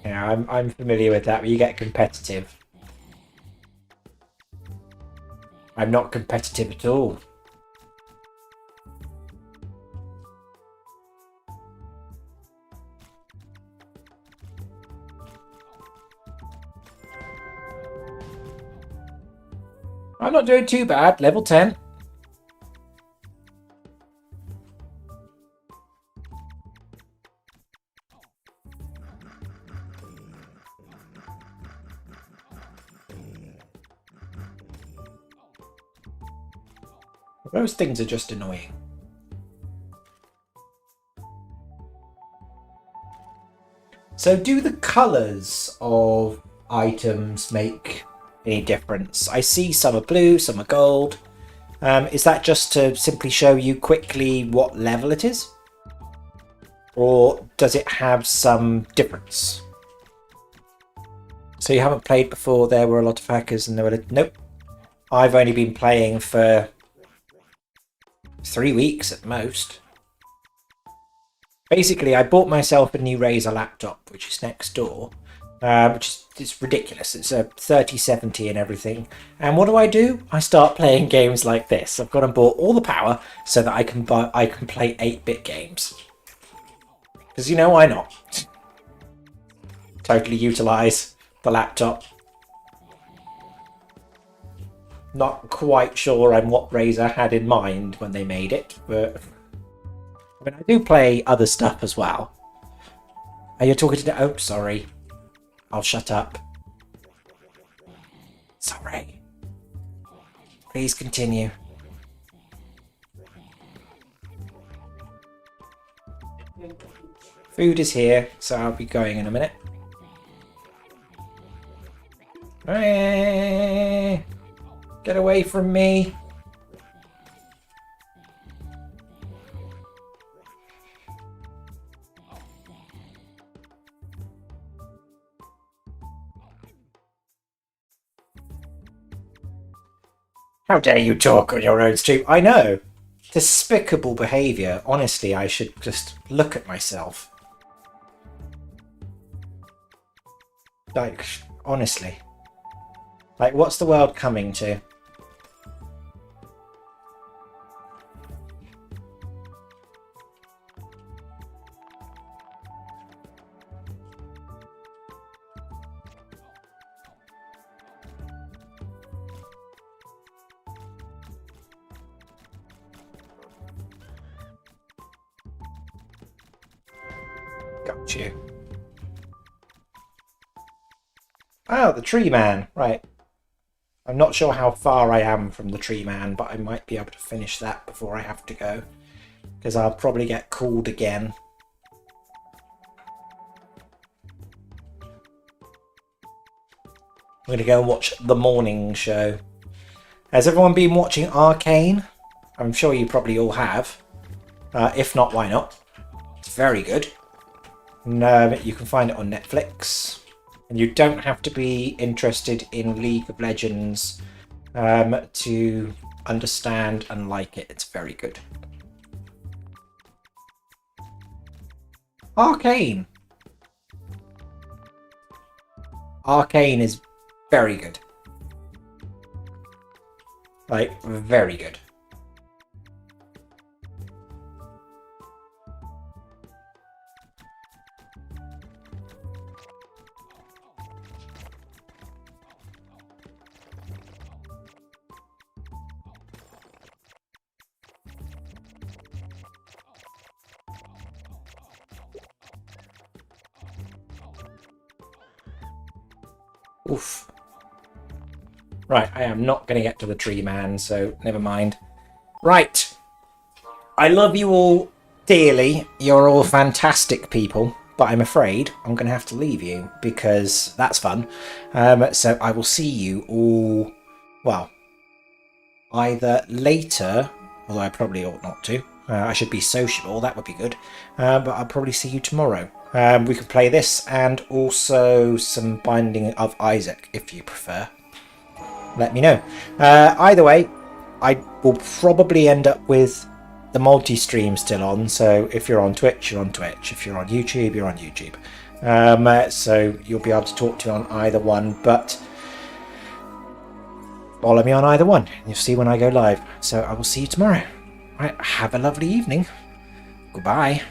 Yeah, I'm familiar with that, but you get competitive. I'm not competitive at all. I'm not doing too bad. Level 10. Those things are just annoying. So do the colours of items make any difference? I see some are blue, some are gold. Is that just to simply show you quickly what level it is? Or does it have some difference? So you haven't played before, there were a lot of hackers and there were... Nope. I've only been playing for 3 weeks at most. Basically, I bought myself a new Razer laptop, which is next door, which is ridiculous. It's a 3070 and everything. And what do? I start playing games like this. I've gone and bought all the power so that I can play 8-bit games. Because you know, why not? Totally utilise the laptop. Not quite sure on what Razer had in mind when they made it, but I mean, I do play other stuff as well. Are you talking to... Oh, sorry. I'll shut up. Sorry. Please continue. Food is here, so I'll be going in a minute. Hey, get away from me. How dare you talk on your own stream? I know. Despicable behaviour. Honestly, I should just look at myself. Like, honestly. Like, what's the world coming to? Got you. Oh, the tree man. Right. I'm not sure how far I am from the tree man, but I might be able to finish that before I have to go. Because I'll probably get called again. I'm going to go and watch the morning show. Has everyone been watching Arcane? I'm sure you probably all have. If not, why not? It's very good. And, you can find it on Netflix. And you don't have to be interested in League of Legends to understand and like it. It's very good. Arcane. Arcane is very good. Like, very good. Oof. Right, I am not going to get to the tree man, so never mind. Right. I love you all dearly. You're all fantastic people, but I'm afraid I'm going to have to leave you because that's fun. So I will see you all, well, either later, although I probably ought not to. I should be sociable, that would be good. But I'll probably see you tomorrow. We could play this and also some Binding of Isaac if you prefer. Let me know. Either way, I will probably end up with the multi-stream still on. So if you're on Twitch, you're on Twitch. If you're on YouTube, you're on YouTube. So you'll be able to talk to me on either one. But follow me on either one. You'll see when I go live. So I will see you tomorrow. Right, have a lovely evening. Goodbye.